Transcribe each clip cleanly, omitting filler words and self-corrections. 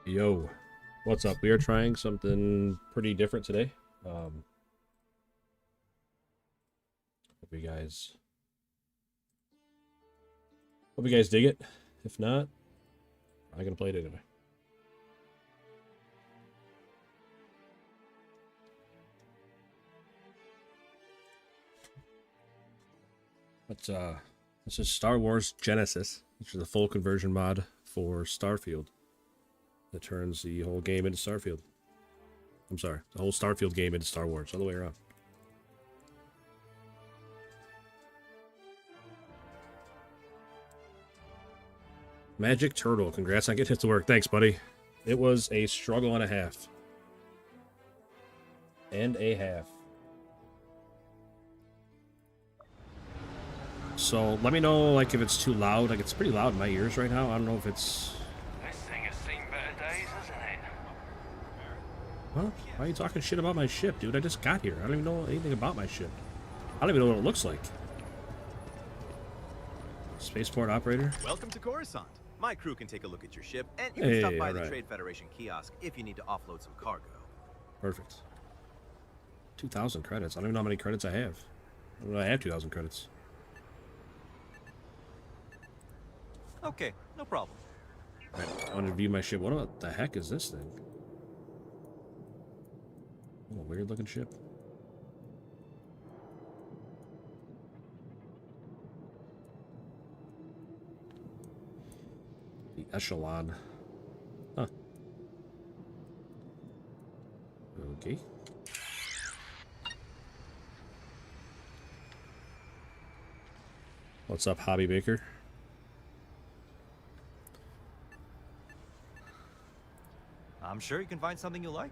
Yo, what's up? We are trying something pretty different today. Hope you guys, dig it. If not, I'm gonna play it anyway. But this is Star Wars Genesis, which is a full conversion mod for Starfield that turns the whole game into Starfield. I'm sorry, the whole Starfield game into Star Wars, all the way around. Magic Turtle, congrats on getting it to work. Thanks, buddy. It was a struggle and a half. So let me know, like, if it's too loud. Like, it's pretty loud in my ears right now. I don't know if it's... This thing has seen better days, hasn't it? Huh? Why are you talking shit about my ship, dude? I just got here. I don't even know anything about my ship. I don't even know what it looks like. Spaceport operator? Welcome to Coruscant. My crew can take a look at your ship, and you can stop by the Trade Federation kiosk if you need to offload some cargo. Perfect. 2,000 credits. I don't even know how many credits I have. I don't know, I have 2,000 credits. Okay, no problem. Alright, I want to view my ship. What the heck is this thing? Oh, weird looking ship. The Echelon. Huh. Okay. What's up, Hobby Baker? I'm sure you can find something you like.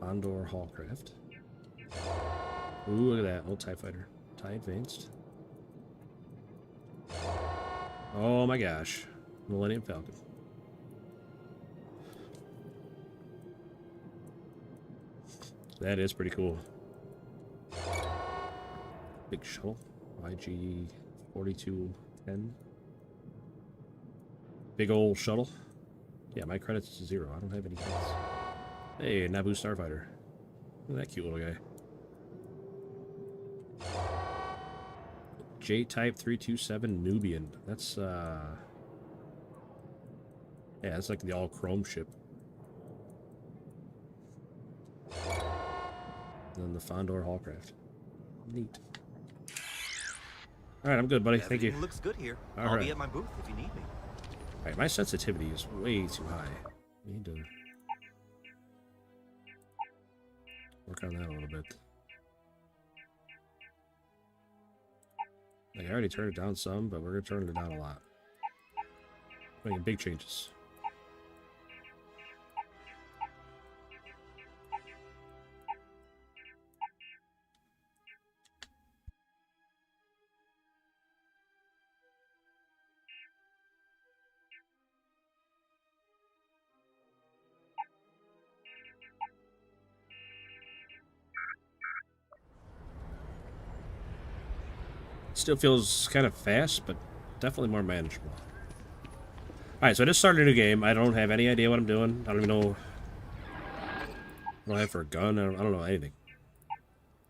Fondor Hallcraft. Ooh, look at that. Old TIE Fighter. TIE Advanced. Oh my gosh. Millennium Falcon. That is pretty cool. Big shuttle. YG 4210. Big old shuttle. Yeah, my credits is 0. I don't have any credits. Hey, Naboo Starfighter. Look at that cute little guy. J-Type 327 Nubian. That's, yeah, that's like the all-chrome ship. And then the Fondor Hallcraft. Neat. Alright, I'm good, buddy. Thank you. Everything looks good here. All I'll right. be at my booth if you need me. Alright, my sensitivity is way too high. I need to work on that a little bit. Like, I already turned it down some, but we're going to turn it down a lot. Making big changes. Still feels kind of fast, but definitely more manageable. Alright, so I just started a new game. I don't have any idea what I'm doing. I don't even know what I have for a gun. I don't know anything.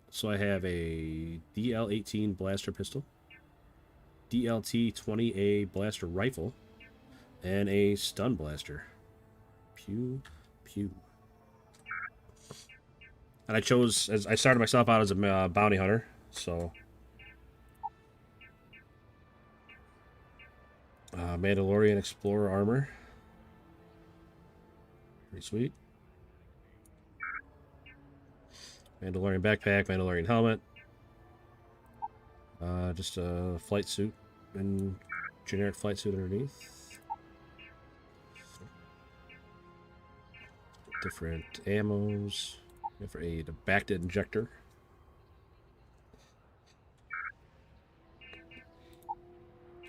So I have a DL-18 blaster pistol, DLT-20A blaster rifle, and a stun blaster. Pew, pew. And I chose, as I started myself out as a bounty hunter, so... Mandalorian Explorer armor. Pretty sweet. Mandalorian backpack, Mandalorian helmet. Just a flight suit and generic flight suit underneath. Different ammos. For a backed injector.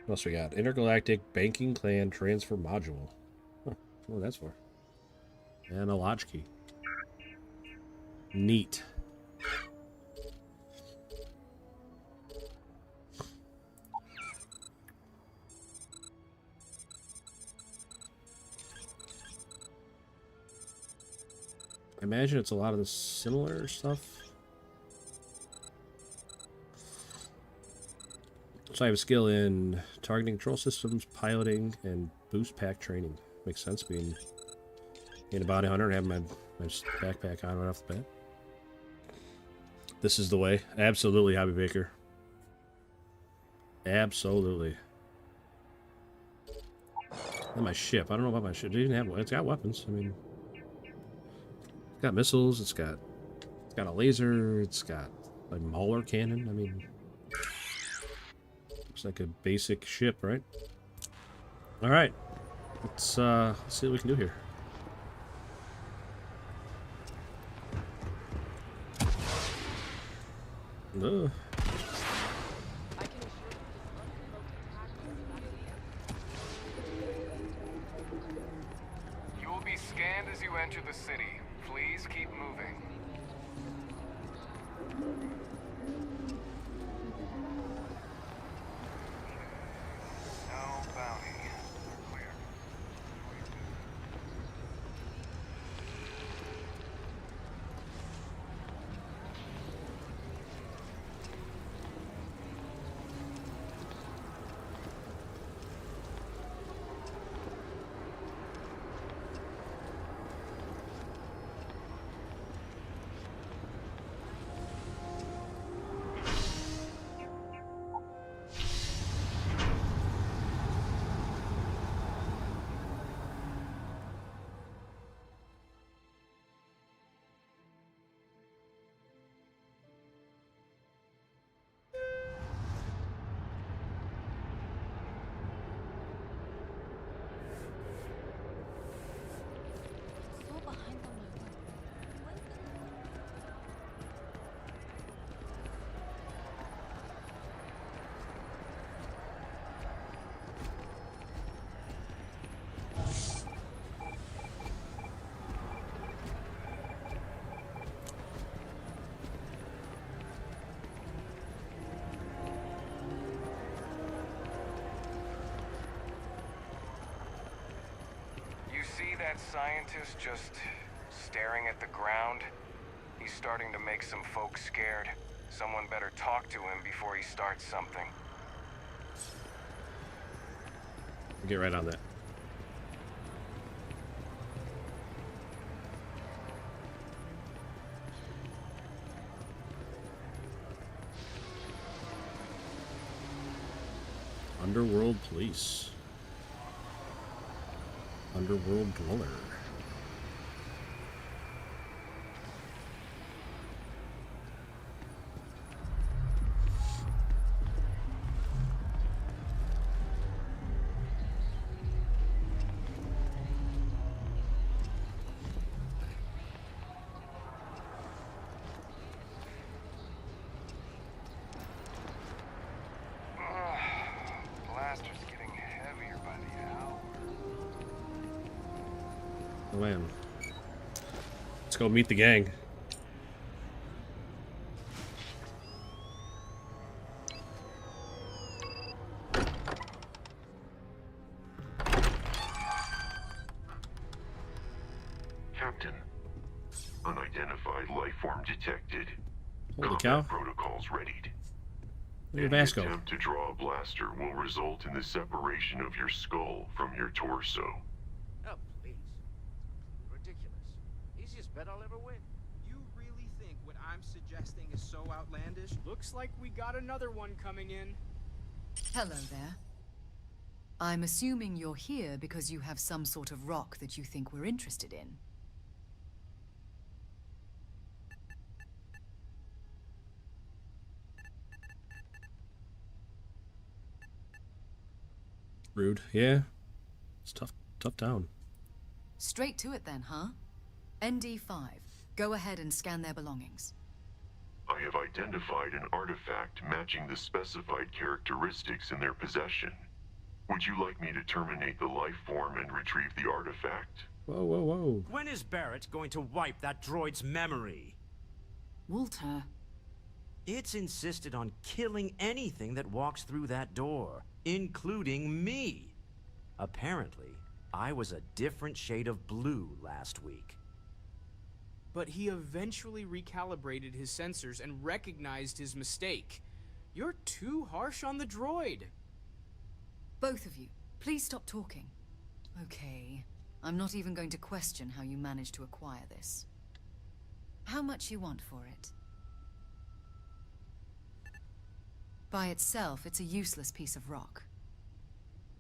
What else we got? Intergalactic Banking Clan Transfer Module. Huh. What that's for? And a latchkey. Neat. I imagine it's a lot of the similar stuff. So I have a skill in targeting control systems, piloting, and boost pack training. Makes sense being a bounty hunter and having my backpack on right off the bat. This is the way. Absolutely, Hobby Baker. Absolutely. And my ship. I don't know about my ship. It even have. It's got weapons. I mean, it's got missiles. It's got a laser. It's got a mauler cannon. I mean, looks like a basic ship, right? All right. Let's see what we can do here. Ugh. You will be scanned as you enter the city. Please keep moving. No bounty. Clear. See that scientist just staring at the ground? He's starting to make some folks scared. Someone better talk to him before he starts something. Get right on that. Underworld Police. Underworld Dweller. Blaster's getting heavier by the hour. Oh man. Let's go meet the gang. Captain, unidentified life form detected. Holy cow. Protocols readied. Look at Any Vasco. attempt to draw a blaster will result in the separation of your skull from your torso. Oh, please. Ridiculous. Easiest bet I'll ever win. You really think what I'm suggesting is so outlandish? Looks like we got another one coming in. Hello there. I'm assuming you're here because you have some sort of rock that you think we're interested in. Rude. Yeah. It's tough town. Straight to it then, huh? ND5. Go ahead and scan their belongings. I have identified an artifact matching the specified characteristics in their possession. Would you like me to terminate the life form and retrieve the artifact? Whoa, whoa, whoa. When is Barrett going to wipe that droid's memory? Walter. It's insisted on killing anything that walks through that door, including me. Apparently, I was a different shade of blue last week. but he eventually recalibrated his sensors and recognized his mistake. You're too harsh on the droid. Both of you, please stop talking. Okay, I'm not even going to question how you managed to acquire this. How much you want for it? By itself, it's a useless piece of rock.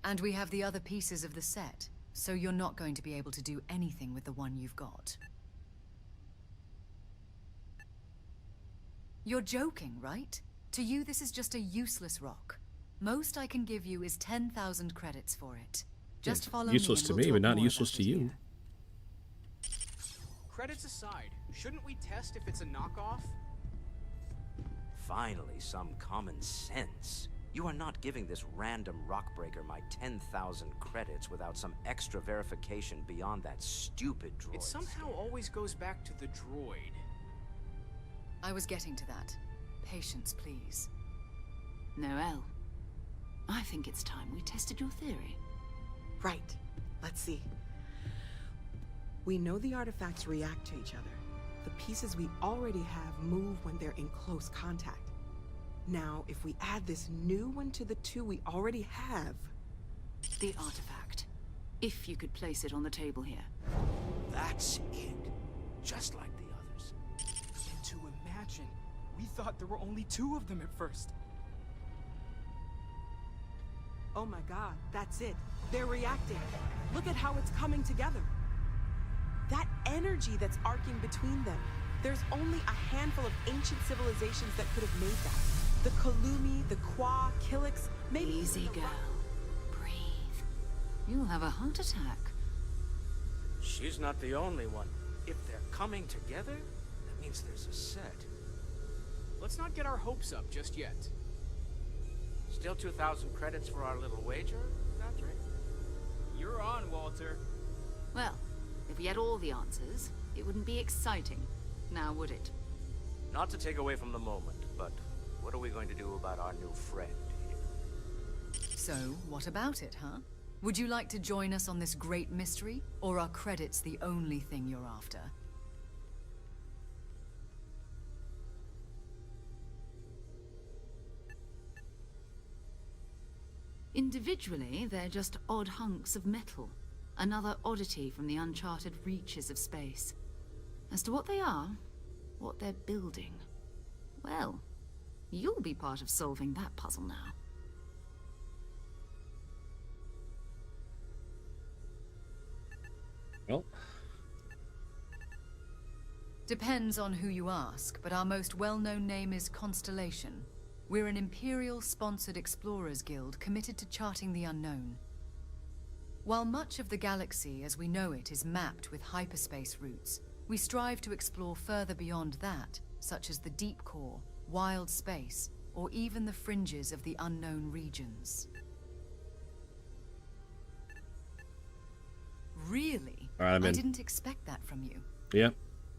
And we have the other pieces of the set, so you're not going to be able to do anything with the one you've got. You're joking, right? To you, this is just a useless rock. Most I can give you is 10,000 credits for it. Just follow me. Useless to me, but not useless to you. Credits aside, shouldn't we test if it's a knockoff? Finally, some common sense. You are not giving this random rockbreaker my 10,000 credits without some extra verification beyond that stupid droid. It somehow always goes back to the droid. I was getting to that. Patience, please. Noel, I think it's time we tested your theory. Right. Let's see. We know the artifacts react to each other. The pieces we already have move when they're in close contact. Now, if we add this new one to the two we already have... The artifact. If you could place it on the table here. That's it. Just like the others. And to imagine, we thought there were only 2 of them at first. Oh my god, that's it. They're reacting. Look at how it's coming together. That energy that's arcing between them. There's only a handful of ancient civilizations that could have made that. The Kalumi, the Kwa, Kilix, maybe... Easy, girl. Breathe. You'll have a heart attack. She's not the only one. If they're coming together, that means there's a set. Let's not get our hopes up just yet. Still 2,000 credits for our little wager, Patrick? You're on, Walter. Well, if we had all the answers, it wouldn't be exciting. Now, would it? Not to take away from the moment, but what are we going to do about our new friend here? So, what about it, huh? Would you like to join us on this great mystery? Or are credits the only thing you're after? Individually, they're just odd hunks of metal. Another oddity from the uncharted reaches of space. As to what they are, what they're building, well, you'll be part of solving that puzzle now. Well, depends on who you ask, but our most well-known name is Constellation. We're an Imperial-sponsored explorers guild committed to charting the unknown. While much of the galaxy as we know it is mapped with hyperspace routes, we strive to explore further beyond that, such as the deep core, wild space, or even the fringes of the unknown regions. Really? All right, I'm in. I didn't expect that from you. Yeah.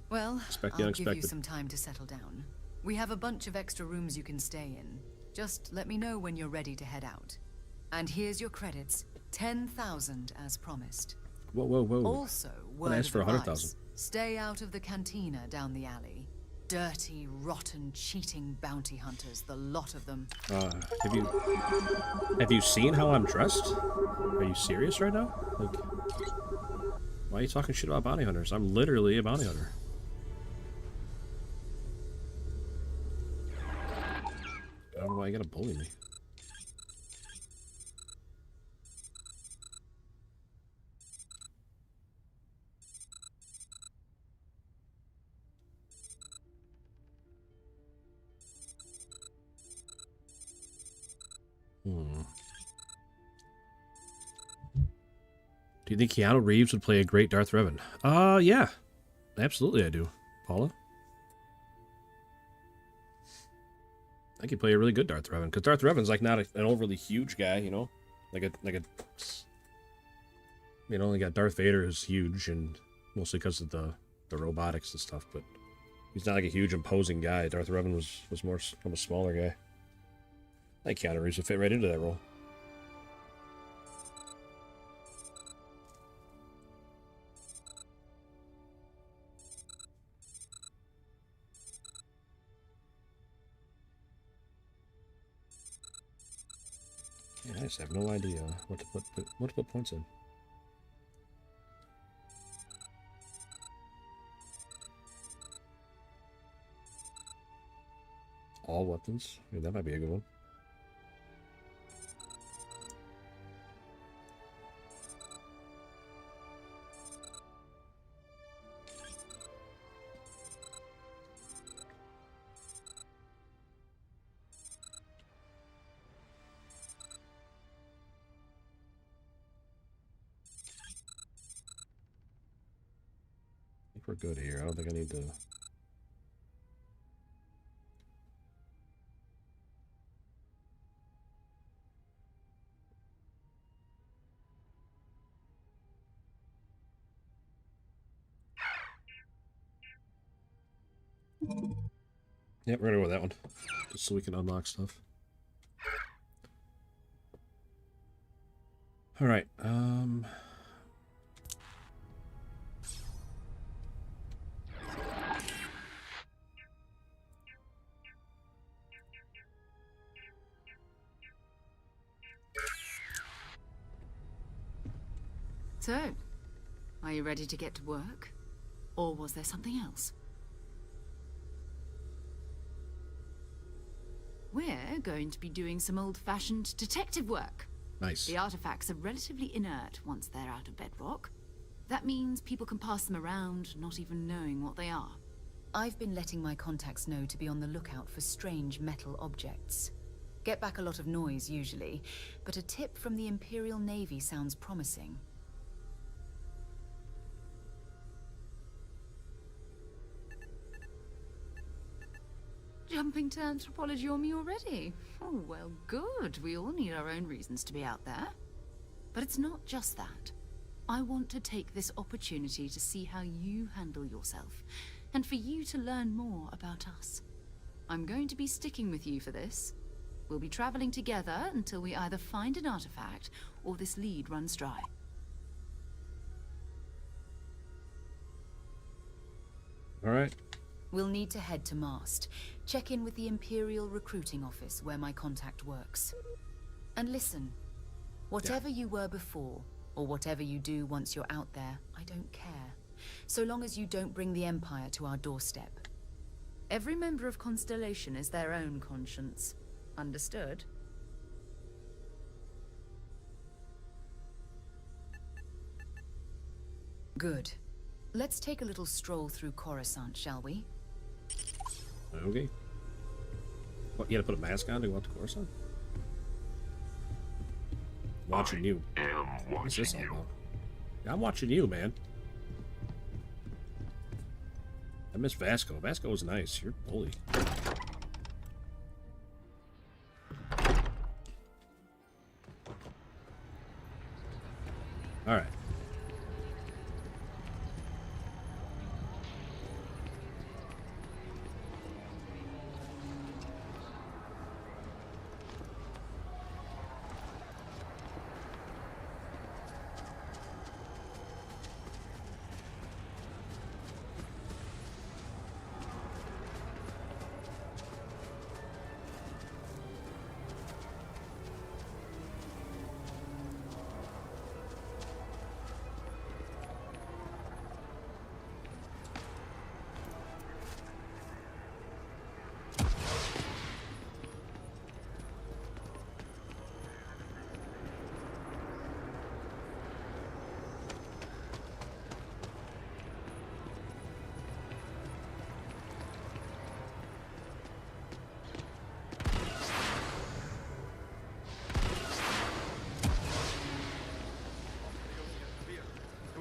Well, Expect the I'll give you unexpected. some time to settle down. We have a bunch of extra rooms you can stay in. Just let me know when you're ready to head out. And here's your credits, 10,000 as promised. Whoa, whoa, whoa. Also, Well, word ask of for advice, 100,000. stay out of the cantina down the alley. Dirty, rotten, cheating bounty hunters, the lot of them. Have you seen how I'm dressed? Are you serious right now? Like, why are you talking shit about bounty hunters? I'm literally a bounty hunter. I don't know why you gotta bully me. Do you think Keanu Reeves would play a great Darth Revan? Yeah. Absolutely I do. Paula? I could play a really good Darth Revan, because Darth Revan's like not an overly huge guy, you know? You know, you got Darth Vader is huge, and mostly because of the robotics and stuff, but he's not like a huge imposing guy. Darth Revan was more of a smaller guy. I think Keanu Reeves would fit right into that role. I just have no idea what to put points in. All weapons. Yeah, that might be a good one. I think we're good here. I don't think I need to... Yep, we're gonna go with that one. Just so we can unlock stuff. Alright, So, are you ready to get to work? Or was there something else? We're going to be doing some old-fashioned detective work. nice. The artifacts are relatively inert once they're out of bedrock. That means people can pass them around, not even knowing what they are. I've been letting my contacts know to be on the lookout for strange metal objects. Get back a lot of noise, usually, but a tip from the Imperial Navy sounds promising. Jumping to anthropology on me already? Oh, well, good. We all need our own reasons to be out there. But it's not just that. I want to take this opportunity to see how you handle yourself, and for you to learn more about us. I'm going to be sticking with you for this. We'll be traveling together until we either find an artifact or this lead runs dry. Alright. We'll need to head to Mast. Check in with the Imperial Recruiting Office where my contact works. And listen, whatever you were before, or whatever you do once you're out there, I don't care. So long as you don't bring the Empire to our doorstep. Every member of Constellation is their own conscience. Understood? Good. Let's take a little stroll through Coruscant, shall we? Okay. What, you gotta put a mask on to go out to Coruscant? Watching you. What's this all about? I'm watching you, man. I miss Vasco. Vasco was nice. You're a bully. Alright.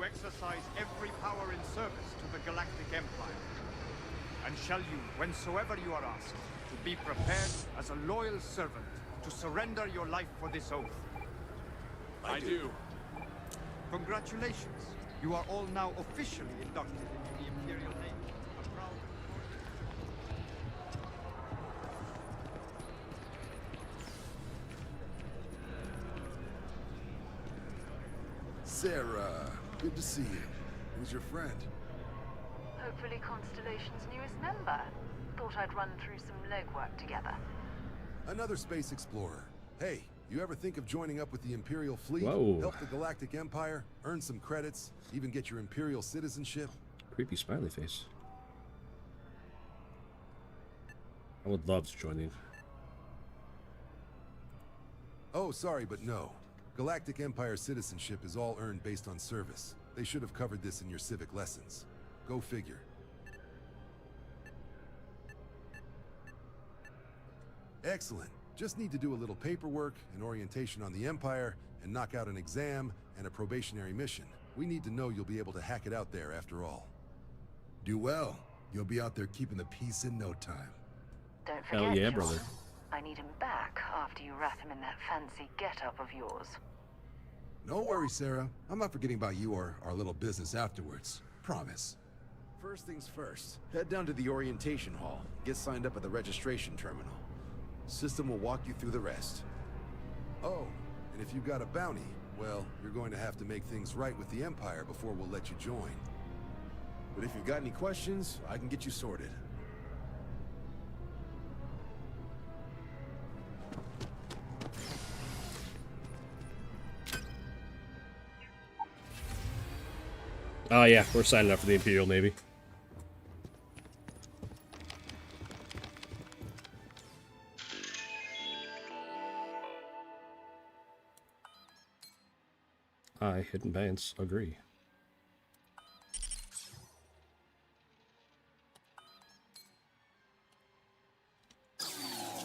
Exercise every power in service to the Galactic Empire. And shall you, whensoever you are asked, to be prepared as a loyal servant to surrender your life for this oath? I do. Congratulations. You are all now officially inducted into the Imperial Navy. A proud... Sarah, good to see you. Who's your friend? Hopefully Constellation's newest member. Thought I'd run through some legwork together. Another space explorer. Hey, You ever think of joining up with the Imperial fleet? Whoa. Help the Galactic Empire, earn some credits, even get your Imperial citizenship? Creepy smiley face. I would love to join you. Oh, sorry, but no. Galactic Empire citizenship is all earned based on service. They should have covered this in your civic lessons. Go figure. Excellent. Just need to do a little paperwork, an orientation on the Empire, and knock out an exam and a probationary mission. We need to know you'll be able to hack it out there after all. Do well. You'll be out there keeping the peace in no time. Don't forget, Hell yeah, John. brother. I need him back after you wrap him in that fancy get-up of yours. No worries, Sarah. I'm not forgetting about you or our little business afterwards. Promise. First things first, head down to the orientation hall. Get signed up at the registration terminal. System will walk you through the rest. Oh, and if you've got a bounty, well, you're going to have to make things right with the Empire before we'll let you join. But if you've got any questions, I can get you sorted. Oh yeah, we're signing up for the Imperial Navy. I, Hidden Vance, agree.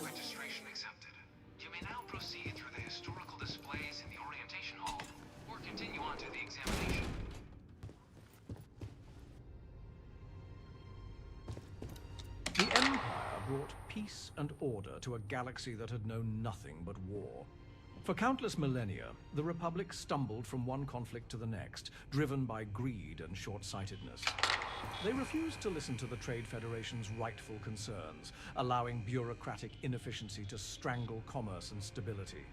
Registration accepted. You may now proceed through the historical displays in the orientation hall, or continue on to the examination. The Empire brought peace and order to a galaxy that had known nothing but war. For countless millennia, the Republic stumbled from one conflict to the next, driven by greed and short-sightedness. They refused to listen to the Trade Federation's rightful concerns, allowing bureaucratic inefficiency to strangle commerce and stability.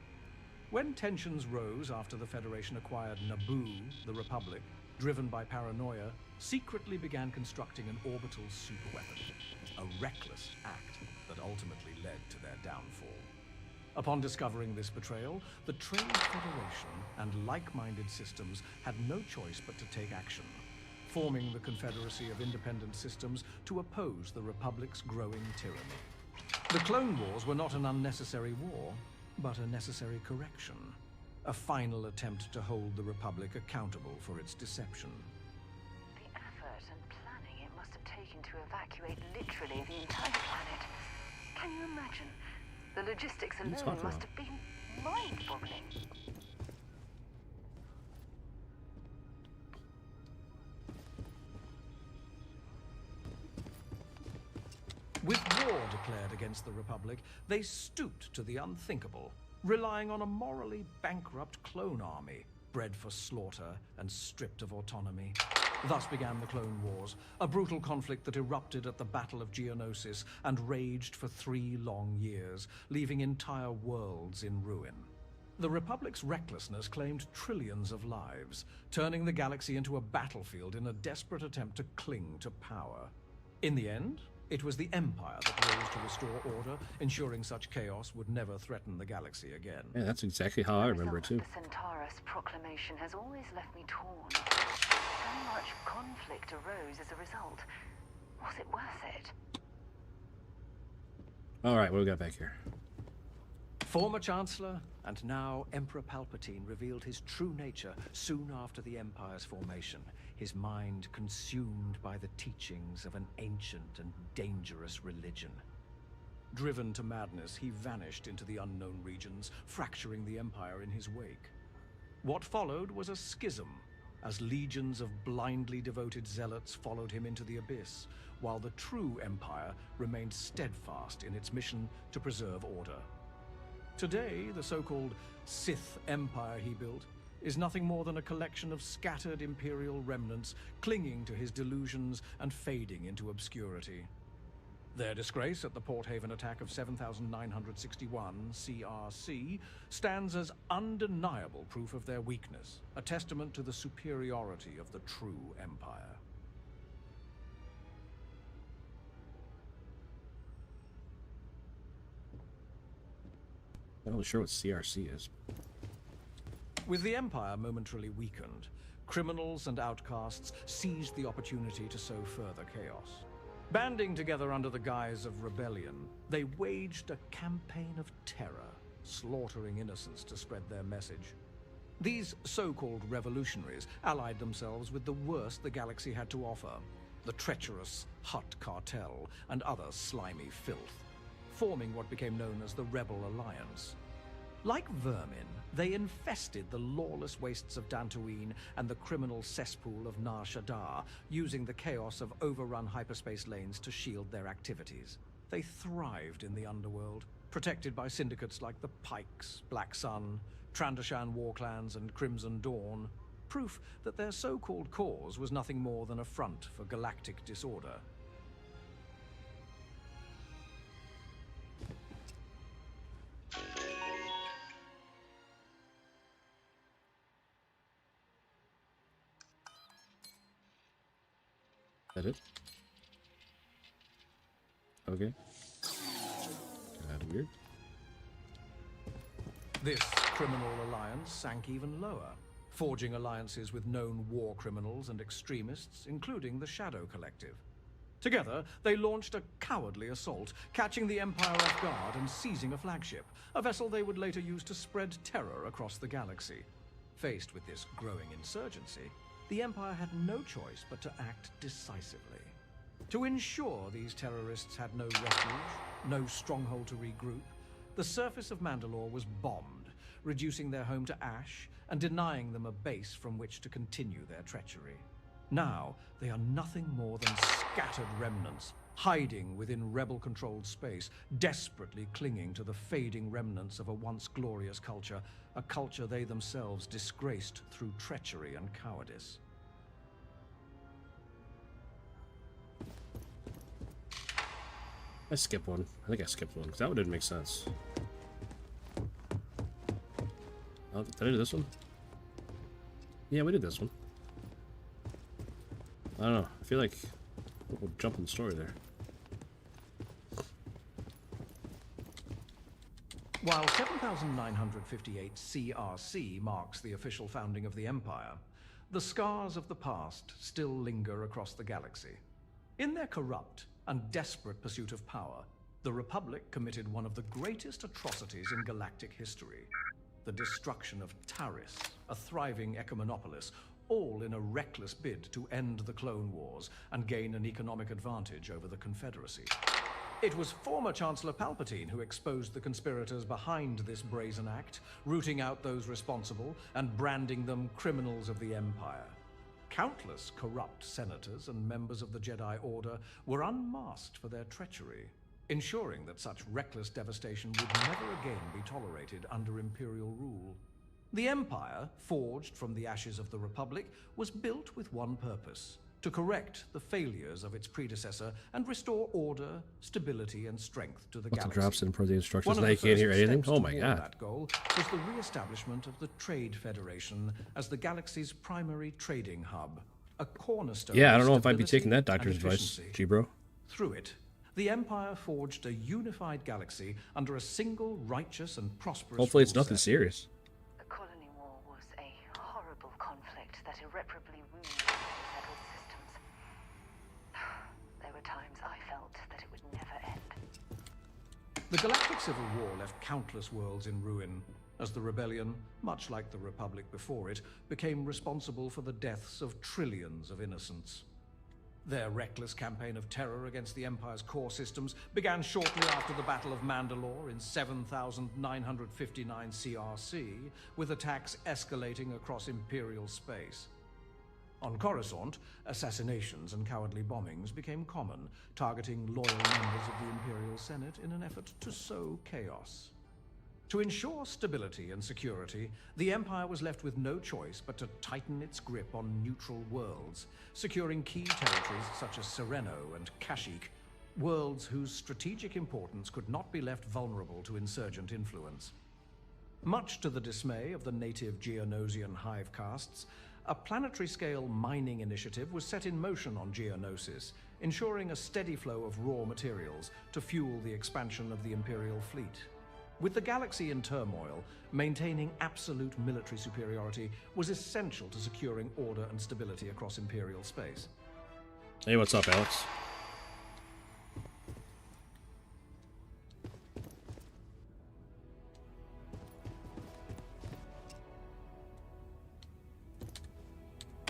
When tensions rose after the Federation acquired Naboo, the Republic, driven by paranoia, secretly began constructing an orbital superweapon, a reckless act that ultimately led to their downfall. Upon discovering this betrayal, the Trade Federation and like-minded systems had no choice but to take action, forming the Confederacy of Independent Systems to oppose the Republic's growing tyranny. The Clone Wars were not an unnecessary war, but a necessary correction, a final attempt to hold the Republic accountable for its deception. The effort and planning it must have taken to evacuate literally the entire planet. Can you imagine? The logistics alone must have been mind-boggling. With war declared against the Republic, they stooped to the unthinkable, relying on a morally bankrupt clone army, bred for slaughter and stripped of autonomy. Thus began the Clone Wars, a brutal conflict that erupted at the Battle of Geonosis and raged for 3 long years, leaving entire worlds in ruin. The Republic's recklessness claimed trillions of lives, turning the galaxy into a battlefield in a desperate attempt to cling to power. In the end, it was the Empire that rose to restore order, ensuring such chaos would never threaten the galaxy again. Yeah, that's exactly how I remember it too. The Centaurus proclamation has always left me torn. So much conflict arose as a result. Was it worth it? Alright, what do we got back here? Former Chancellor and now Emperor Palpatine revealed his true nature soon after the Empire's formation, his mind consumed by the teachings of an ancient and dangerous religion. Driven to madness, he vanished into the unknown regions, fracturing the Empire in his wake. What followed was a schism, as legions of blindly devoted zealots followed him into the abyss, while the true Empire remained steadfast in its mission to preserve order. Today, the so-called Sith Empire he built is nothing more than a collection of scattered Imperial remnants clinging to his delusions and fading into obscurity. Their disgrace at the Port Haven attack of 7961 CRC stands as undeniable proof of their weakness, a testament to the superiority of the true Empire. I'm not really sure what CRC is. With the Empire momentarily weakened, criminals and outcasts seized the opportunity to sow further chaos. Banding together under the guise of rebellion, they waged a campaign of terror, slaughtering innocents to spread their message. These so-called revolutionaries allied themselves with the worst the galaxy had to offer, the treacherous Hutt cartel and other slimy filth, forming what became known as the Rebel Alliance. Like vermin, they infested the lawless wastes of Dantooine and the criminal cesspool of Nar Shaddaa, using the chaos of overrun hyperspace lanes to shield their activities. They thrived in the underworld, protected by syndicates like the Pikes, Black Sun, Trandoshan war clans, and Crimson Dawn, proof that their so-called cause was nothing more than a front for galactic disorder. That it? Okay. Kinda weird. This criminal alliance sank even lower, forging alliances with known war criminals and extremists, including the Shadow Collective. Together, they launched a cowardly assault, catching the Empire off guard and seizing a flagship, a vessel they would later use to spread terror across the galaxy. Faced with this growing insurgency, the Empire had no choice but to act decisively. To ensure these terrorists had no refuge, no stronghold to regroup, the surface of Mandalore was bombed, reducing their home to ash and denying them a base from which to continue their treachery. Now, they are nothing more than scattered remnants, hiding within rebel-controlled space, desperately clinging to the fading remnants of a once glorious culture, a culture they themselves disgraced through treachery and cowardice. I skipped one. I think I skipped one, because that one didn't make sense. Oh, did I do this one? Yeah, we did this one. I don't know. I feel like we'll jump in the story there. While 7,958 CRC marks the official founding of the Empire, the scars of the past still linger across the galaxy. In their corrupt and desperate pursuit of power, the Republic committed one of the greatest atrocities in galactic history: the destruction of Taris, a thriving ecomonopolis, all in a reckless bid to end the Clone Wars and gain an economic advantage over the Confederacy. It was former Chancellor Palpatine who exposed the conspirators behind this brazen act, rooting out those responsible and branding them criminals of the Empire. Countless corrupt senators and members of the Jedi Order were unmasked for their treachery, ensuring that such reckless devastation would never again be tolerated under Imperial rule. The Empire, forged from the ashes of the Republic, was built with one purpose: to correct the failures of its predecessor and restore order, stability, and strength to the galaxy. Drops in per the instructions, now you can't hear anything? Oh my god. That goal was the re-establishment of the Trade Federation as the galaxy's primary trading hub, a cornerstone. Yeah, I don't know if I'd be taking that doctor's advice, G-bro. Through it, the Empire forged a unified galaxy under a single righteous and prosperous. Hopefully it's nothing serious. The colony war was a horrible conflict that irreparably ruined the settled systems. There were times I felt that it would never end. The Galactic Civil War left countless worlds in ruin, as the Rebellion, much like the Republic before it, became responsible for the deaths of trillions of innocents. Their reckless campaign of terror against the Empire's core systems began shortly after the Battle of Mandalore in 7,959 CRC, with attacks escalating across Imperial space. On Coruscant, assassinations and cowardly bombings became common, targeting loyal members of the Imperial Senate in an effort to sow chaos. To ensure stability and security, the Empire was left with no choice but to tighten its grip on neutral worlds, securing key territories such as Sereno and Kashyyyk, worlds whose strategic importance could not be left vulnerable to insurgent influence. Much to the dismay of the native Geonosian hive castes, a planetary-scale mining initiative was set in motion on Geonosis, ensuring a steady flow of raw materials to fuel the expansion of the Imperial fleet. With the galaxy in turmoil, maintaining absolute military superiority was essential to securing order and stability across Imperial space. Hey, what's up, Alex?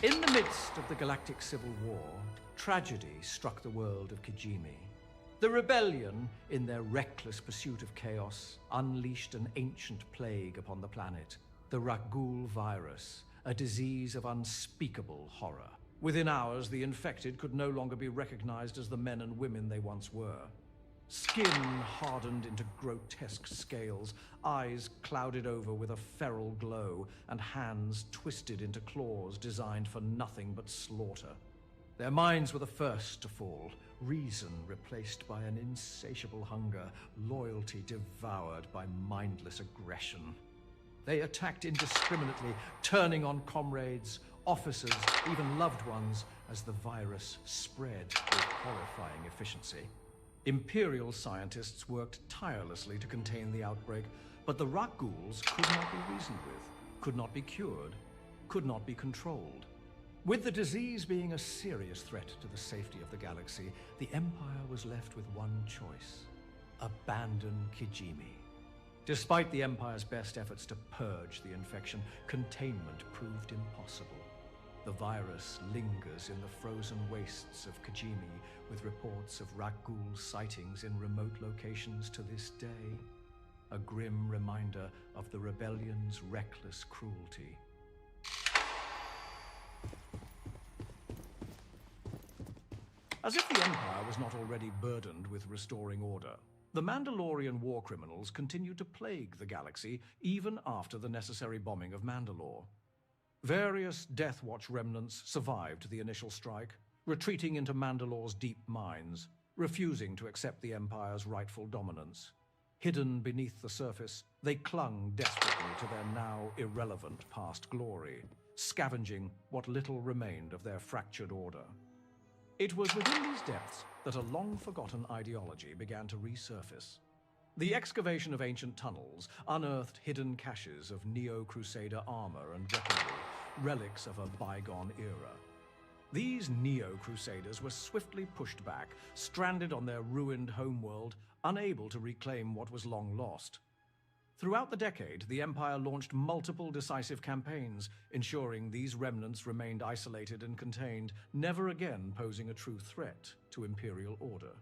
In the midst of the Galactic Civil War, tragedy struck the world of Kijimi. The rebellion, in their reckless pursuit of chaos, unleashed an ancient plague upon the planet, the Rakghoul virus, a disease of unspeakable horror. Within hours, the infected could no longer be recognized as the men and women they once were. Skin hardened into grotesque scales, eyes clouded over with a feral glow, and hands twisted into claws designed for nothing but slaughter. Their minds were the first to fall, reason replaced by an insatiable hunger, loyalty devoured by mindless aggression. They attacked indiscriminately, turning on comrades, officers, even loved ones, as the virus spread with horrifying efficiency. Imperial scientists worked tirelessly to contain the outbreak, but the Rakghouls could not be reasoned with, could not be cured, could not be controlled. With the disease being a serious threat to the safety of the galaxy, the Empire was left with one choice: abandon Kijimi. Despite the Empire's best efforts to purge the infection, containment proved impossible. The virus lingers in the frozen wastes of Kijimi, with reports of Rakghoul sightings in remote locations to this day. A grim reminder of the rebellion's reckless cruelty. As if the Empire was not already burdened with restoring order, the Mandalorian war criminals continued to plague the galaxy even after the necessary bombing of Mandalore. Various Death Watch remnants survived the initial strike, retreating into Mandalore's deep mines, refusing to accept the Empire's rightful dominance. Hidden beneath the surface, they clung desperately to their now irrelevant past glory, scavenging what little remained of their fractured order. It was within these depths that a long-forgotten ideology began to resurface. The excavation of ancient tunnels unearthed hidden caches of Neo-Crusader armor and weaponry, relics of a bygone era. These Neo-Crusaders were swiftly pushed back, stranded on their ruined homeworld, unable to reclaim what was long lost. Throughout the decade, the Empire launched multiple decisive campaigns, ensuring these remnants remained isolated and contained, never again posing a true threat to Imperial order.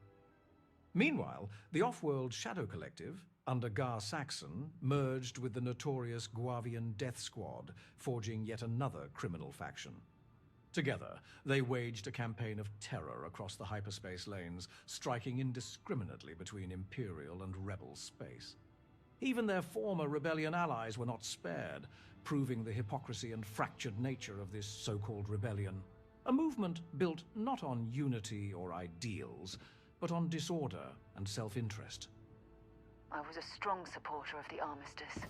Meanwhile, the off-world Shadow Collective, under Gar Saxon, merged with the notorious Guavian Death Squad, forging yet another criminal faction. Together, they waged a campaign of terror across the hyperspace lanes, striking indiscriminately between Imperial and Rebel space. Even their former rebellion allies were not spared, proving the hypocrisy and fractured nature of this so-called rebellion. A movement built not on unity or ideals, but on disorder and self-interest. I was a strong supporter of the armistice.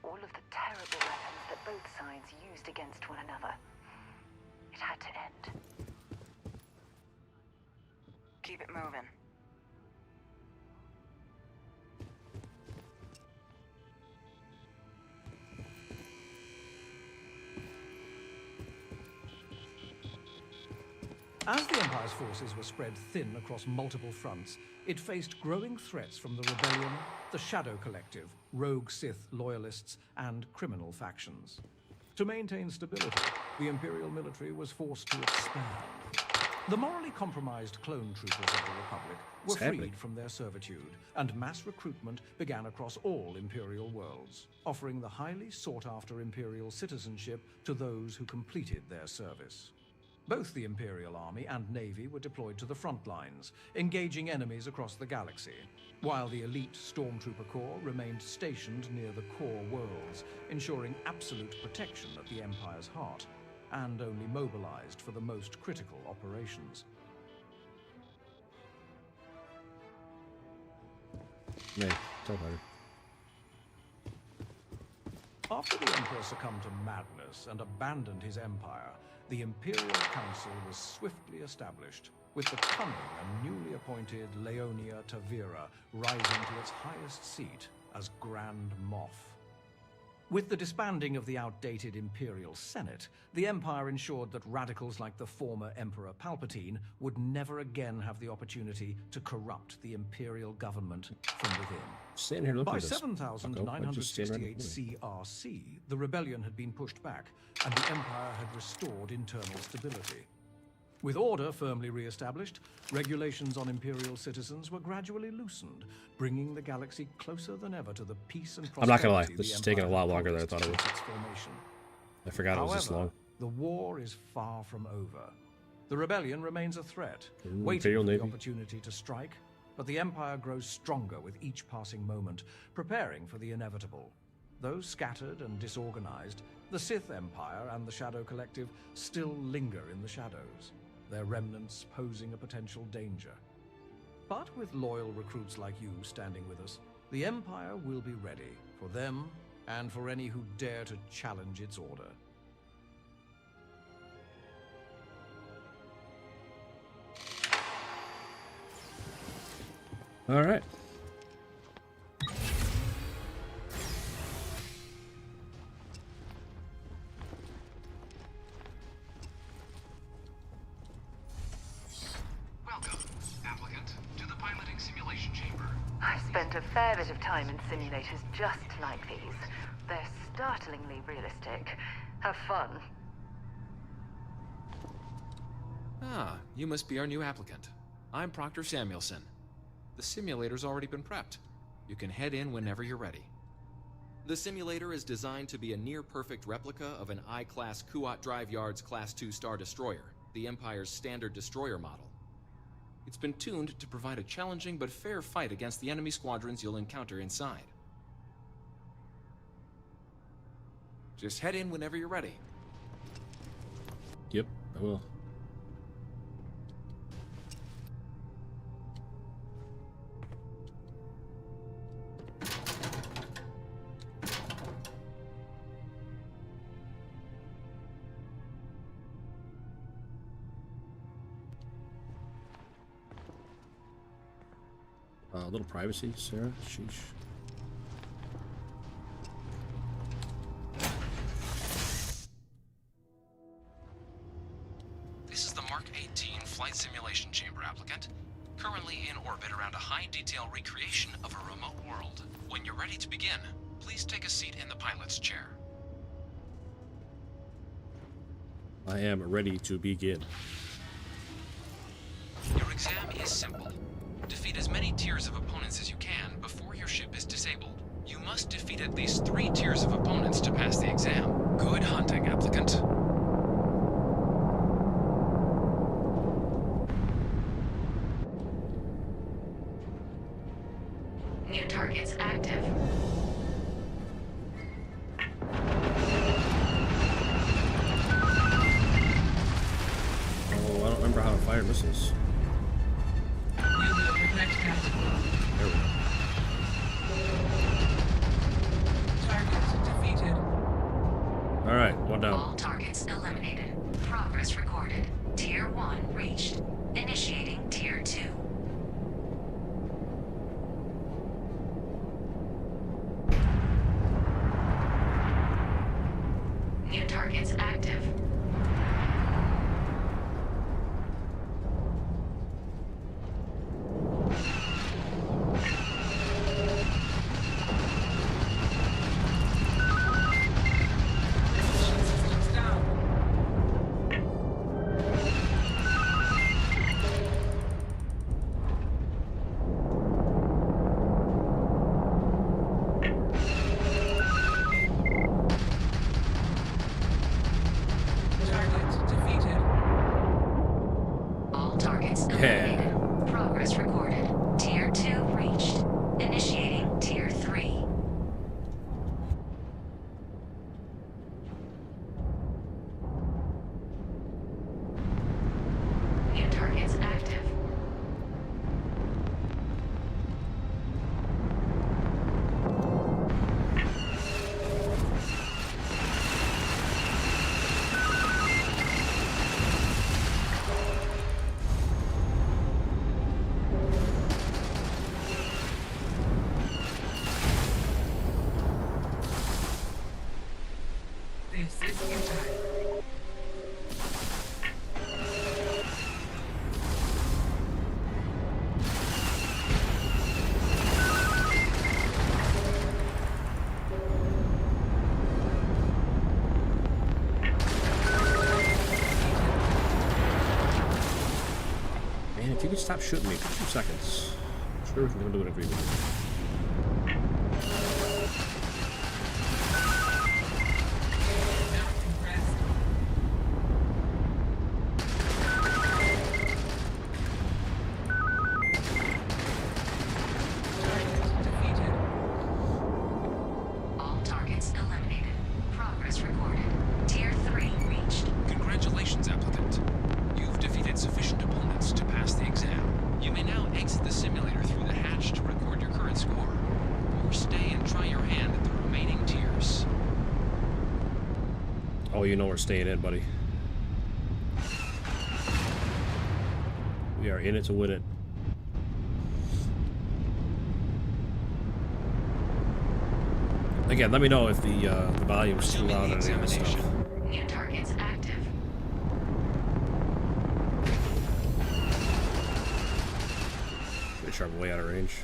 All of the terrible weapons that both sides used against one another. It had to end. Keep it moving. As the Empire's forces were spread thin across multiple fronts, it faced growing threats from the Rebellion, the Shadow Collective, rogue Sith loyalists, and criminal factions. To maintain stability, the Imperial military was forced to expand. The morally compromised clone troopers of the Republic were freed from their servitude, and mass recruitment began across all Imperial worlds, offering the highly sought-after Imperial citizenship to those who completed their service. Both the Imperial Army and Navy were deployed to the front lines, engaging enemies across the galaxy, while the elite Stormtrooper Corps remained stationed near the core worlds, ensuring absolute protection at the Empire's heart, and only mobilized for the most critical operations. After the Emperor succumbed to madness and abandoned his empire, the Imperial Council was swiftly established, with the cunning and newly appointed Leonia Tavira rising to its highest seat as Grand Moff. With the disbanding of the outdated Imperial Senate, the Empire ensured that radicals like the former Emperor Palpatine would never again have the opportunity to corrupt the Imperial government from within. Standing here looking By at this. 7968 CRC, the rebellion had been pushed back, and the Empire had restored internal stability. With order firmly re-established, regulations on Imperial citizens were gradually loosened, bringing the galaxy closer than ever to the peace and prosperity. I'm not gonna lie, this is taking a lot longer than I thought it would. I forgot it was this long. The war is far from over. The rebellion remains a threat, Imperial waiting for Navy. the opportunity to strike, but the Empire grows stronger with each passing moment, preparing for the inevitable. Though scattered and disorganized, the Sith Empire and the Shadow Collective still linger in the shadows, their remnants posing a potential danger. But with loyal recruits like you standing with us, the Empire will be ready for them and for any who dare to challenge its order. All right. Welcome, applicant, to the piloting simulation chamber. I've spent a fair bit of time in simulators just like these. They're startlingly realistic. Have fun. Ah, you must be our new applicant. I'm Proctor Samuelson. The simulator's already been prepped. You can head in whenever you're ready. The simulator is designed to be a near-perfect replica of an I-Class Kuat Drive Yards Class 2 Star Destroyer, the Empire's standard destroyer model. It's been tuned to provide a challenging but fair fight against the enemy squadrons you'll encounter inside. Just head in whenever you're ready. Yep, I will. A little privacy, Sarah. Sheesh. This is the Mark 18 flight simulation chamber, applicant. Currently in orbit around a high-detail recreation of a remote world. When you're ready to begin, please take a seat in the pilot's chair. I am ready to begin. Your exam is simple. Defeat as many tiers of opponents as you can before your ship is disabled. You must defeat at least 3 tiers of opponents to pass the exam. Good hunting, applicant. New targets active. Oh, I don't remember how to fire missiles. There we go. Target defeated. All right, one down. All targets eliminated. Progress recorded. Tier 1 reached. Initiating Tier 2. New targets active. stop shooting me for 2 seconds. I'm sure we can do whatever you want. Oh, you know we're staying in, buddy. We are in it to win it. Again, let me know if the volume's too loud on any of this stuff. New targets active. Pretty sure I'm way out of range.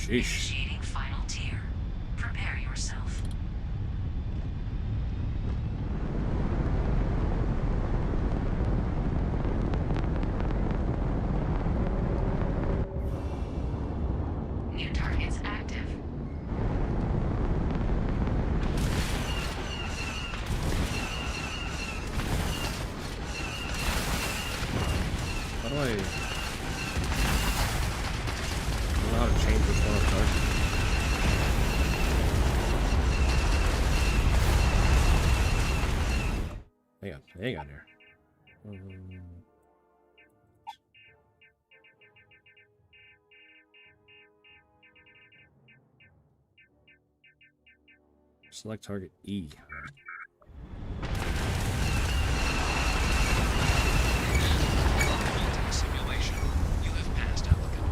Sheesh. Initiating final tier. Prepare yourself. New targets active. How do I know how to change which one I'm targeting? Hang on here. Select target E. Simulation. You have passed, applicant.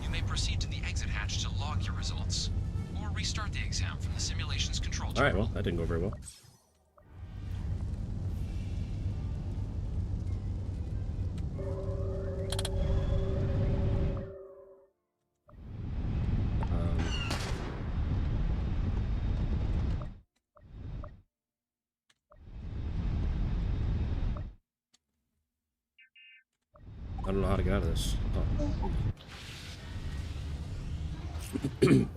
You may proceed to the exit hatch to log your results. Or restart the exam from the simulation's control All right, terminal. well, that didn't go very well. I don't know how to get out of this. Oh.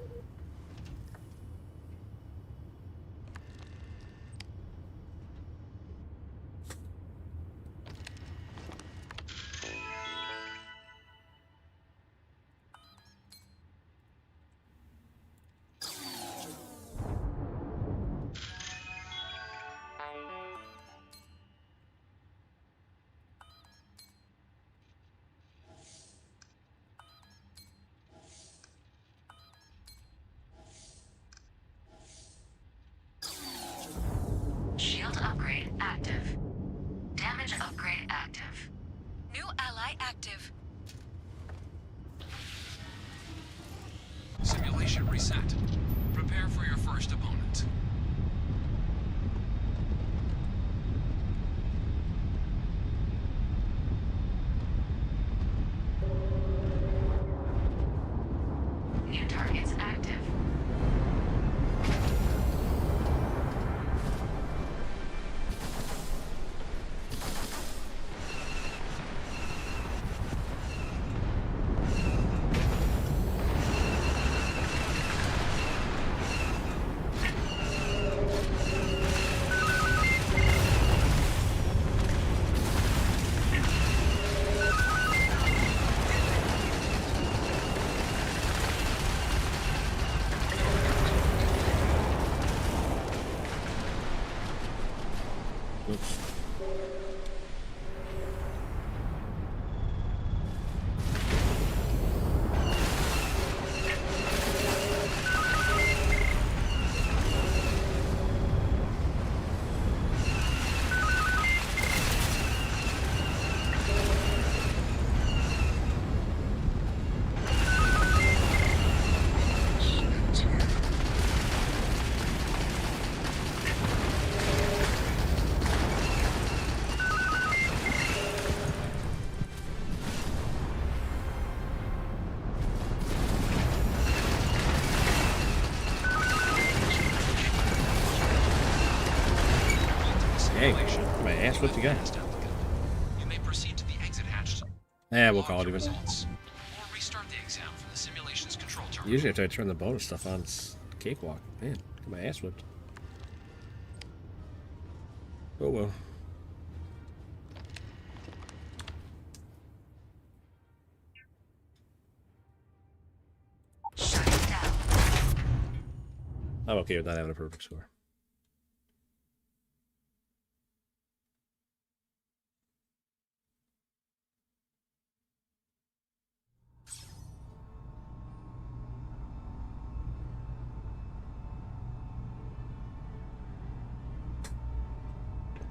Shield upgrade active. Damage upgrade active. New ally active. Simulation reset. Prepare for your first opponent. New targets active. Oops. Hey, my ass whipped again. You may proceed to the exit hatch. Yeah, we'll call it even. Results. Or restart the exam from the simulation's control terminal. Usually after I turn the bonus stuff on, it's cakewalk. Man, got my ass whipped. Oh well. I'm okay with not having a perfect score.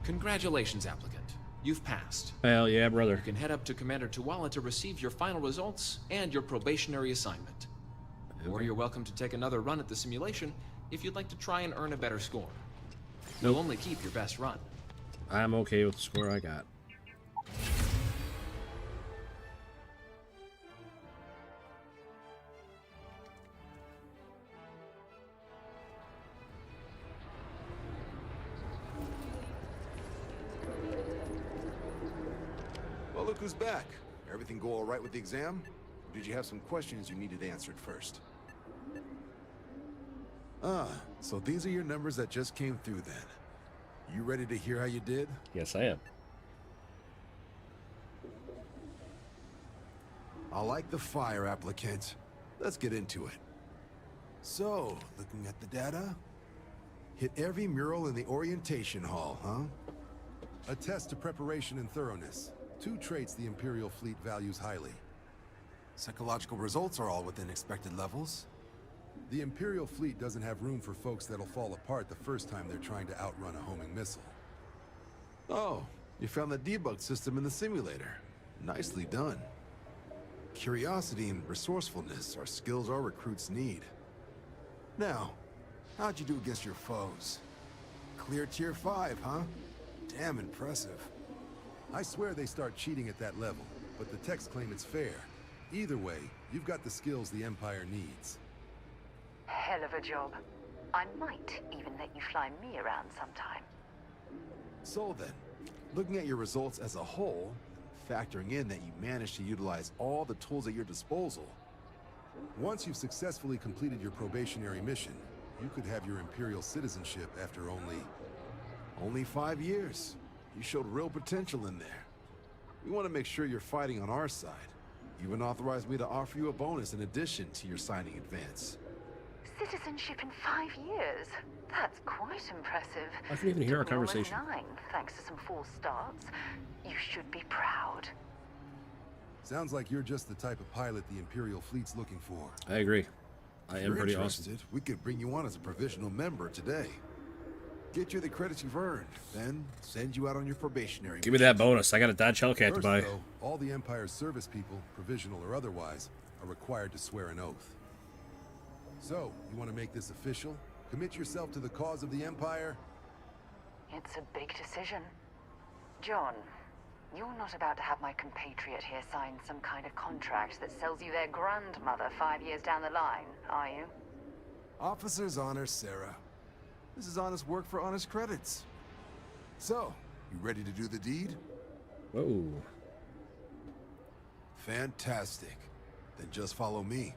Congratulations, applicant. You've passed. Hell yeah, brother. You can head up to Commander Tuwala to receive your final results and your probationary assignment. Or you're welcome to take another run at the simulation if you'd like to try and earn a better score. You'll only keep your best run. I'm okay with the score I got. Well, look who's back. Everything go all right with the exam? Or did you have some questions you needed answered first? Ah, so these are your numbers that just came through then. You ready to hear how you did? Yes, I am. I like the fire, applicant. Let's get into it. So, looking at the data, hit every mural in the orientation hall, huh? A test to preparation and thoroughness. 2 traits the Imperial fleet values highly. Psychological results are all within expected levels. The Imperial fleet doesn't have room for folks that'll fall apart the first time they're trying to outrun a homing missile. Oh, you found the debug system in the simulator. Nicely done. Curiosity and resourcefulness are skills our recruits need. Now, how'd you do against your foes? Clear tier 5, huh? Damn impressive. I swear they start cheating at that level, but the techs claim it's fair. Either way, you've got the skills the Empire needs. Hell of a job. I might even let you fly me around sometime. So then, looking at your results as a whole, factoring in that you managed to utilize all the tools at your disposal, once you've successfully completed your probationary mission, you could have your Imperial citizenship after only 5 years. You showed real potential in there. We want to make sure you're fighting on our side. You even authorized me to offer you a bonus in addition to your signing advance. Citizenship in 5 years? That's quite impressive. I can even hear our Took me almost conversation. 9, thanks to some false starts. You should be proud. Sounds like you're just the type of pilot the Imperial fleet's looking for. I agree. I If am you're pretty interested, awesome. we could bring you on as a provisional member today. Get you the credits you've earned, then send you out on your probationary. Give me that bonus. I got a Dodge Hellcat to First, buy. though, all the Empire's service people, provisional or otherwise, are required to swear an oath. So, you want to make this official? Commit yourself to the cause of the Empire? It's a big decision. John, you're not about to have my compatriot here sign some kind of contract that sells you their grandmother 5 years down the line, are you? Officer's honor, Sarah. This is honest work for honest credits. So, you ready to do the deed? Whoa. Fantastic. Then just follow me.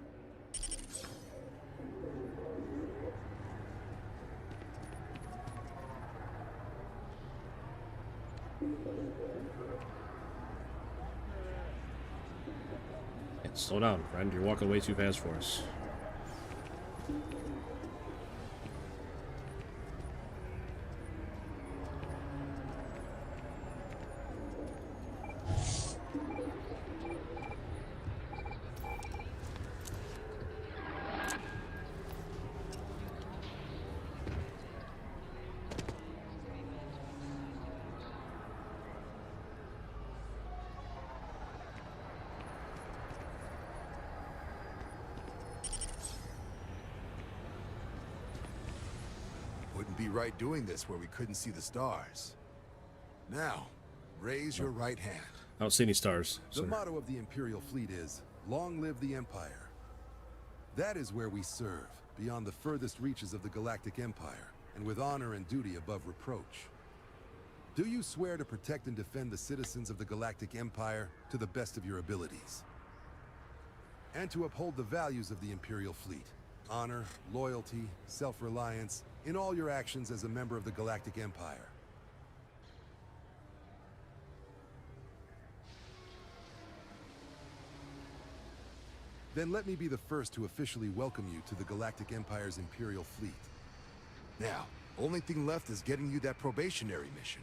Slow down, friend. You're walking way too fast for us. Wouldn't be right doing this where we couldn't see the stars. Now, raise your right hand. I don't see any stars. The Sir. motto of the Imperial fleet is, "Long live the Empire." That is where we serve, beyond the furthest reaches of the Galactic Empire, and with honor and duty above reproach. Do you swear to protect and defend the citizens of the Galactic Empire to the best of your abilities? And to uphold the values of the Imperial fleet, honor, loyalty, self-reliance, in all your actions as a member of the Galactic Empire? Then let me be the first to officially welcome you to the Galactic Empire's Imperial fleet. Now, only thing left is getting you that probationary mission.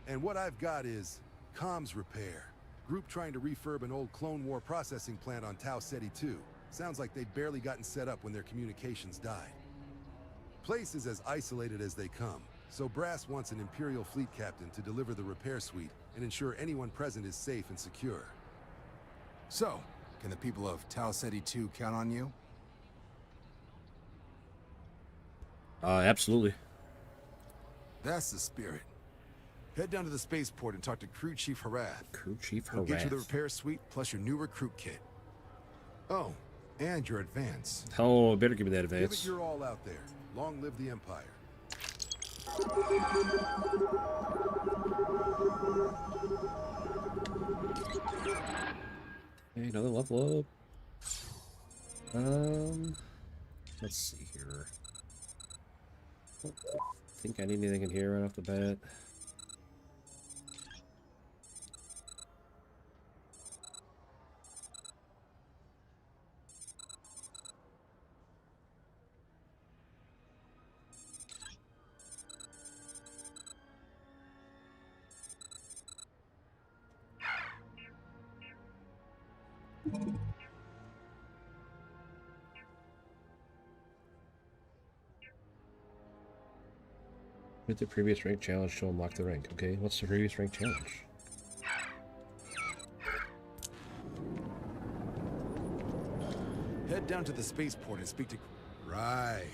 And what I've got is comms repair. Group trying to refurb an old Clone War processing plant on Tau Ceti 2. Sounds like they'd barely gotten set up when their communications died. Place is as isolated as they come, so Brass wants an Imperial fleet captain to deliver the repair suite and ensure anyone present is safe and secure. So, can the people of Tau Ceti 2 count on you? Absolutely. That's the spirit. Head down to the spaceport and talk to Crew Chief Harath. Crew Chief He'll get you the Harath. repair suite plus your new recruit kit. Oh, and your advance. Oh, better give me that Give advance. it your all out there. Long live the Empire. Okay, another level up. Let's see here. Don't think I need anything in here right off the bat. Hit the previous rank challenge to unlock the rank. Okay, what's the previous rank challenge? Head down to the spaceport and speak to... Right.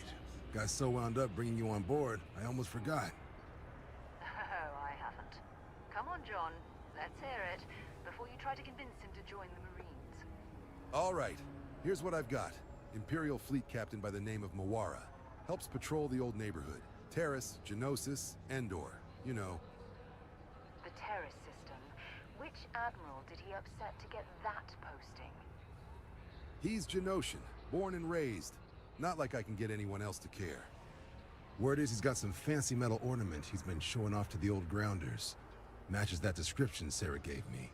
Got so wound up bringing you on board, I almost forgot. Oh, I haven't. Come on, John. Let's hear it, before you try to convince him to join the Marines. All right. Here's what I've got. Imperial fleet captain by the name of Mawara. Helps patrol the old neighborhood. Terrace, Geonosis, Endor. You know. The Terrace system. Which admiral did he upset to get that posting? He's Genosian, born and raised. Not like I can get anyone else to care. Word is he's got some fancy metal ornament he's been showing off to the old grounders. Matches that description Sarah gave me.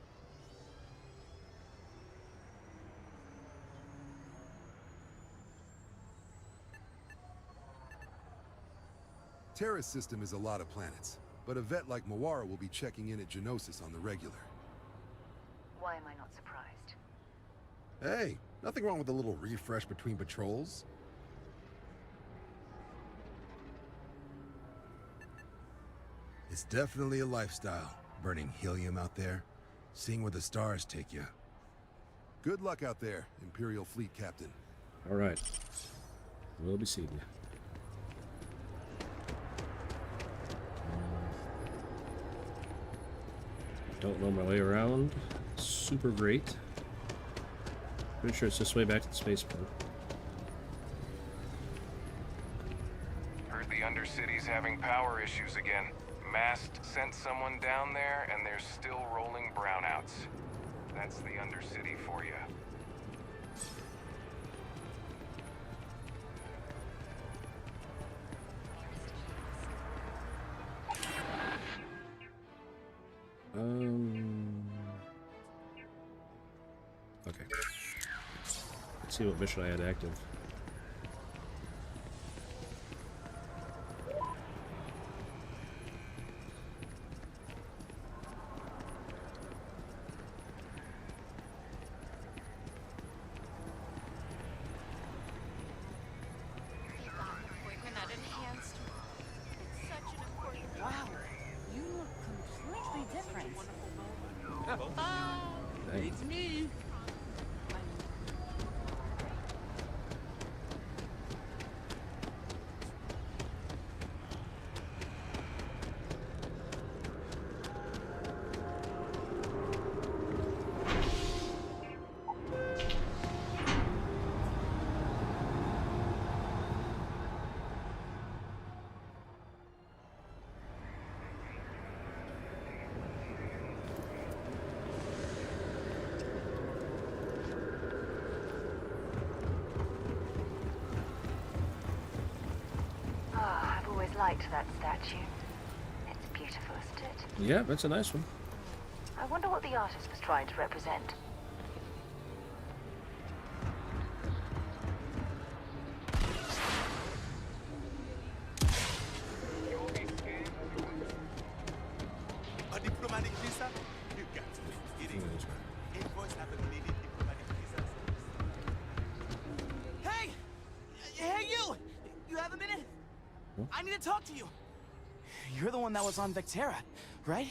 Terra's system is a lot of planets, but a vet like Mawara will be checking in at Geonosis on the regular. Why am I not surprised? Hey, nothing wrong with a little refresh between patrols. It's definitely a lifestyle, burning helium out there, seeing where the stars take you. Good luck out there, Imperial Fleet Captain. All right. We'll be seeing you. Don't know my way around. Super great. Pretty sure it's this way back to the spaceport. Heard the Undercity's having power issues again. Mast sent someone down there, and they're still rolling brownouts. That's the Undercity for you. Okay. Let's see what mission I had active. Wow, you look completely different. It's me. I've always liked that statue. It's beautiful, isn't it? Yeah, that's a nice one. I wonder what the artist was trying to represent. A diplomatic visa? You got to be kidding me. Invoice haven't needed diplomatic visas. Hey! Hey, you! You have a minute? I need to talk to you. You're the one that was on Vectera, right?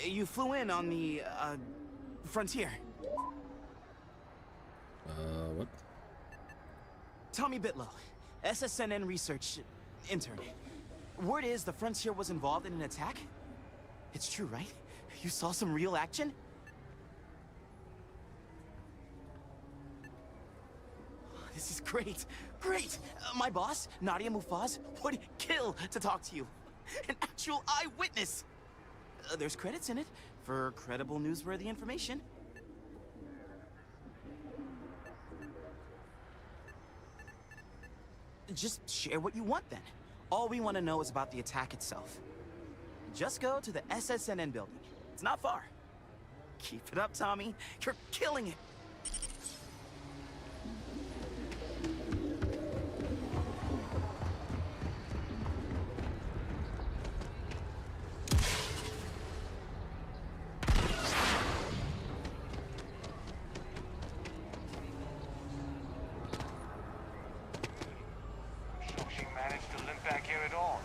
You flew in on the, Frontier. What? Tommy Bitlow, SSNN research intern. Word is the Frontier was involved in an attack? It's true, right? You saw some real action? This is great. Great! My boss, Nadia Mufaz, would kill to talk to you. An actual eyewitness! There's credits in it for credible, newsworthy information. Just share what you want, then. All we want to know is about the attack itself. Just go to the SSNN building. It's not far. Keep it up, Tommy. You're killing it. She managed to limp back here at all.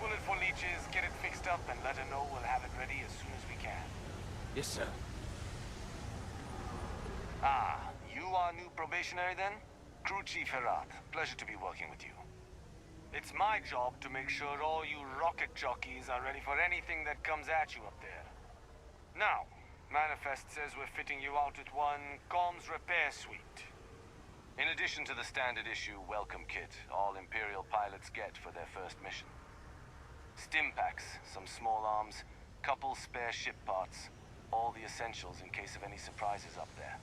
Pull it for leeches, get it fixed up, and let her know we'll have it ready as soon as we can. Yes, sir. Ah, you are new probationary then? Crew Chief Herat, pleasure to be working with you. It's my job to make sure all you rocket jockeys are ready for anything that comes at you up there. Now, Manifest says we're fitting you out with one comms repair suite. In addition to the standard issue welcome kit all Imperial pilots get for their first mission. Stim packs, some small arms, couple spare ship parts, all the essentials in case of any surprises up there.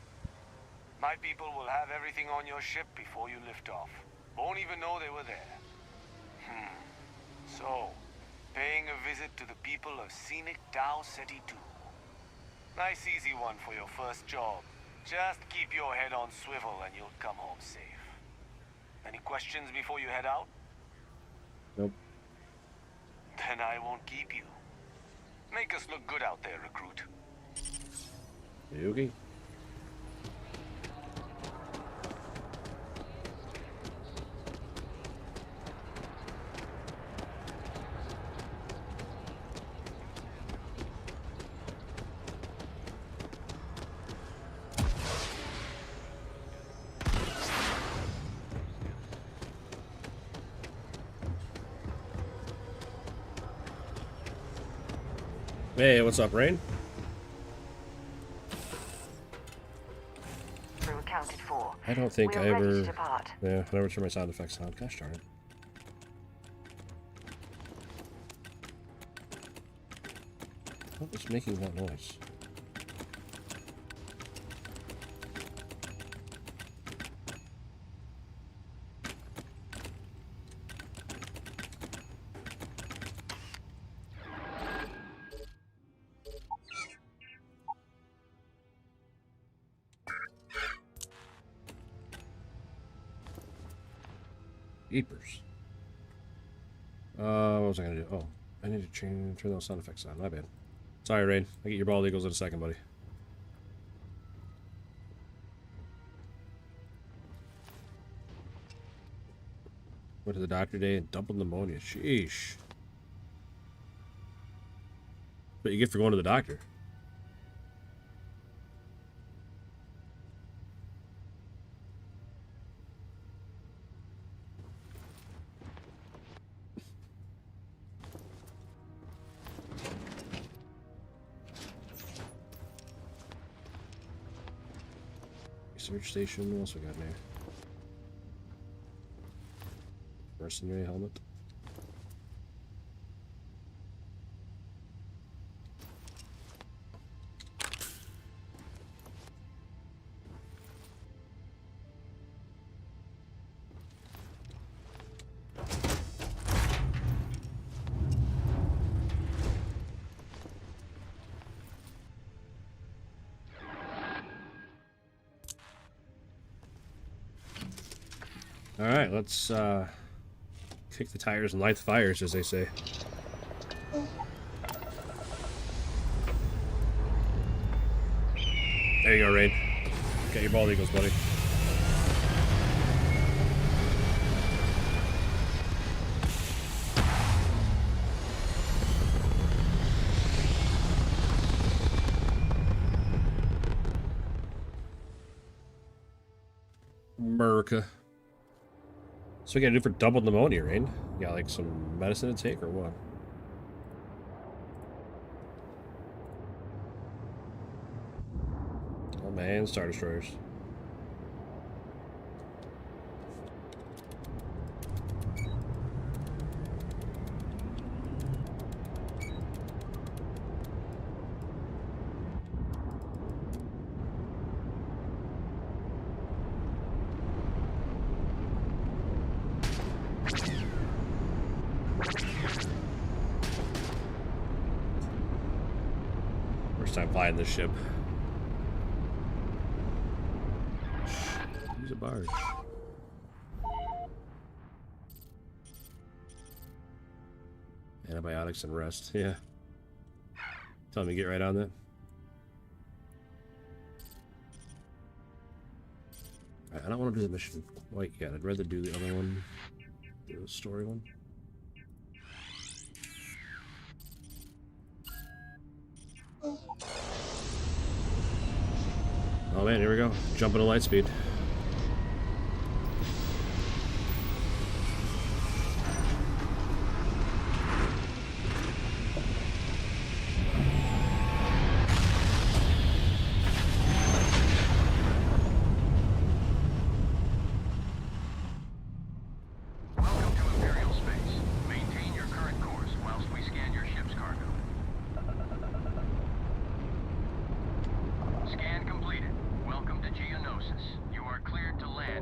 My people will have everything on your ship before you lift off. Won't even know they were there. So, paying a visit to the people of scenic Tau Ceti 2. Nice easy one for your first job. Just keep your head on swivel and you'll come home safe. Any questions before you head out? Nope. Then I won't keep you. Make us look good out there, recruit. Yugi. Hey, what's up, Rain? Crew accounted for. I don't think I We're ready ever... to depart. Yeah, I never turn my sound effects on. Gosh darn it. What is making that noise? Eepers. What was I gonna do? Oh, I need to turn those sound effects on. My bad. Sorry, Rain. I'll get your bald eagles in a second, buddy. Went to the doctor today and double pneumonia. Sheesh. What you get for going to the doctor? Research station. What else we got in there? Mercenary helmet. All right, let's kick the tires and light the fires, as they say. There you go, Rain. Got your bald eagles, buddy. America. So we gotta do for double pneumonia, Rain? You got like some medicine to take or what? Oh man, Star Destroyers. First time flying this ship. Use a barge. Antibiotics and rest. Yeah. Tell me to get right on that. I don't want to do the mission quite yet. I'd rather do the other one, the story one. Oh man, here we go. Jumping to light speed.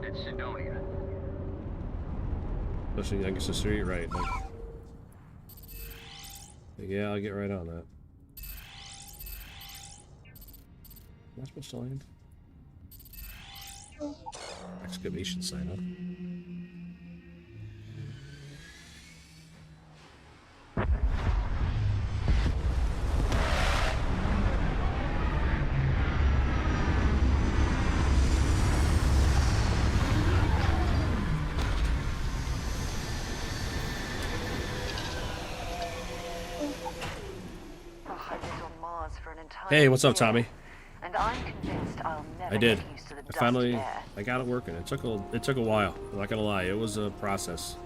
landed Sidonia. Pushing against the street, right? Like, yeah, I'll get right on that. Am I supposed to land? Excavation site, huh? Hey, what's up, Tommy? And I'm convinced I'll never I did. get used to the I finally, dusty air. I got it working. It took a while. I'm not gonna lie. It was a process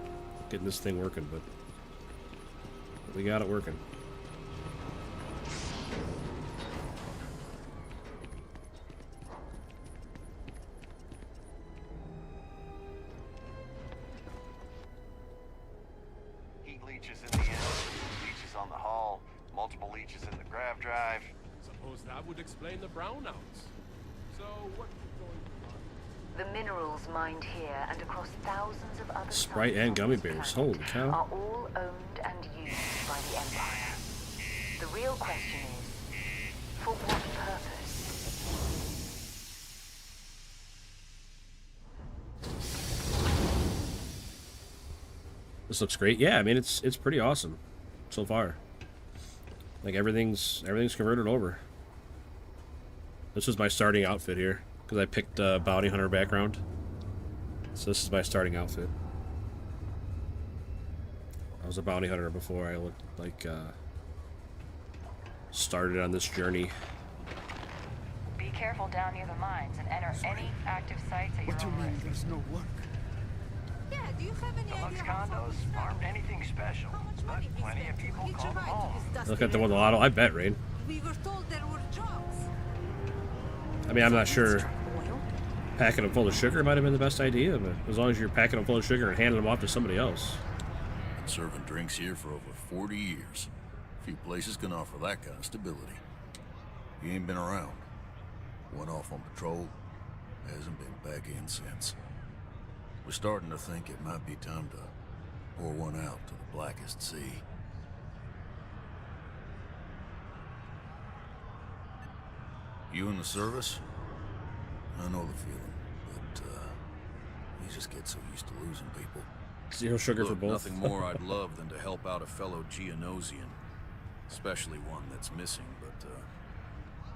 getting this thing working, but we got it working. Heat leeches in the engine, leeches on the hull, multiple leeches in the grav drive. Suppose that would explain the brownouts. So what is going on? The minerals mined here and across thousands of other Sprite sites and on gummy this bears. planet Holy cow! are all owned and used by the Empire. The real question is, for what purpose? This looks great. Yeah, I mean it's pretty awesome so far. Like everything's converted over. This was my starting outfit here because I picked bounty hunter background. So this is my starting outfit. I was a bounty hunter before I looked like started on this journey. Be careful down near the mines and enter any active sites at your own risk. There's no work. Yeah, do you have any Deluxe idea how far condos we aren't anything special, but plenty of people call them home. Look at the one the lotto. I bet, Rain. We were told there were jobs. I mean, I'm not sure. Packing them full of sugar might have been the best idea, but as long as you're packing them full of sugar and handing them off to somebody else. Been serving drinks here for over 40 years. Few places can offer that kind of stability. He ain't been around. Went off on patrol. Hasn't been back in since. We're starting to think it might be time to pour one out to the blackest sea. You in the service? I know the feeling, but you just get so used to losing people. Zero sugar Look, for both. Nothing more I'd love than to help out a fellow Geonosian. Especially one that's missing, but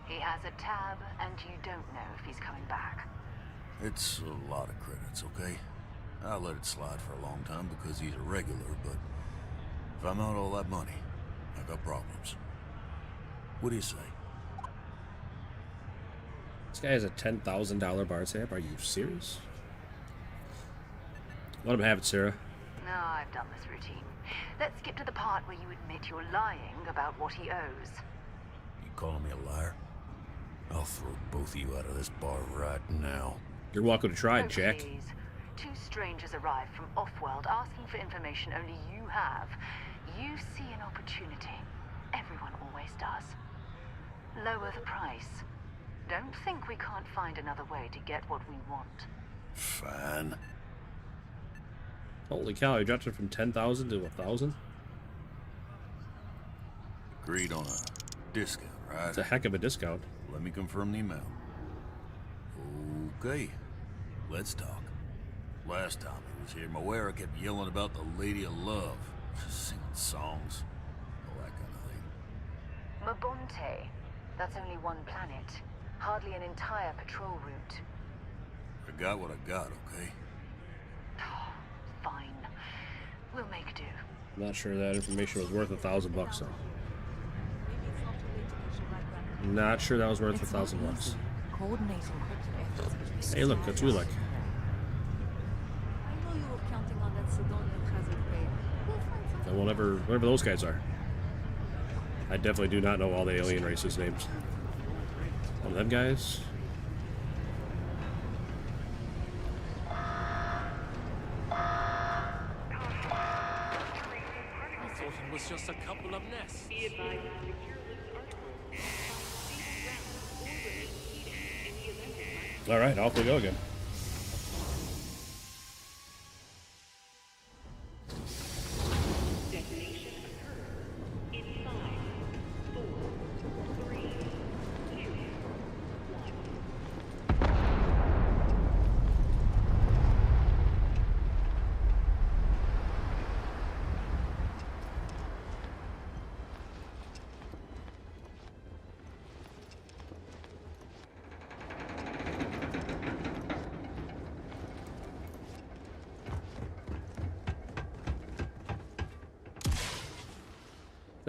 He has a tab, and you don't know if he's coming back. it's a lot of credits, okay? I let it slide for a long time because he's a regular, but if I'm out all that money, I got problems. What do you say? This guy has a $10,000 bar tab. Are you serious? Let him have it, Sarah. No, I've done this routine. Let's skip to the part where you admit you're lying about what he owes. You calling me a liar? I'll throw both of you out of this bar right now. You're welcome to try Oh, it, Jack. please. Two strangers arrived from off-world asking for information only you have. You see an opportunity. Everyone always does. Lower the price. Don't think we can't find another way to get what we want. Fine. Holy cow, you dropped it from 10,000 to 1,000? Agreed on a discount, right? It's a heck of a discount. Let me confirm the amount. Okay, let's talk. Last time he was here, Moira kept yelling about the Lady of Love. Singing songs. All that kind of thing. Mabonte. That's only one planet. Hardly an entire patrol route. I got what I got, okay? Fine. We'll make do. I'm not sure that information was worth $1,000 though. Not sure that was worth $1,000. Coordinating quickly. Hey, look, that's Wheelock. I know you were counting on that Sidonian hazard pay. We'll find something. And whatever those guys are. I definitely do not know all the alien races' names. One of them guys. I thought it was just a couple of nests. All right, off we go again.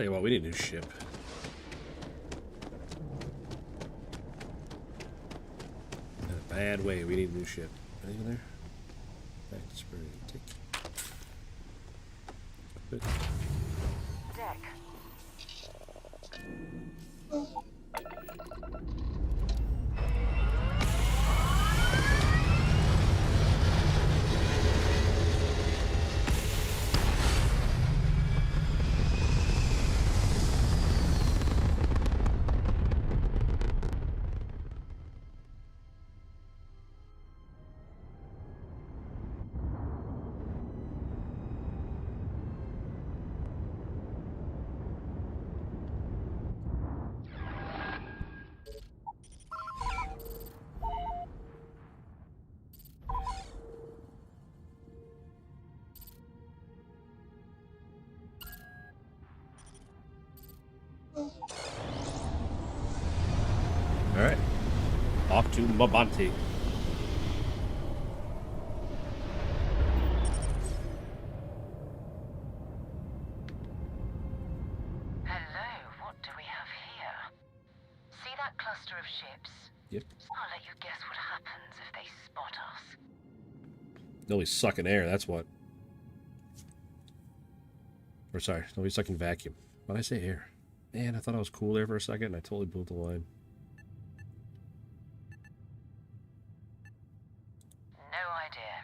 Tell you what, we need a new ship. In a bad way, we need a new ship. Anything there? Back to spray. Take. Good. Deck. Alright. Off to Mabante. Hello, what do we have here? See that cluster of ships? Yep. I'll let you guess what happens if they spot us. Nobody's sucking air, that's what. Or sorry, nobody's sucking vacuum. Why did I say air? Man, I thought I was cool there for a second and I totally blew the line. No idea.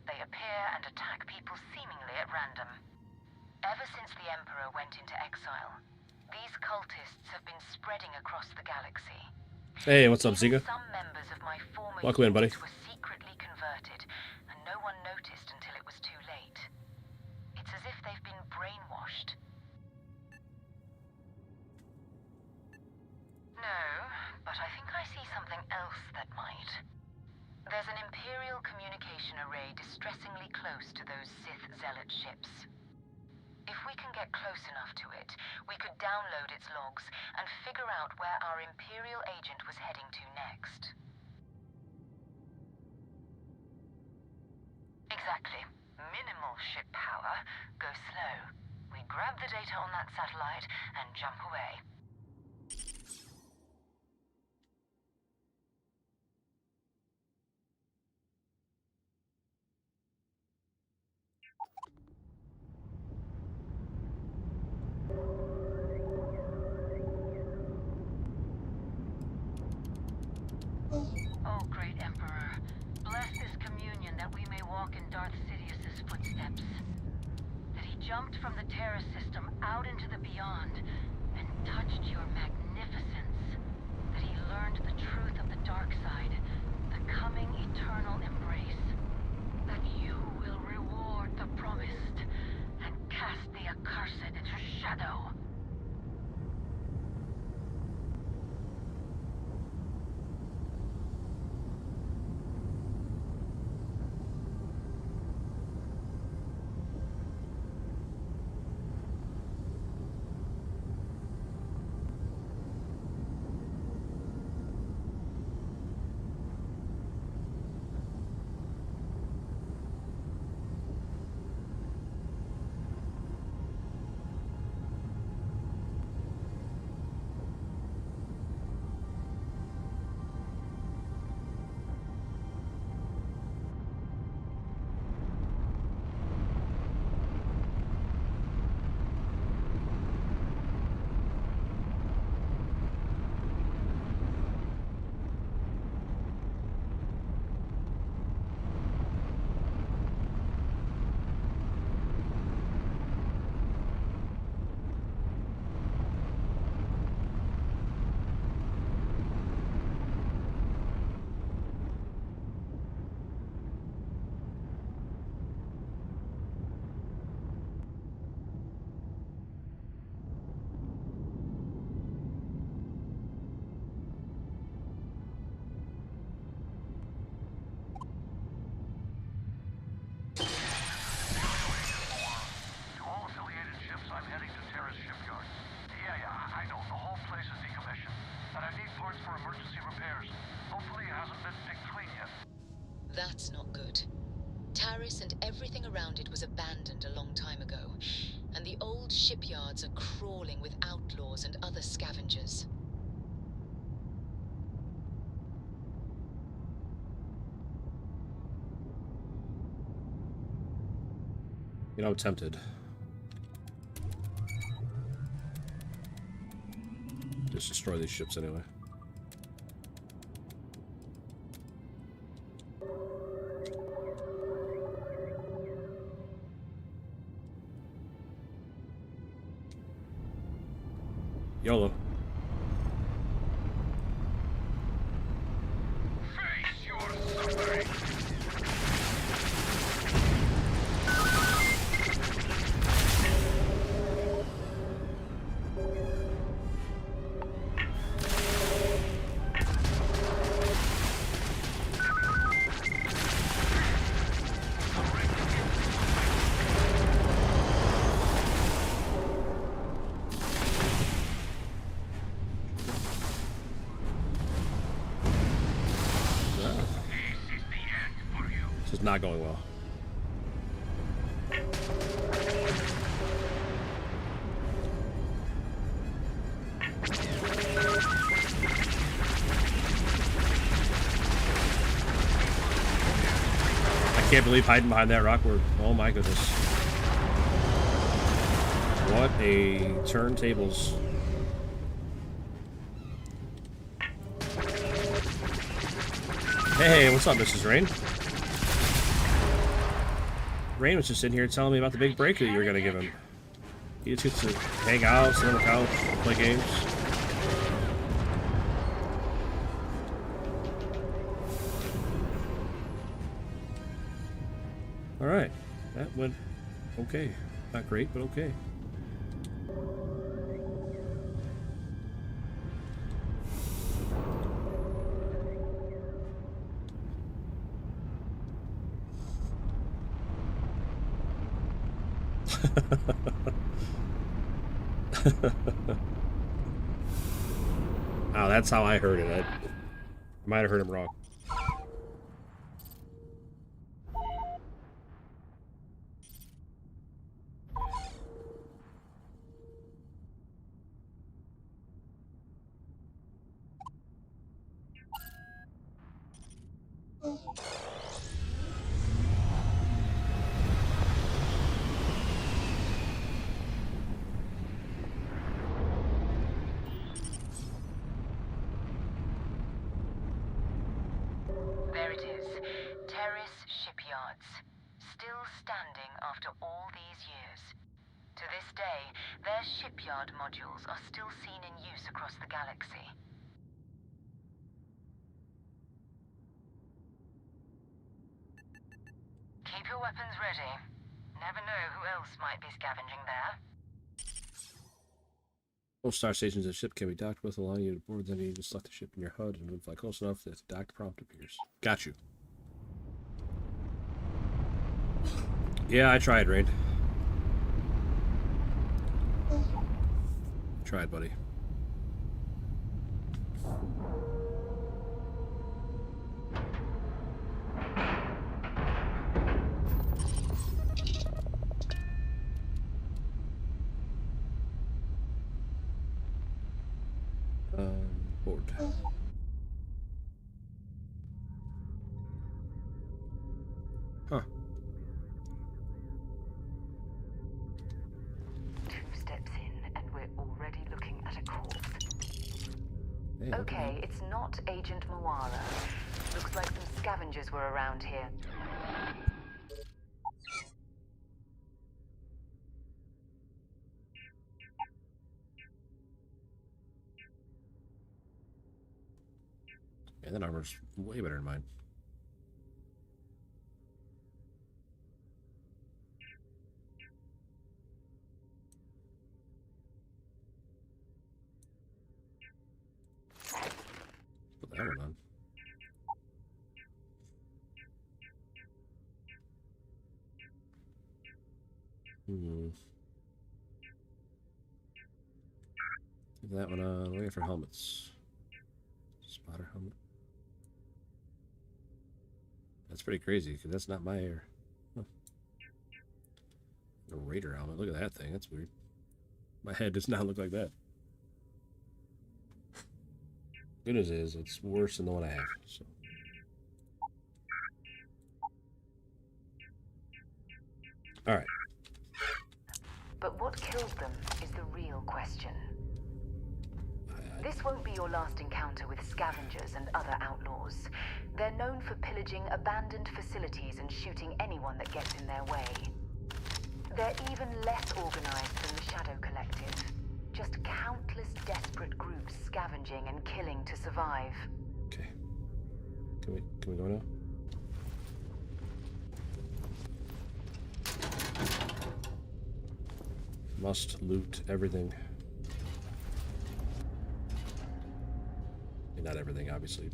They appear and attack people seemingly at random. Ever since the Emperor went into exile, these cultists have been spreading across the galaxy. Hey, what's up, Ziga? Some members of my former Welcome in, buddy. unit were secretly converted, and no one noticed until it was too late. It's as if they've been brainwashed. No, but I think I see something else that might. There's an Imperial communication array distressingly close to those Sith Zealot ships. If we can get close enough to it, we could download its logs and figure out where our Imperial agent was heading to next. Exactly. Minimal ship power. Go slow. We grab the data on that satellite and jump away. Oh, great Emperor, bless this communion that we may walk in Darth Sidious's footsteps. That he jumped from the Terra system out into the beyond and touched your magnificence. That he learned the truth of the dark side, the coming eternal embrace. That you will reward the promised and cast the accursed into shadow. That's not good. Taris and everything around it was abandoned a long time ago. and the old shipyards are crawling with outlaws and other scavengers. You know, I'm tempted. Just destroy these ships anyway. YOLO. Face your suffering. This is not going well. I can't believe hiding behind that rock were... Oh my goodness. What a turntables. Hey, what's up, Mrs. Rain? Rain was just sitting here telling me about the big break that you were going to give him. He just gets to hang out, sit on the couch, play games. Alright, that went okay. Not great, but okay. Oh, that's how I heard it. I might have heard him wrong. There it is. Terrace Shipyards. Still standing after all these years. To this day, their shipyard modules are still seen in use across the galaxy. Keep your weapons ready. Never know who else might be scavenging there. Most star stations a ship can be docked with, allowing you to board. Then you just select the ship in your HUD and move fly close enough that the docked prompt appears. Got you. Yeah, I tried, Rain. Tried, buddy. Board. Huh. 2 steps in, and we're already looking at a corpse. Hey, Okay, it's not Agent Moara. Looks like some scavengers were around here. Yeah, that armor's way better than mine. Put that one on. Leave that one on. Waiting for helmets. Spotter helmet. That's pretty crazy because that's not my air. Huh. A Raider helmet. Look at that thing. That's weird. My head does not look like that. Good as is, it's worse than the one I have. So. All right. But what killed them is the real question. This won't be your last encounter with scavengers and other outlaws. They're known for pillaging abandoned facilities and shooting anyone that gets in their way. They're even less organized than the Shadow Collective. Just countless desperate groups scavenging and killing to survive. Okay. Can we go now? Must loot everything. Not everything, obviously.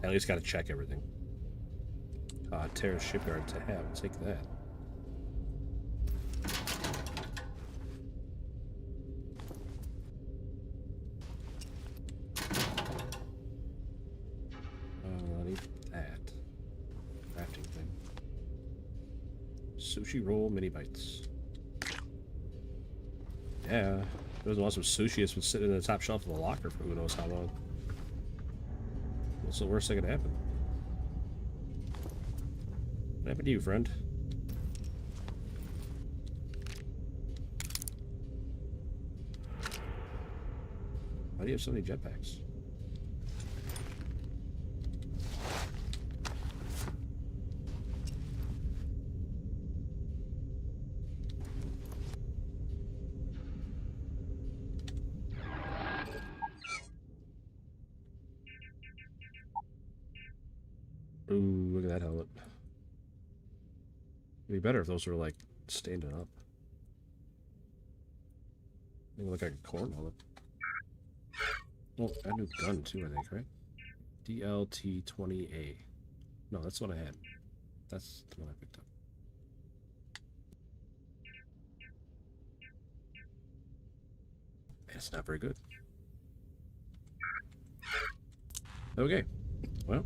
At least gotta check everything. Terrace shipyard to have. Take that. I need that. Crafting thing. Sushi roll mini bites. Yeah. If it doesn't want some sushi, it's been sitting in the top shelf of the locker for who knows how long. What's the worst that could happen? What happened to you, friend? Why do you have so many jetpacks? Ooh, look at that helmet. It'd be better if those were like standing up. They look like a corn helmet. Oh, a new gun too, I think, right? DLT-20A. No, that's what I had. That's the one I picked up. It's not very good. Okay. Well.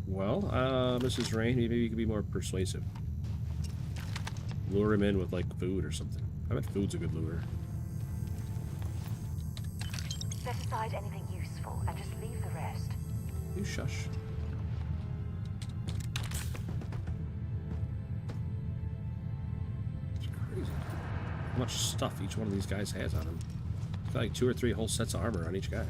Well, Mrs. Rain, maybe you could be more persuasive. Lure him in with, like, food or something. I bet food's a good lure. Set aside anything useful and just leave the rest. You shush. It's crazy. How much stuff each one of these guys has on him. It's got like 2 or 3 whole sets of armor on each guy.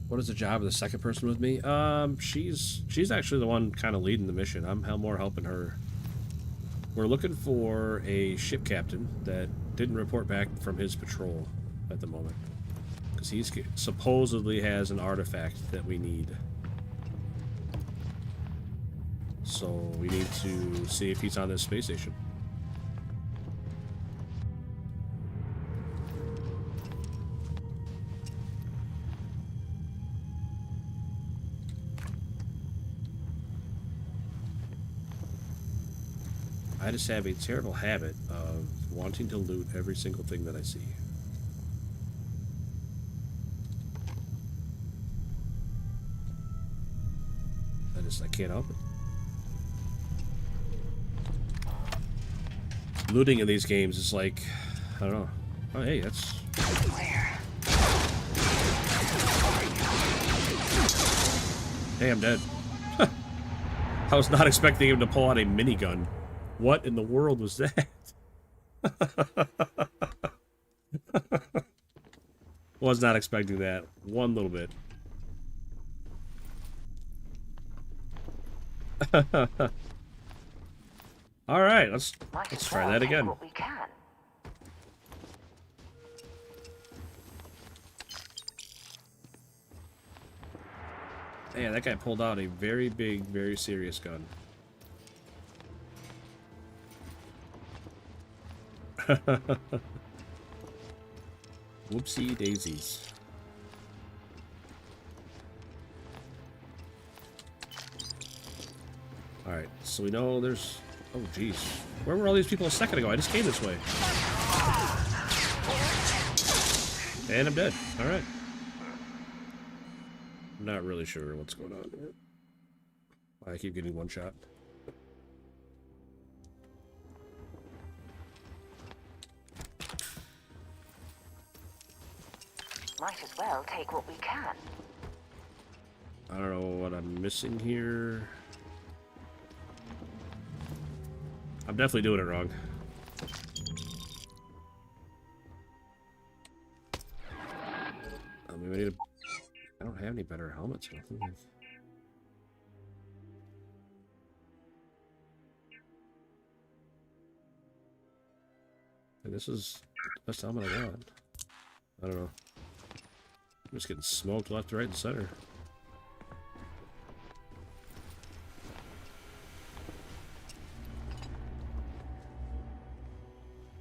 What is the job of the second person with me? She's actually the one kind of leading the mission. I'm more helping her. We're looking for a ship captain that didn't report back from his patrol at the moment. Because he supposedly has an artifact that we need. So we need to see if he's on this space station. I just have a terrible habit of wanting to loot every single thing that I see. I can't help it. Looting in these games is like, I don't know. Oh, hey, that's... Hey, I'm dead. I was not expecting him to pull out a minigun. What in the world was that? Was not expecting that one little bit. All right, let's try that again. What we can. Yeah, that guy pulled out a very big, very serious gun. Whoopsie daisies. Alright, so we know there's... Oh, jeez. Where were all these people a second ago? I just came this way. And I'm dead. Alright. Not really sure what's going on here. I keep getting one shot. Might as well take what we can. I don't know what I'm missing here. I'm definitely doing it wrong. I mean, we need a... I don't have any better helmets. I don't think and this is the best helmet I got. I don't know. I'm just getting smoked left, right, and center.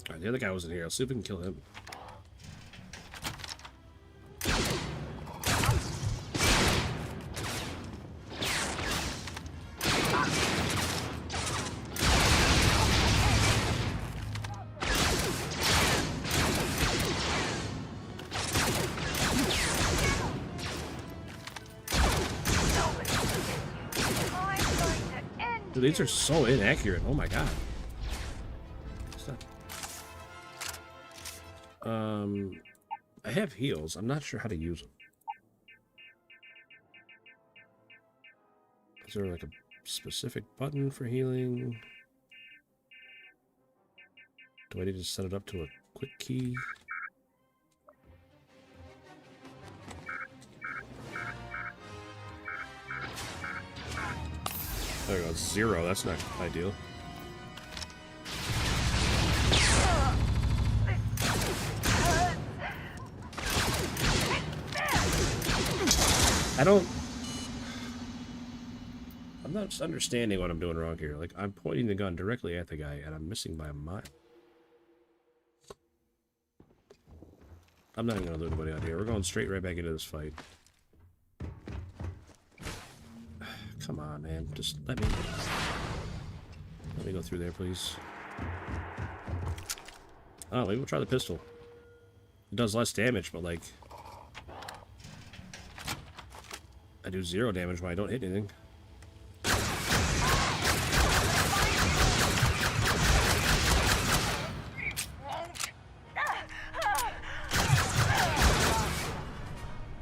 Alright, the other guy wasn't here. Let's see if we can kill him. Dude, these are so inaccurate. Oh my god. I have heals. I'm not sure how to use them. Is there like a specific button for healing? Do I need to set it up to a quick key? There we go, 0. That's not ideal. I'm not understanding what I'm doing wrong here. Like, I'm pointing the gun directly at the guy, and I'm missing by a mile. I'm not even gonna loot anybody out here. We're going straight right back into this fight. Come on, man. Just let me go through there, please. Oh, maybe we'll try the pistol. It does less damage, but like... I do 0 damage when I don't hit anything.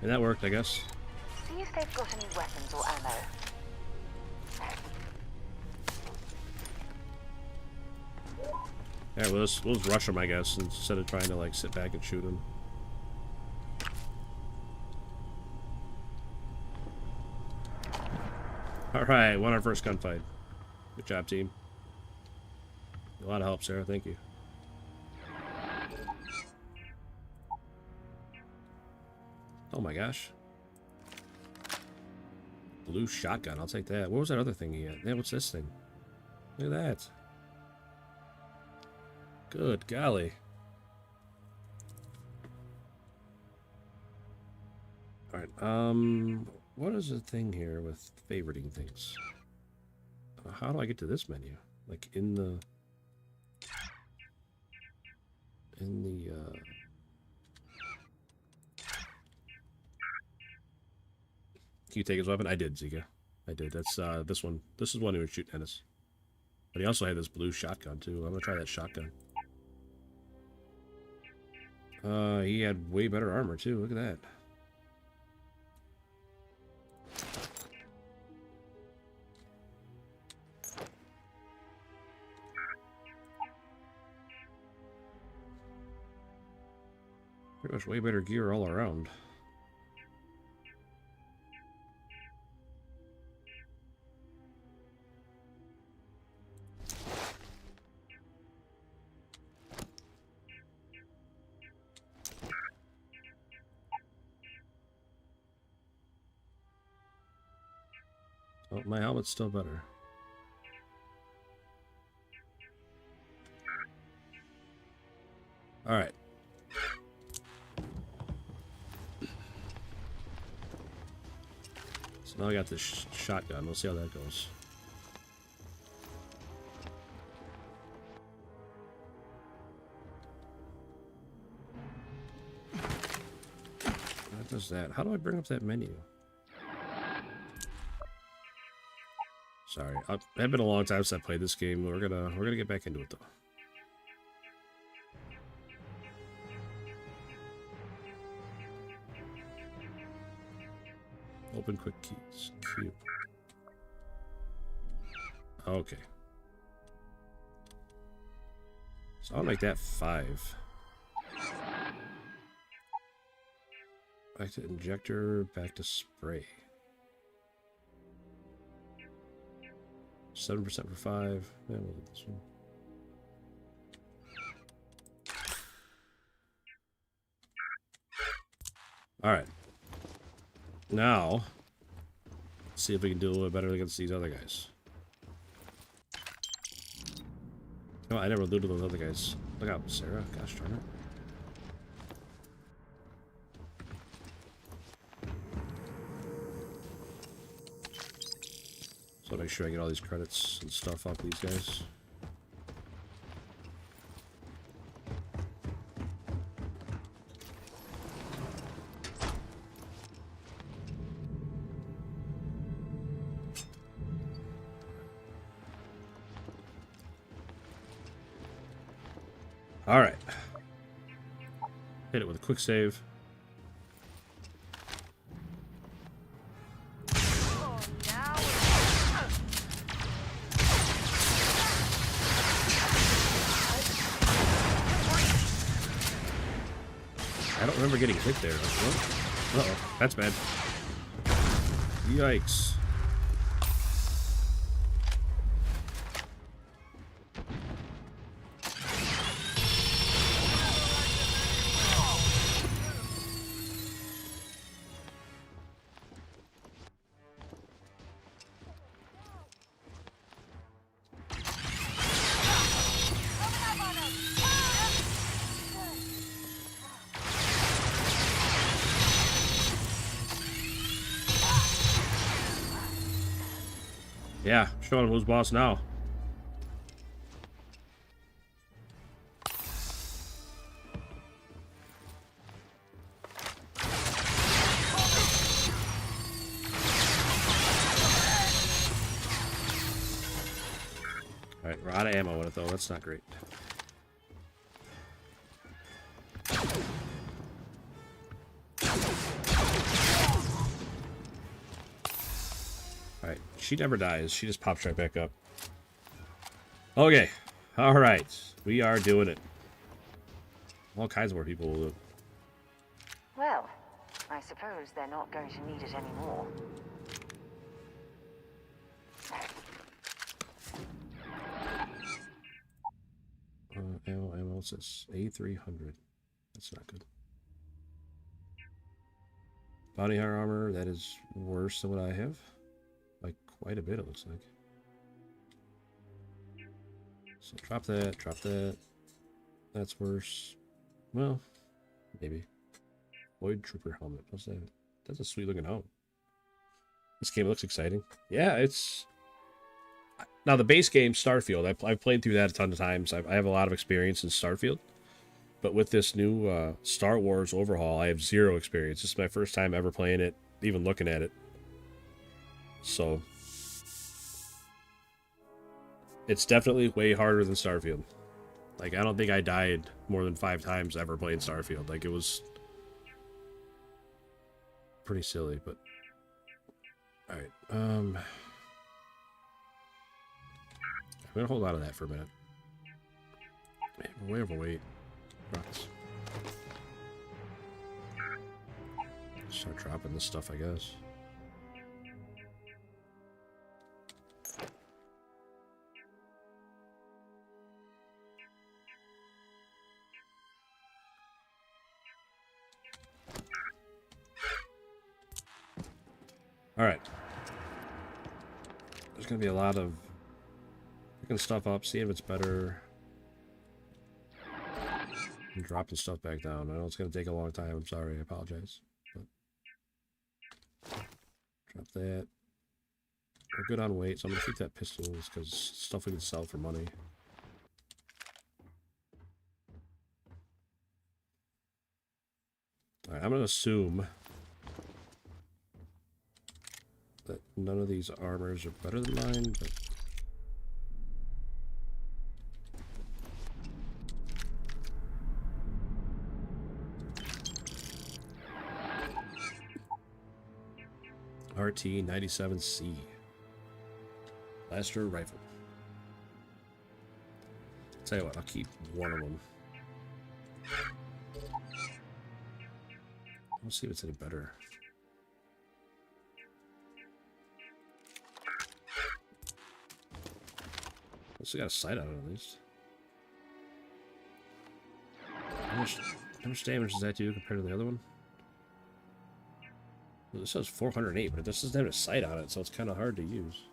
And that worked, I guess. See if they've got any weapons or ammo. Yeah, we'll just rush him, I guess, instead of trying to like sit back and shoot him. Alright, won our first gunfight. Good job, team. A lot of help, Sarah. Thank you. Oh my gosh. Blue shotgun. I'll take that. What was that other thing he had? Yeah, what's this thing? Look at that. Good golly. Alright, what is the thing here with favoriting things? How do I get to this menu? Like in the... Can you take his weapon? I did, Zika. I did. That's, this one. This is one who was shooting at us. But he also had this blue shotgun, too. I'm gonna try that shotgun. He had way better armor, too. Look at that. Pretty much way better gear all around. Oh, my helmet's still better. All right. So now I got this shotgun. We'll see how that goes. What does that? How do I bring up that menu? Sorry, it's been a long time since I played this game. We're gonna get back into it though. Open quick keys. Cube. Okay. So I'll make that 5. Back to injector, back to spray. 7% for 5. Yeah, we'll do this one. Alright. Now, let's see if we can do a little bit better against these other guys. Oh, I never looted those other guys. Look out, Sarah. Gosh darn it. So make sure I get all these credits and stuff off these guys. All right. Hit it with a quick save. I don't remember getting hit there. Uh-oh, that's bad. Yikes. Yeah, showing who's boss now. Alright, we're out of ammo with it though, that's not great. Alright, she never dies. She just pops right back up. Okay. Alright. We are doing it. All kinds more people will do it. Well, I suppose they're not going to need it anymore. Ammo says A300. That's not good. Bounty hunter armor, that is worse than what I have. Like, quite a bit, it looks like. So drop that, drop that. That's worse. Well, maybe. Void Trooper helmet. What's that? That's a sweet looking helmet. This game looks exciting. Yeah, it's... Now, the base game, Starfield, I've played through that a ton of times. I have a lot of experience in Starfield. But with this new Star Wars Overhaul, I have 0 experience. This is my first time ever playing it, even looking at it. So, it's definitely way harder than Starfield. Like, I don't think I died more than 5 times ever playing Starfield. Like, it was pretty silly, but... Alright, I'm gonna hold on to that for a minute. Man, we're way overweight. Rocks. Start dropping this stuff, I guess. Alright. There's gonna be a lot of picking stuff up, seeing if it's better. And dropping stuff back down. I know it's gonna take a long time, I'm sorry, I apologize. But drop that. We're good on weight, so I'm gonna keep that pistols because stuff we can sell for money. Alright, I'm gonna assume that none of these armors are better than mine, but RT-97C Blaster Rifle. Tell you what, I'll keep one of them. Let's see if it's any better. Also got a sight on it at least. How much damage does that do compared to the other one? Well, this says 408, but this doesn't have a sight on it, so it's kind of hard to use.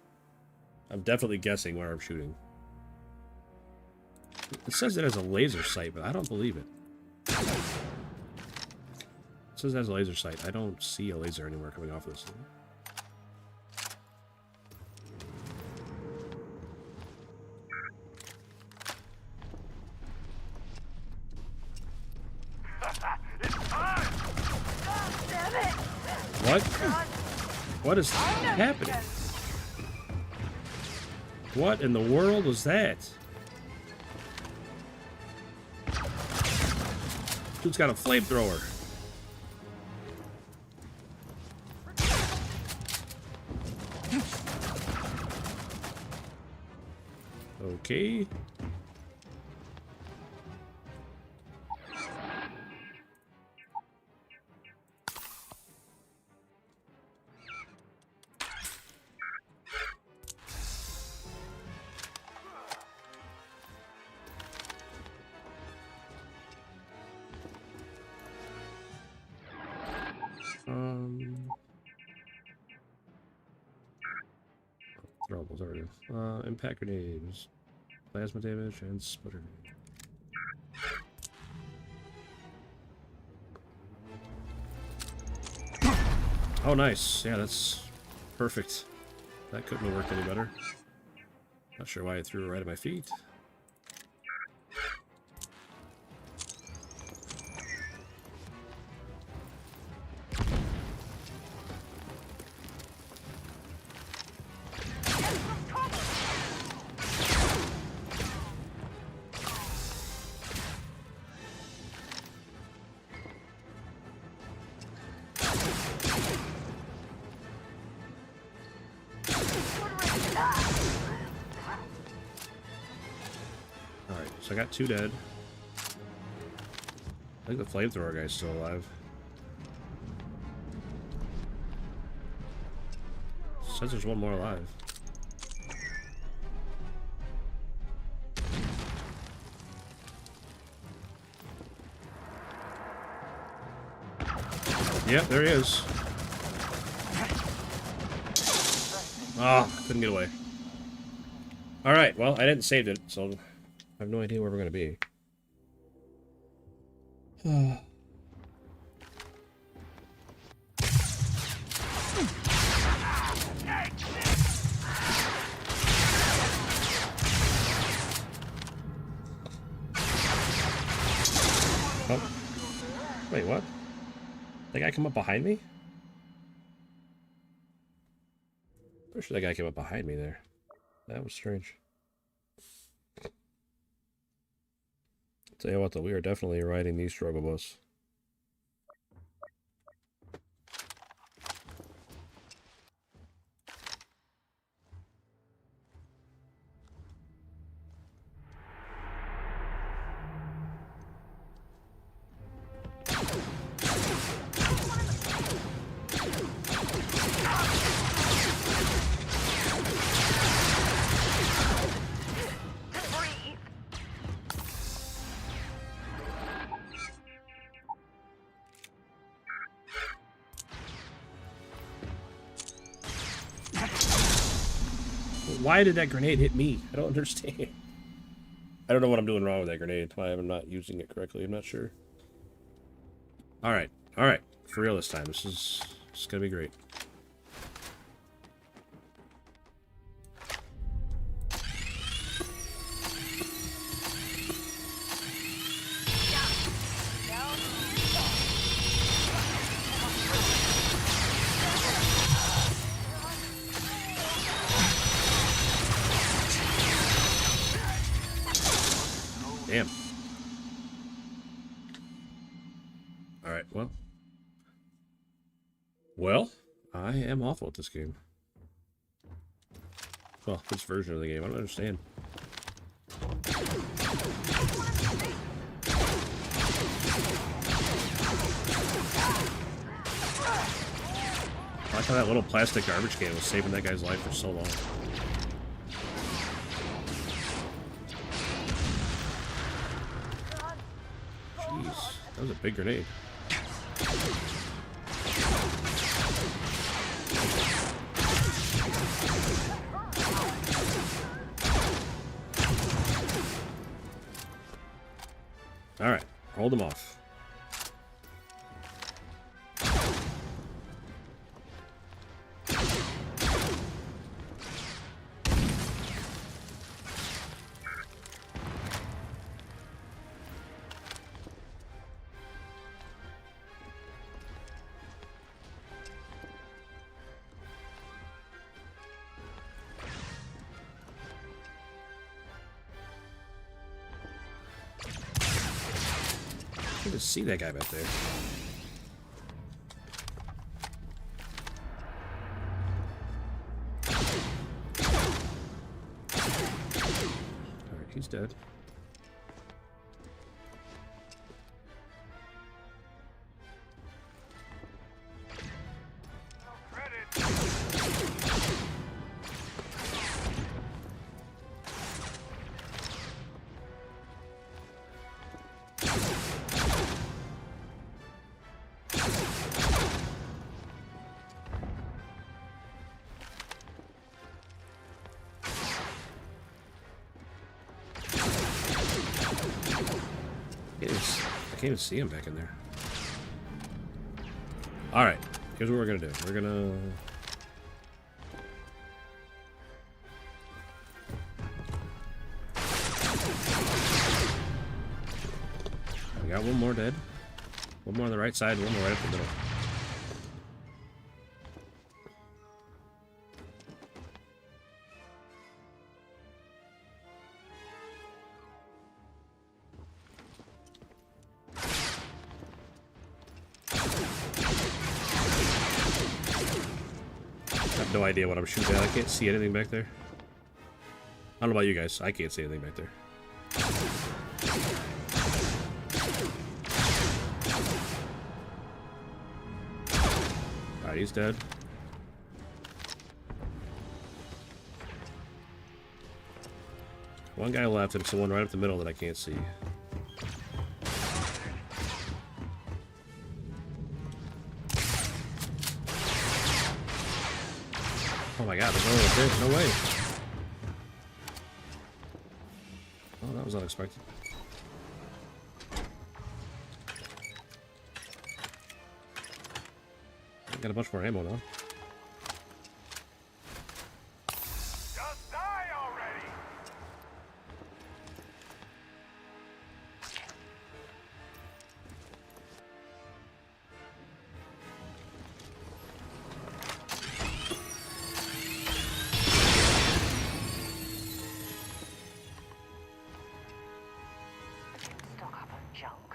I'm definitely guessing where I'm shooting. It says it has a laser sight, but I don't believe it. It says it has a laser sight. I don't see a laser anywhere coming off this thing. What? What is happening? What in the world was that? Dude's got a flamethrower. Okay. Throwables, there we go. Impact grenades, plasma damage, and splitter grenade. Oh, nice. Yeah, that's perfect. That couldn't have worked any better. Not sure why I threw it right at my feet. So I got 2 dead. I think the flamethrower guy's still alive. Says there's one more alive. Yep, there he is. Ah, couldn't get away. Alright, well, I didn't save it, so I have no idea where we're going to be. Oh. Wait, what? That guy come up behind me? Pretty sure that guy came up behind me there. That was strange. Tell you what, though, we are definitely riding the struggle bus. Why did that grenade hit me? I don't understand. I don't know what I'm doing wrong with that grenade. Why I'm not using it correctly. I'm not sure. Alright. Alright. For real this time. This is gonna be great. Damn. Alright, well. Well, I am awful at this game. Well, this version of the game, I don't understand. I like how that little plastic garbage can was saving that guy's life for so long. Jeez, that was a big grenade. Alright, hold them off. I can just see that guy back there. Alright, he's dead. I can't even see him back in there. Alright, here's what we're gonna do. We're gonna... We got one more dead. One more on the right side, one more right up the middle. No idea what I'm shooting at. I can't see anything back there. I don't know about you guys. I can't see anything back there. Alright, he's dead. One guy left and someone right up the middle that I can't see. Oh my god, there's only a bit. No way. Oh, that was unexpected. I got a bunch more ammo now. Just die already! Stock up on junk.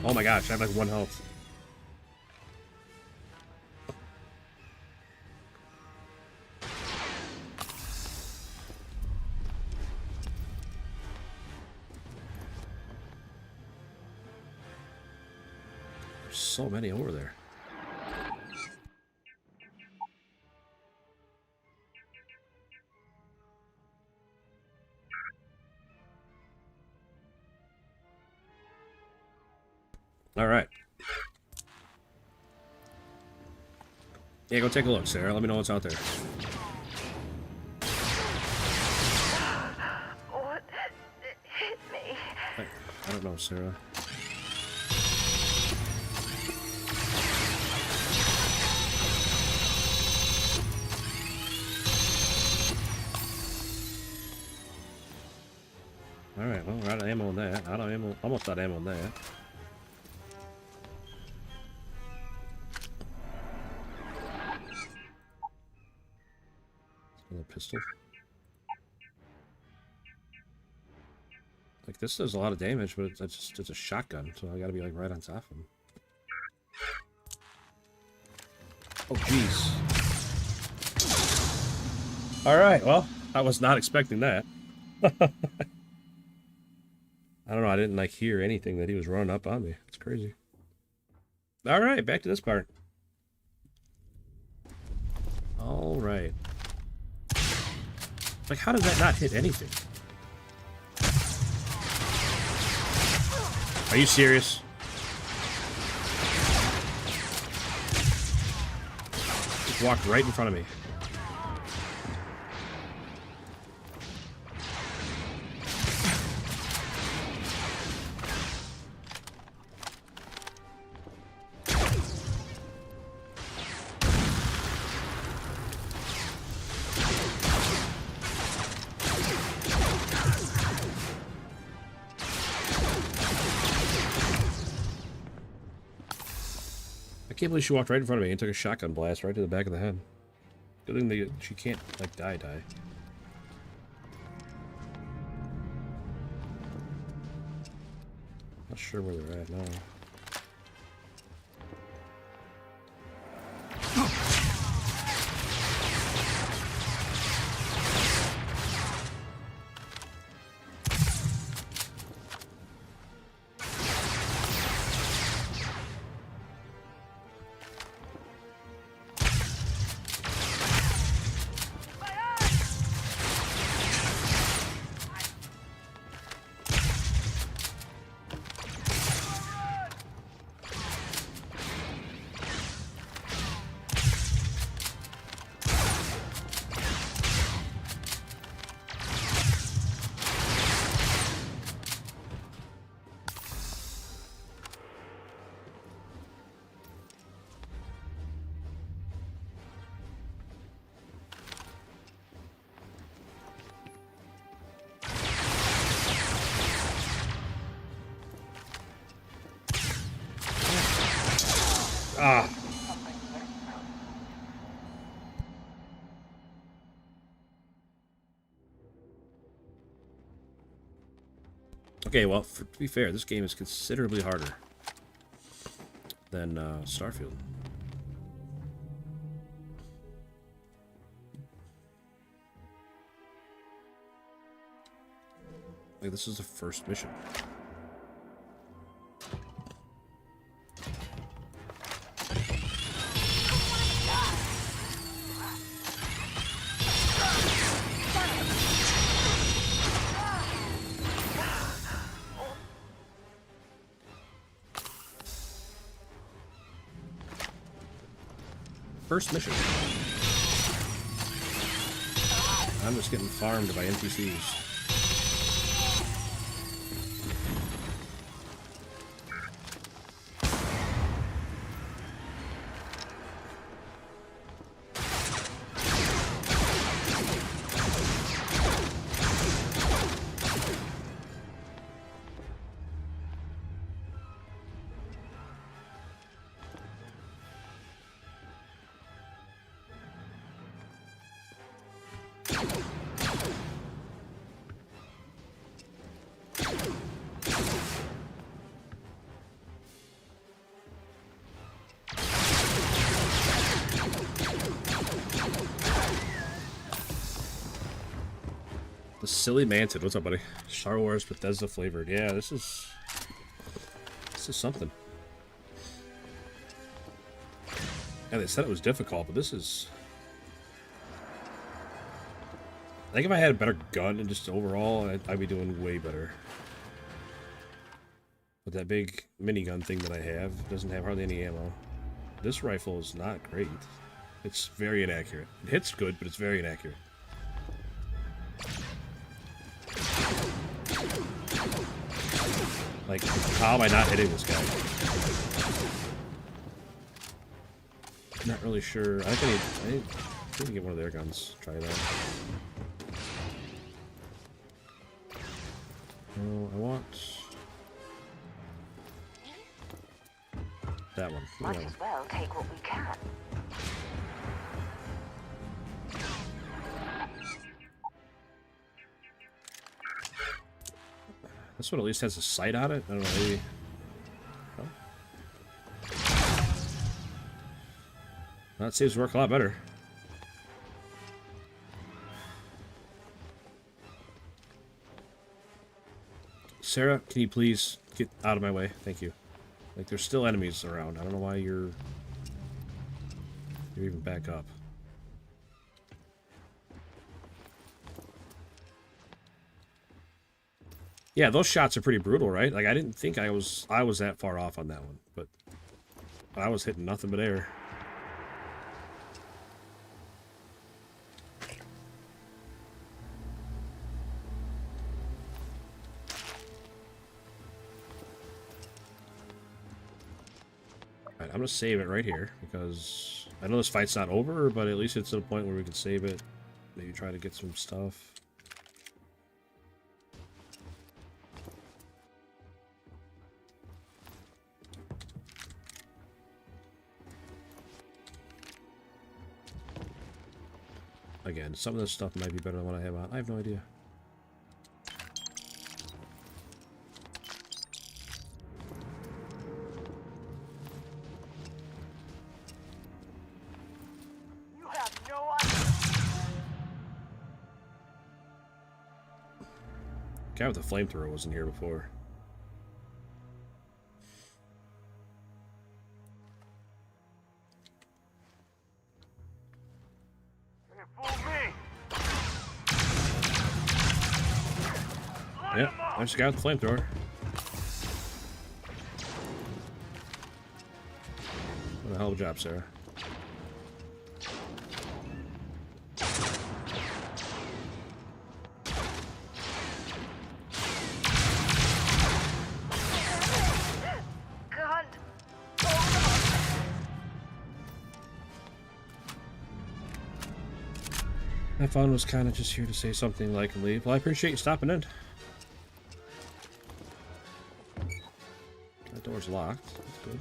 Oh my gosh, I have like 1 health. There's so many over there. All right. Yeah, go take a look, Sarah. Let me know what's out there. What hit me? I don't know, Sarah. Alright, well, we're out of ammo on that. Out of ammo, almost out of ammo on that. Another pistol. Like, this does a lot of damage, but it's a shotgun, so I gotta be, like, right on top of him. Oh, jeez. Alright, well, I was not expecting that. I don't know, I didn't, like, hear anything that he was running up on me. It's crazy. Alright, back to this part. Alright. Like, how did that not hit anything? Are you serious? Just walked right in front of me. I can't believe she walked right in front of me and took a shotgun blast right to the back of the head. Good thing she can't, like, die. Not sure where they're at now. Ah. Okay, well, to be fair, this game is considerably harder than Starfield. Like, this is the first mission. First mission. I'm just getting farmed by NPCs. The Silly Manted. What's up, buddy? Star Wars Bethesda flavored. Yeah, this is something. Yeah, they said it was difficult, but this is... I think if I had a better gun and just overall, I'd be doing way better. But that big minigun thing that I have doesn't have hardly any ammo. This rifle is not great. It's very inaccurate. It hits good, but it's very inaccurate. Like, how am I not hitting this guy? Not really sure. I think I need to get one of their guns. Try that. Oh, I want that one. Might as well take what we can. This one at least has a sight on it. I don't know, maybe. Oh. That seems to work a lot better. Sarah, can you please get out of my way? Thank you. Like, there's still enemies around. I don't know why you're even back up. Yeah, those shots are pretty brutal, right? Like, I didn't think I was that far off on that one, but I was hitting nothing but air. Alright, I'm gonna save it right here, because I know this fight's not over, but at least it's to the point where we can save it. Maybe try to get some stuff. Again, some of this stuff might be better than what I have on. I have no idea. You have no idea. Guy with the flamethrower wasn't here before. Yep, I just got the flamethrower. What a hell of a job, Sarah. God. That phone was kind of just here to say something like and leave. Well, I appreciate you stopping in. That door's locked. That's good.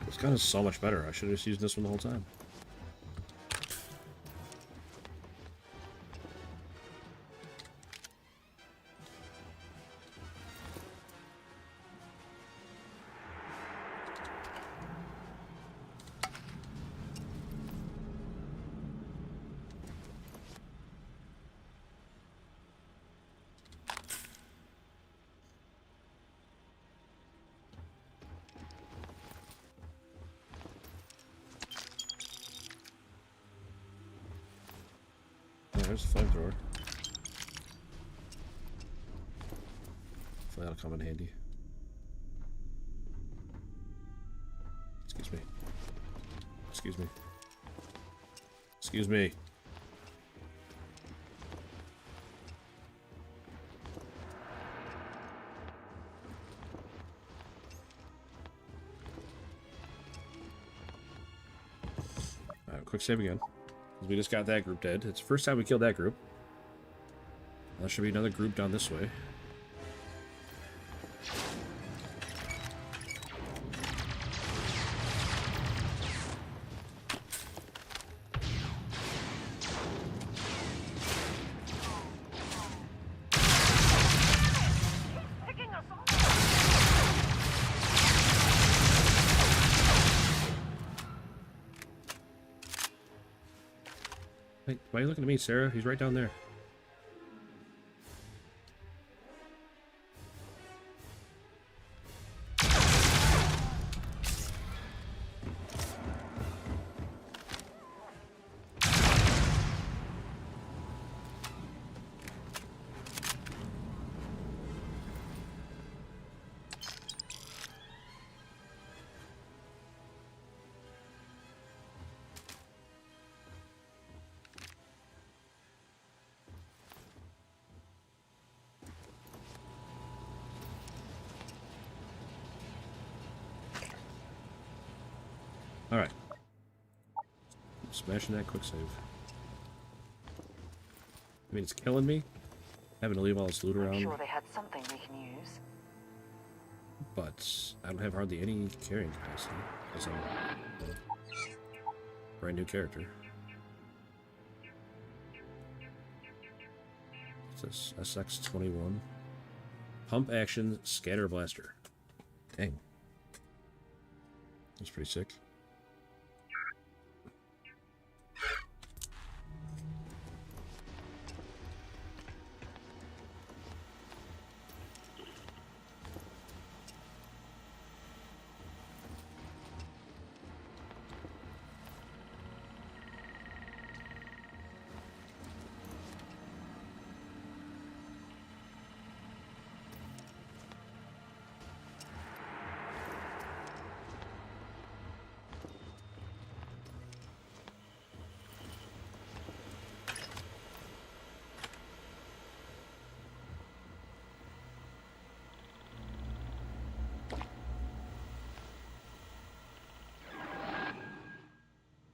This gun is so much better. I should have just used this one the whole time. There's the flamethrower. Hopefully that'll come in handy. Excuse me. Excuse me. Excuse me. Alright, quick save again. We just got that group dead. It's the first time we killed that group. There should be another group down this way. Hey, why are you looking at me, Sarah? He's right down there. Smashing that quick save. I mean, it's killing me having to leave all this loot around. I'm sure they had something we can use. But I don't have hardly any carrying capacity because I'm a brand new character. What's this? SX-21. Pump action scatter blaster. Dang. That's pretty sick.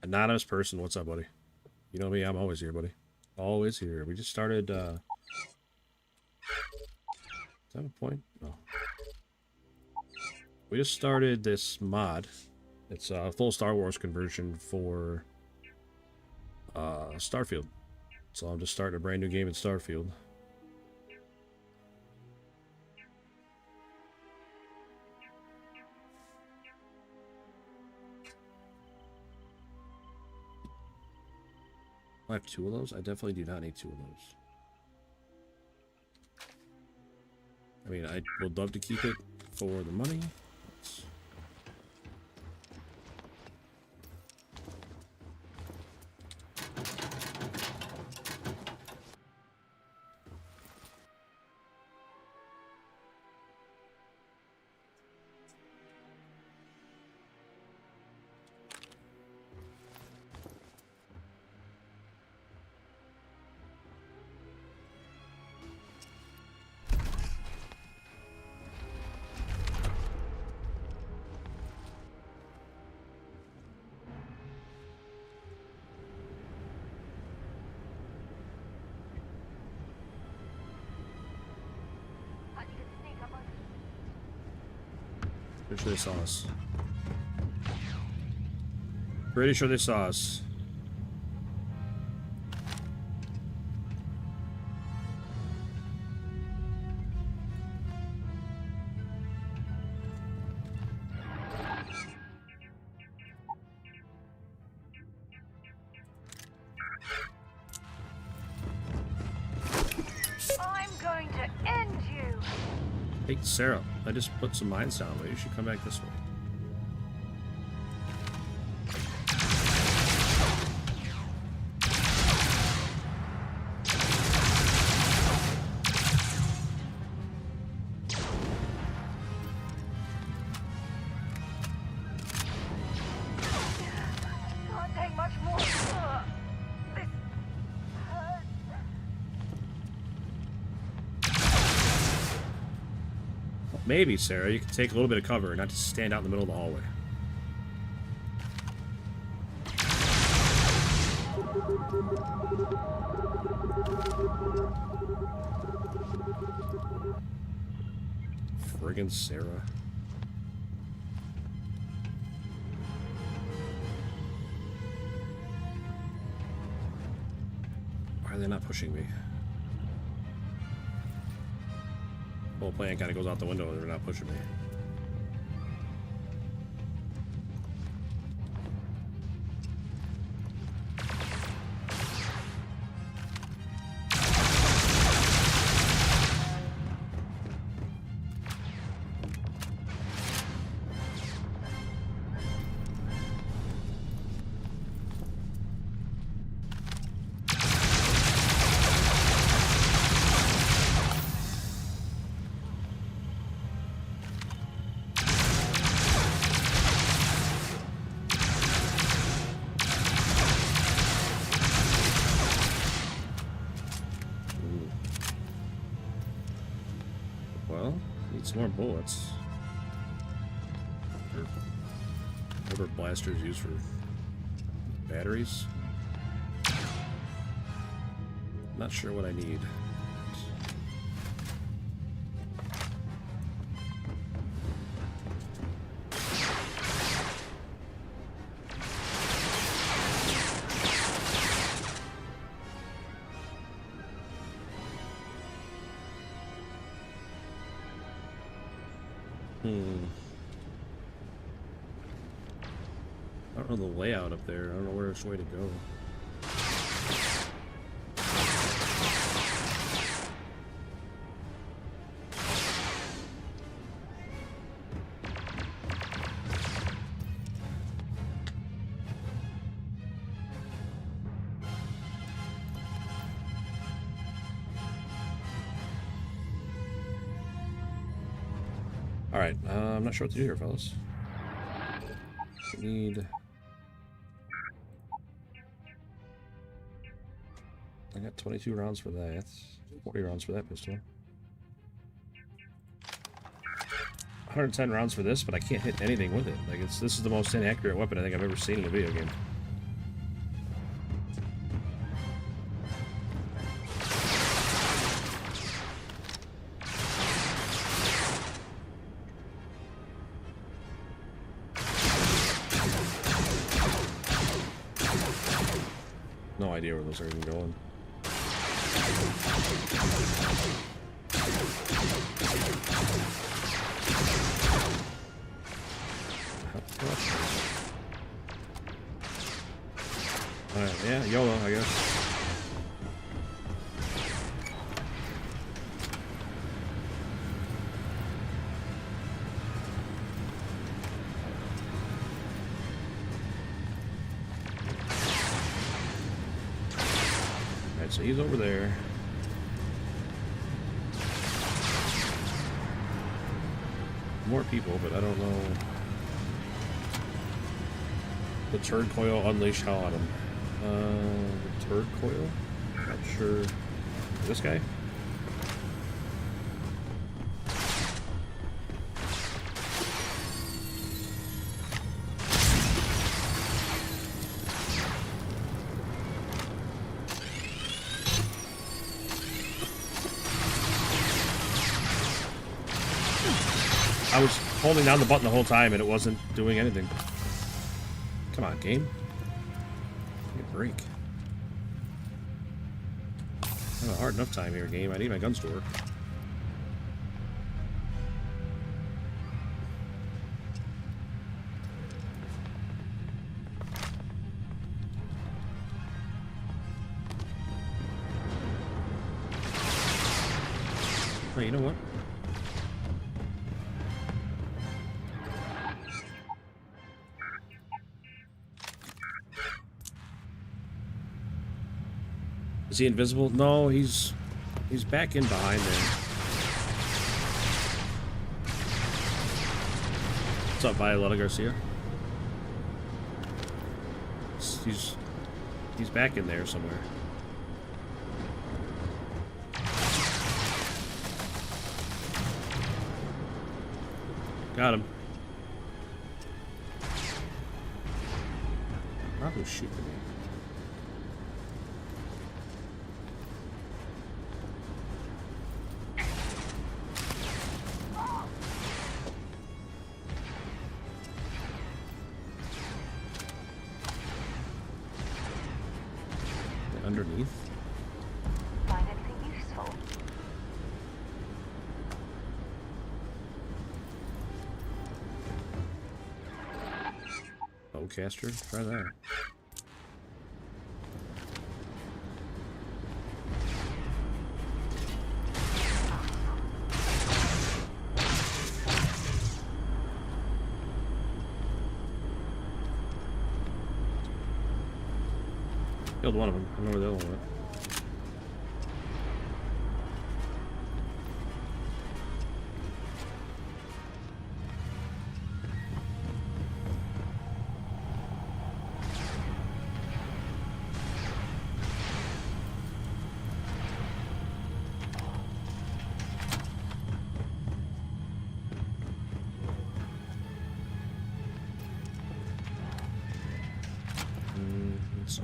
Anonymous person, what's up, buddy? You know me, I'm always here, buddy. Always here. We just started, is that a point? No. We just started this mod. It's a full Star Wars conversion for Starfield. So I'm just starting a brand new game in Starfield. I have 2 of those? I definitely do not need 2 of those. I mean, I would love to keep it for the money. Pretty sure they saw us. Pretty sure they saw us. I'm going to end you. Hey, Sarah, I just put some mines down, but you should come back this way. Can't take much more. This hurts. Maybe, Sarah, you can take a little bit of cover and not just stand out in the middle of the hallway. Friggin' Sarah. Why are they not pushing me? The whole plan kind of goes out the window and they're not pushing me. Well, need some more bullets. Or whatever blasters used for batteries. Not sure what I need. I don't know the layout up there. I don't know where there's a way to go. Alright, I'm not sure what to do here, fellas. We need... I got 22 rounds for that. 40 rounds for that pistol. 110 rounds for this, but I can't hit anything with it. Like, this is the most inaccurate weapon I think I've ever seen in a video game. No idea where those are even going. Alright, yeah, YOLO, I guess. Alright, so he's over there. More people, but I don't know. The turd coil unleash how on him. The turd coil? Not sure. This guy? I was holding down the button the whole time and it wasn't doing anything. Come on, game. Give me a break. I have a hard enough time here, game. I need my guns to work. Oh, you know what? Is he invisible? No, he's back in behind there. What's up, Violetta Garcia? He's back in there somewhere. Got him. Probably shooting me. Underneath. Find anything useful? Bowcaster? Try that. Killed one of them. I don't know where the other one went. So.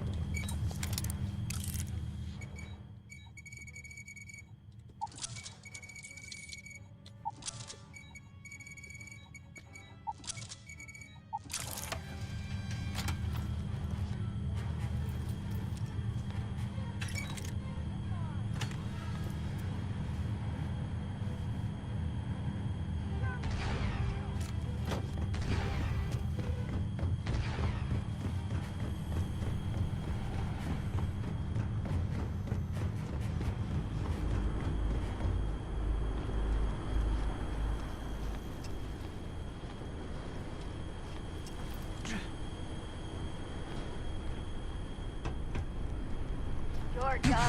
You're done.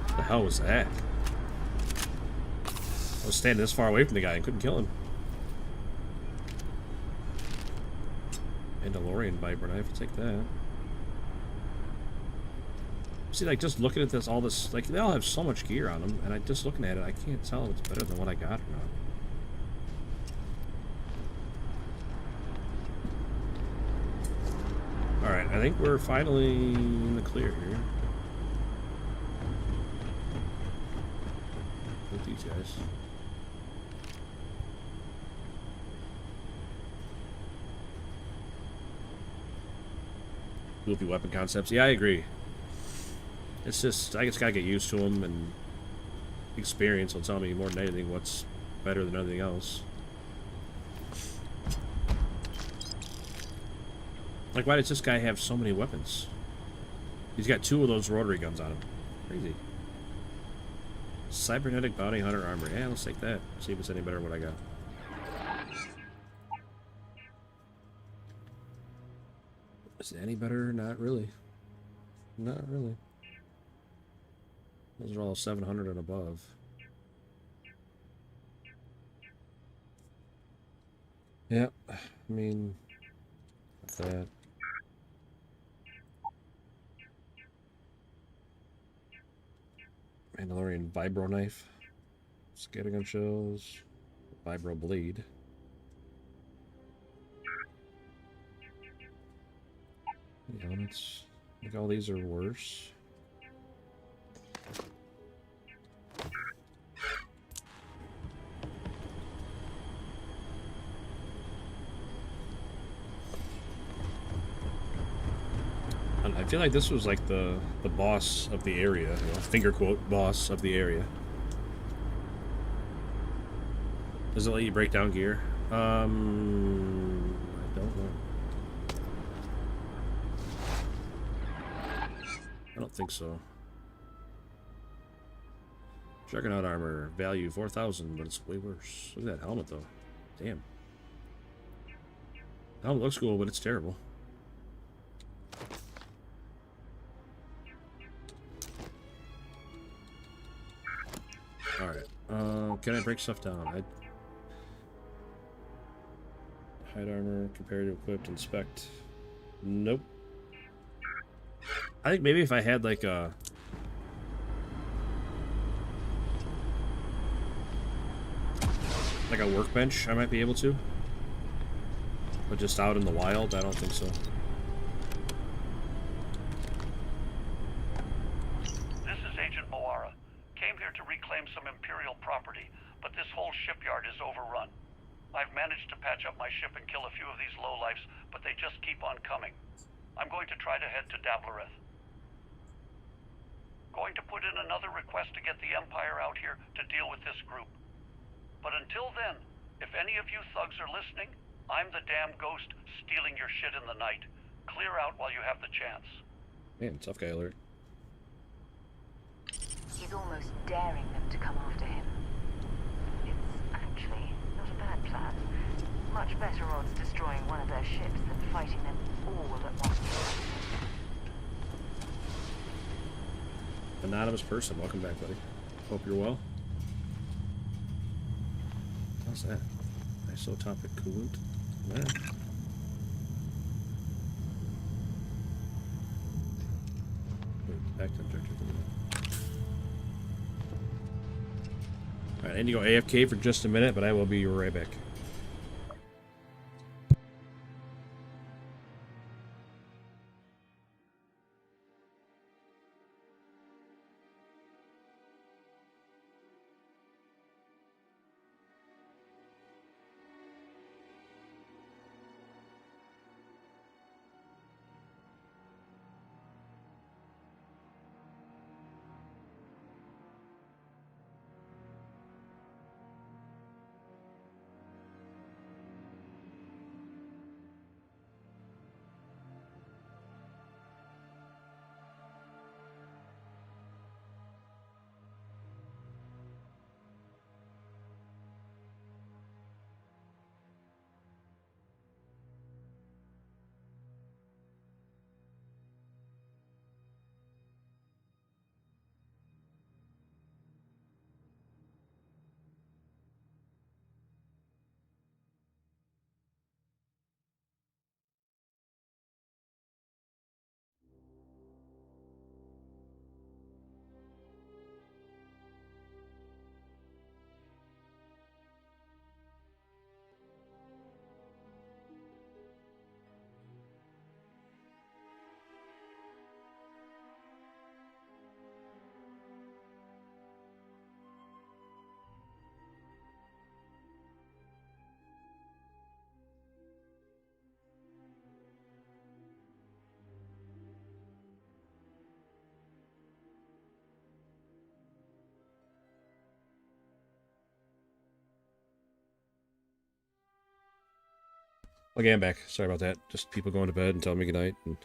What the hell was that? I was standing this far away from the guy and couldn't kill him. Mandalorian Viper knife, I'll take that. See, like, just looking at this, all this, like, they all have so much gear on them, and I just looking at it, I can't tell if it's better than what I got or not. Alright, I think we're finally in the clear here. With these guys. Goofy weapon concepts. Yeah, I agree. It's just, I just gotta get used to them, and experience will tell me more than anything what's better than anything else. Like, why does this guy have so many weapons? He's got 2 of those rotary guns on him. Crazy. Cybernetic bounty hunter armor. Yeah, let's take that. See if it's any better than what I got. Is it any better? Not really. Not really. Those are all 700 and above. Yeah, I mean, that. Mandalorian vibro knife, scattergun shells, vibro blade. Helmets. I think all these are worse. I feel like this was like the boss of the area, you know, finger quote boss of the area. Does it let you break down gear? I don't know. I don't think so. Juggernaut armor, value 4,000, but it's way worse. Look at that helmet though. Damn. Helmet looks cool, but it's terrible. Alright, can I break stuff down? Hide armor, compare to equipped, inspect. Nope. I think maybe if I had like a... workbench, I might be able to. But just out in the wild, I don't think so. This is Agent Moara. Came here to reclaim some Imperial property, but this whole shipyard is overrun. I've managed to patch up my ship and kill a few of these lowlifes, but they just keep on coming. I'm going to try to head to Dablereth. Going to put in another request to get the Empire out here to deal with this group. But until then, if any of you thugs are listening, I'm the damn ghost stealing your shit in the night. Clear out while you have the chance. Man, tough guy alert. He's almost daring them to come after him. It's actually not a bad plan. Much better odds destroying one of their ships than fighting them all at once. Anonymous person, welcome back, buddy. Hope you're well. How's that? Isotopic coolant? Man. Wait, back to objective. Alright, I need to go AFK for just a minute, but I will be right back. Okay, I'm back. Sorry about that. Just people going to bed and telling me goodnight. And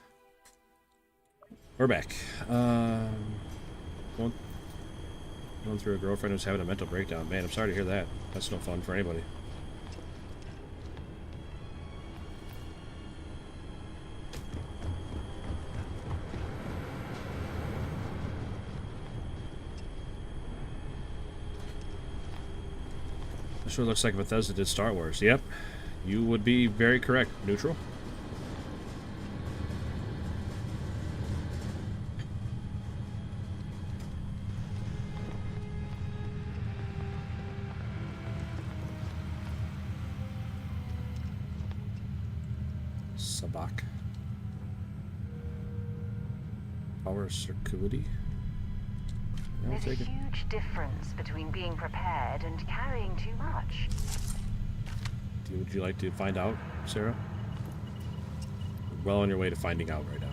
we're back. Going through a girlfriend who's having a mental breakdown. Man, I'm sorry to hear that. That's no fun for anybody. This sure looks like Bethesda did Star Wars. Yep. You would be very correct, Neutral. Sabak. Power circuity. There's a huge difference between being prepared and carrying too much. Would you like to find out, Sarah? We're well on your way to finding out right now.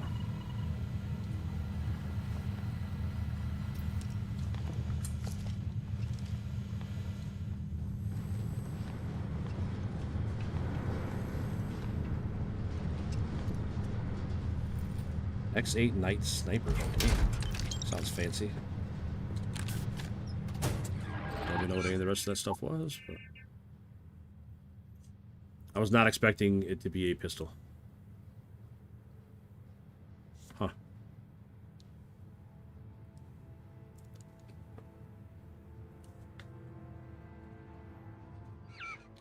X8 Night Sniper. Sounds fancy. Don't even know what any of the rest of that stuff was, but I was not expecting it to be a pistol. Huh.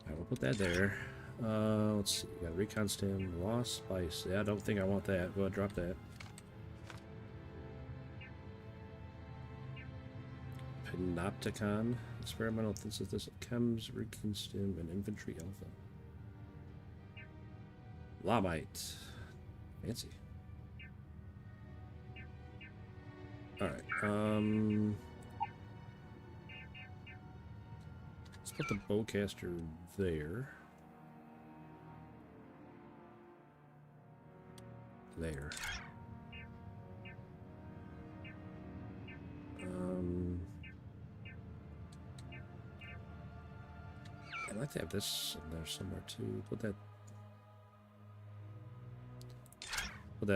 Alright, we'll put that there. Let's see. We got recon stem, lost spice. Yeah, I don't think I want that. Go ahead, drop that. Panopticon, experimental synthesis of chems, recon stem, and infantry alpha. Lamite. Fancy. Alright, let's put the bowcaster there. There. I'd like to have this in there somewhere too. Put that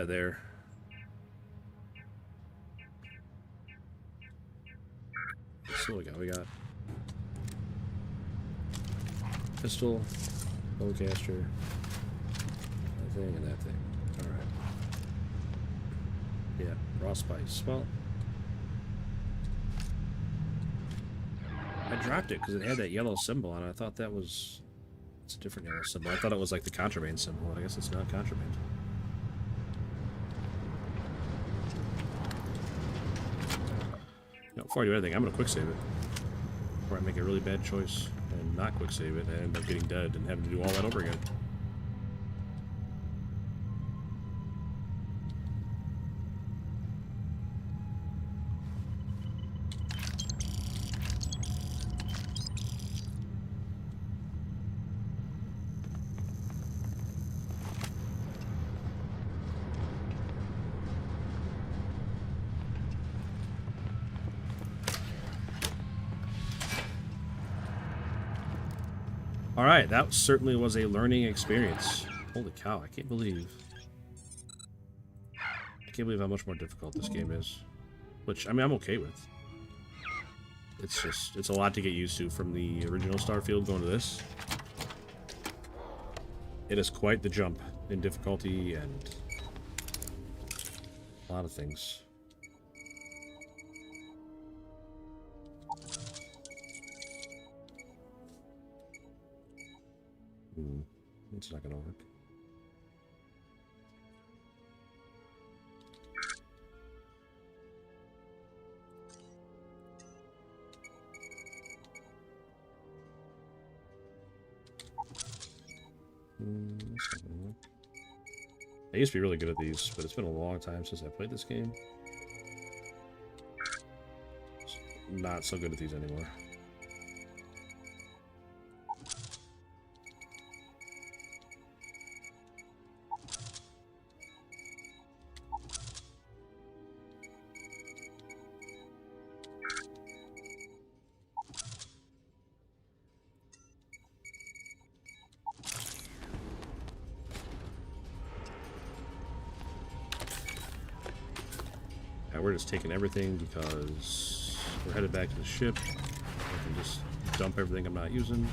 there. Let's see what we got. We got pistol, bowcaster, that thing, and that thing. Alright. Yeah, raw spice. Well, I dropped it because it had that yellow symbol on it. I thought that was... It's a different yellow symbol. I thought it was like the contraband symbol. I guess it's not contraband. No, before I do anything, I'm going to quick save it. Before I make a really bad choice and not quick save it and end up getting dead and having to do all that over again. Alright, that certainly was a learning experience. Holy cow, I can't believe how much more difficult this game is. Which, I mean, I'm okay with. It's just, it's a lot to get used to from the original Starfield going to this. It is quite the jump in difficulty and a lot of things. It's not gonna work. That's not gonna work. I used to be really good at these, but it's been a long time since I played this game. Not so good at these anymore. We're just taking everything because we're headed back to the ship. I can just dump everything I'm not using.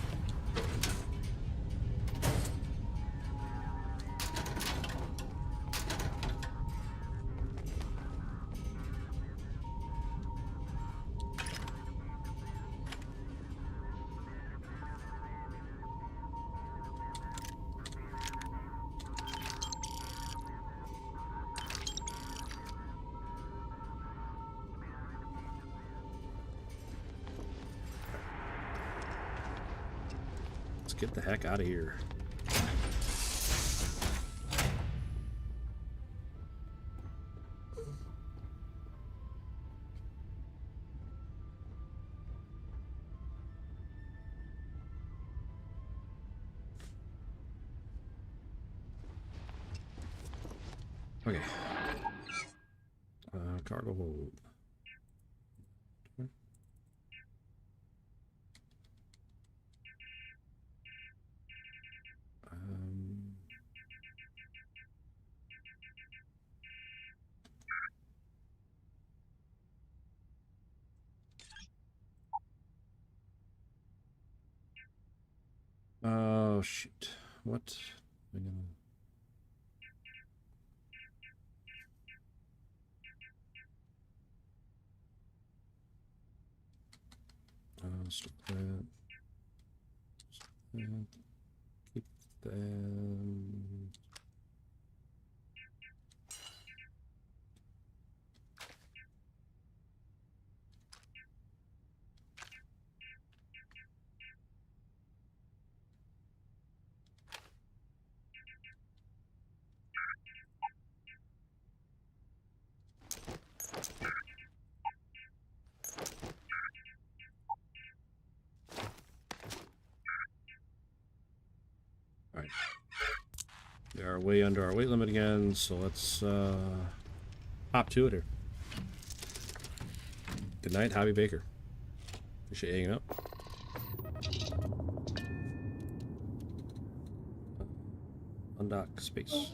Get the heck out of here. Okay. Cargo hold. Oh shoot! What? Stop that. Stop that. Keep them. Alright. We are way under our weight limit again, so let's hop to it here. Good night, Hobby Baker. Appreciate you hanging up. Undock space.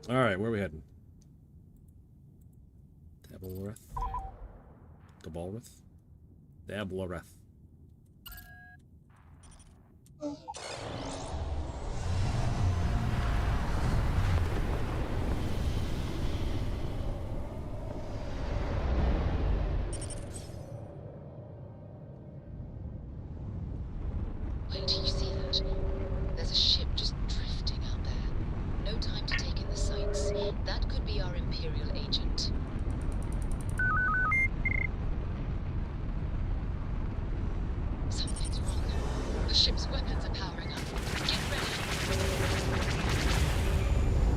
Alright, where are we heading? Dabloreth? Dabalrith? Dabloreth. Wait till you see that. There's a ship just drifting out there. No time to take in the sights. That could be our Imperial agent. Something's wrong. The ship's weapons are powering up. Get ready.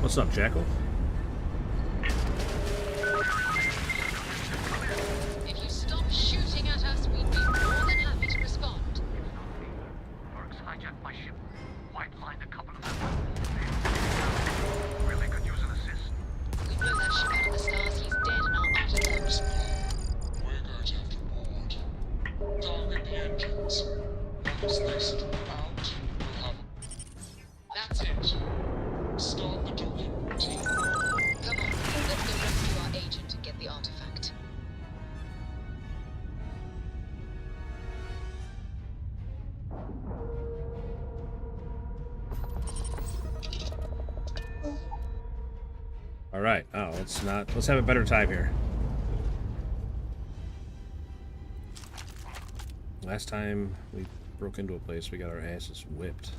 What's up, Jackal? If you stop shooting at us, we'd be more than happy to respond. Lurks hijacked my ship. White-lined a couple of them. Really could use an assist. We blow that ship out of the stars, he's dead and our artifacts. We're going to have to board. Target the engines. Once they settle out, we'll have... That's it. Start the docking routine. Come on, let's go rescue our agent and get the artifact. All right. Oh, let's have a better time here. Last time we broke into a place, we got our asses whipped.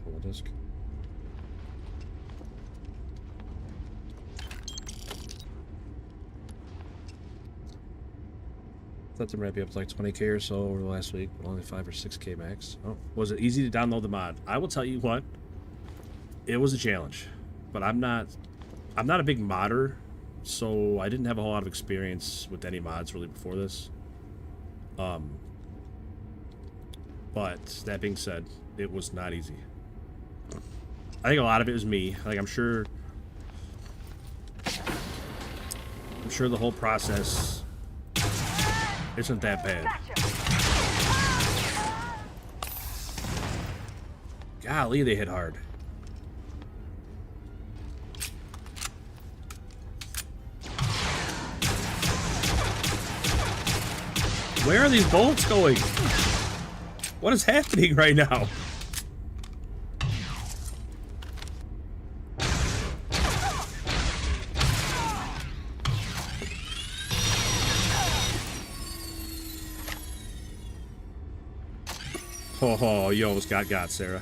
Holodesk. Thought there might be up to like 20k or so over the last week, but only 5 or 6k max. Oh, was it easy to download the mod? I will tell you what, it was a challenge, but I'm not a big modder, so I didn't have a whole lot of experience with any mods really before this. But that being said, it was not easy. I think a lot of it was me. Like I'm sure the whole process isn't that bad. Golly, they hit hard. Where are these bullets going? What is happening right now? Oh, you almost got, Sarah.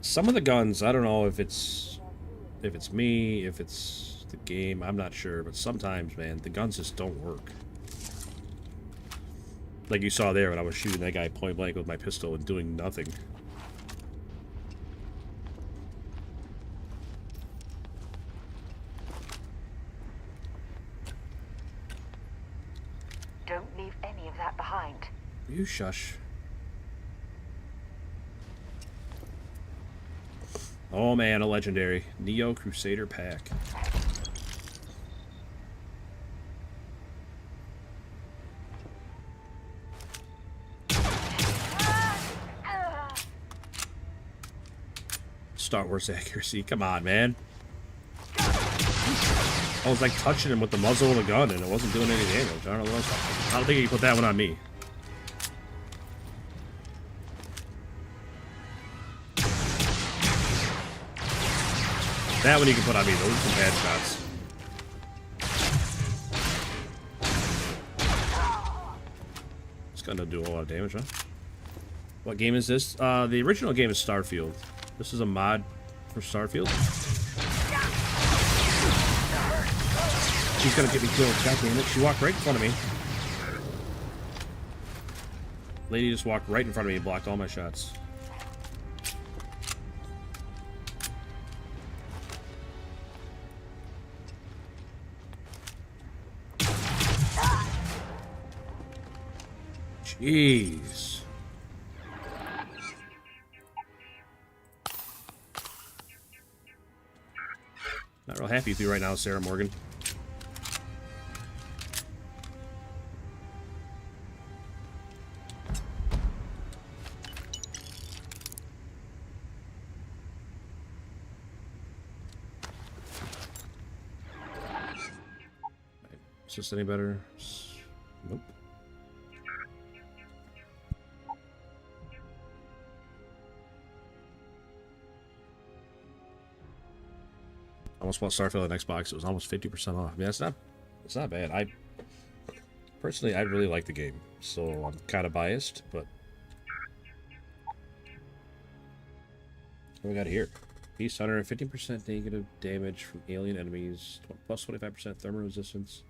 Some of the guns, I don't know if it's me, if it's the game, I'm not sure, but sometimes, man, the guns just don't work. Like you saw there when I was shooting that guy point blank with my pistol and doing nothing. Don't leave any of that behind. You shush. Oh man, a legendary. Neo Crusader pack. Star Wars accuracy. Come on, man. I was like touching him with the muzzle of the gun and it wasn't doing any damage. I don't know what else. I don't think you put that one on me. That one you can put on me. Those are some bad shots. It's gonna do a lot of damage, huh? What game is this? The original game is Starfield. This is a mod for Starfield. She's gonna get me killed. God damn it. She walked right in front of me. Lady just walked right in front of me and blocked all my shots. Jeez. Not real happy with you right now, Sarah Morgan. Is this any better? Nope. Almost bought Starfield on Xbox. It was almost 50% off. I mean, it's not bad. I personally, I really like the game, so I'm kind of biased, but what we got here? Beast Hunter, 15% negative damage from alien enemies, plus 25% thermal resistance,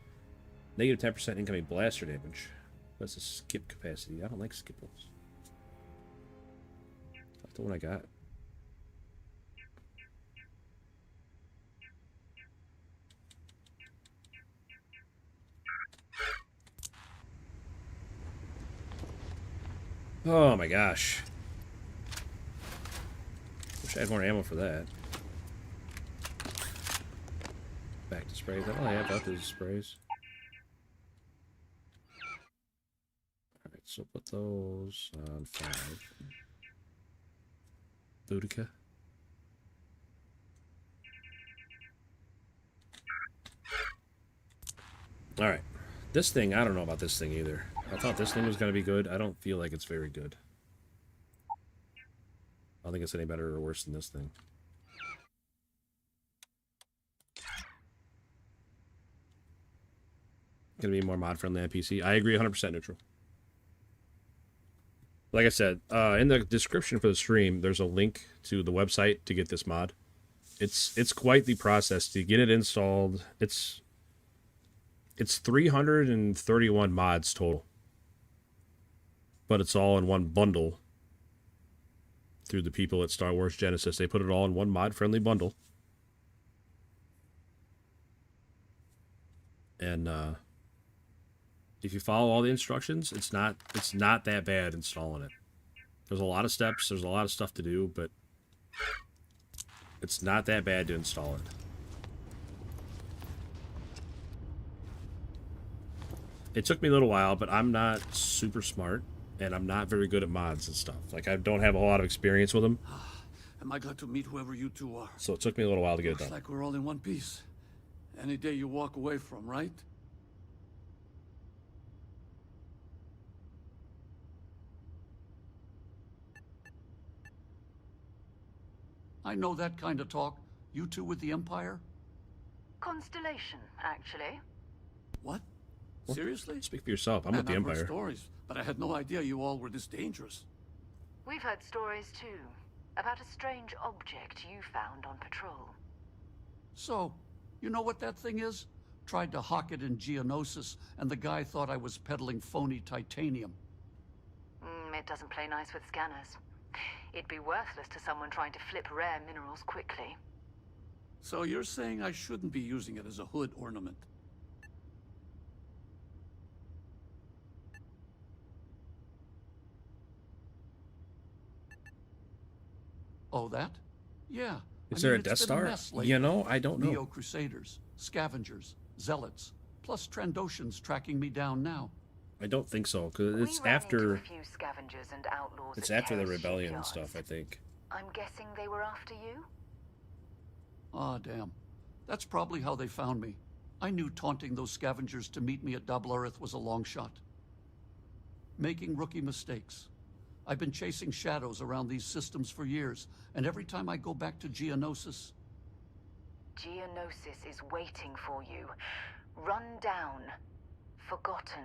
negative 10% incoming blaster damage. That's the skip capacity. I don't like skipples. That's the one I got. Oh my gosh. Wish I had more ammo for that. Back to sprays. I don't have about those sprays. Alright, so put those on 5. Boudica. Alright. This thing, I don't know about this thing either. I thought this thing was going to be good. I don't feel like it's very good. I don't think it's any better or worse than this thing. Going to be more mod friendly on PC. I agree 100% neutral. Like I said, in the description for the stream, there's a link to the website to get this mod. It's quite the process to get it installed. It's 331 mods total. But it's all in one bundle through the people at Star Wars Genesis. They put it all in one mod-friendly bundle. And if you follow all the instructions, it's not that bad installing it. There's a lot of steps, there's a lot of stuff to do, but it's not that bad to install it. It took me a little while, but I'm not super smart. And I'm not very good at mods and stuff. Like, I don't have a whole lot of experience with them. Am I glad to meet whoever you two are? So it took me a little while to get it done. Looks like we're all in one piece. Any day you walk away from, right? I know that kind of talk. You two with the Empire? Constellation, actually. What? Seriously? Speak for yourself. I'm with the I've heard Empire. Stories, but I had no idea you all were this dangerous. We've heard stories too, about a strange object you found on patrol. So, you know what that thing is? Tried to hawk it in Geonosis, and the guy thought I was peddling phony titanium. It doesn't play nice with scanners. It'd be worthless to someone trying to flip rare minerals quickly. So you're saying I shouldn't be using it as a hood ornament? Oh, that? Yeah. Is there a Death Star? You know, I don't know. Neo-Crusaders, scavengers, zealots, plus Trandoshans tracking me down now. I don't think so, because it's after... It's after the rebellion and stuff, I think. I'm guessing they were after you? Ah, damn. That's probably how they found me. I knew taunting those scavengers to meet me at Double Earth was a long shot. Making rookie mistakes. I've been chasing shadows around these systems for years, and every time I go back to Geonosis... Geonosis is waiting for you. Run down. Forgotten.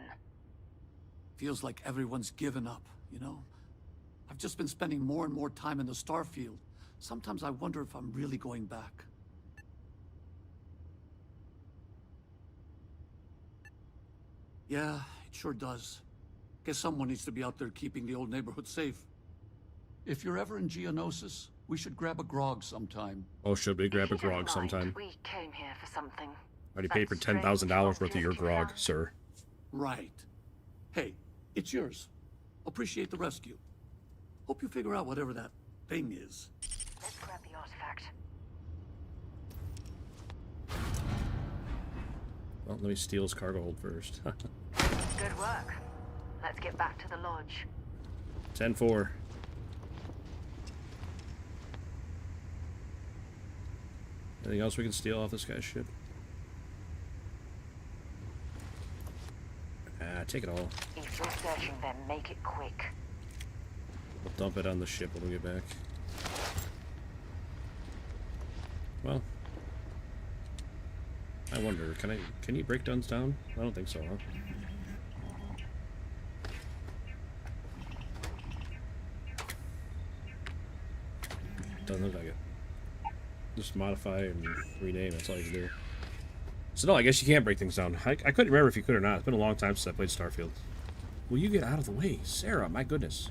Feels like everyone's given up, you know? I've just been spending more and more time in the Starfield. Sometimes I wonder if I'm really going back. Yeah, it sure does. Guess someone needs to be out there keeping the old neighborhood safe. If you're ever in Geonosis, we should grab a grog sometime. Oh, should we grab a grog sometime? We came here for something. Already paid for $10,000 worth of your grog, sir. Right. Hey, it's yours. Appreciate the rescue. Hope you figure out whatever that thing is. Let's grab the artifact. Well, let me steal his cargo hold first. Good work. Let's get back to the lodge. 10-4. Anything else we can steal off this guy's ship? take it all. If you're searching them, make it quick. We'll dump it on the ship when we get back. Well, I wonder, can you break guns down? I don't think so, huh? Doesn't look like it. Just modify and rename, that's all you can do. So no, I guess you can't break things down. I couldn't remember if you could or not. It's been a long time since I played Starfield. Will you get out of the way? Sarah, my goodness.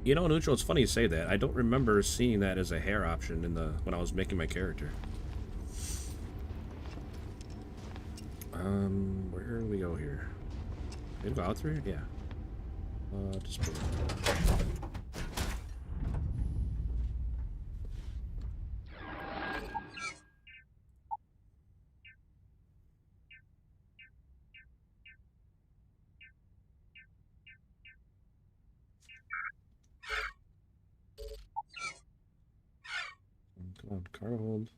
You know, Neutral, it's funny you say that. I don't remember seeing that as a hair option in the when I was making my character. Where do we go here? Did we go out through here? Yeah. Just put it. Come on, cargo hold.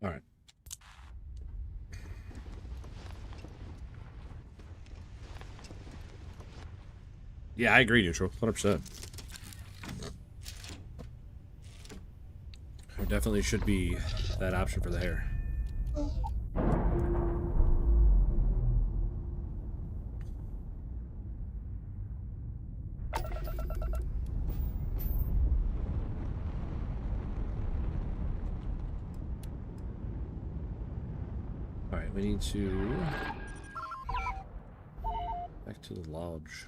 All right. Yeah, I agree, Neutral. 100%. There definitely should be that option for the hair. Alright, we need to... back to the lodge.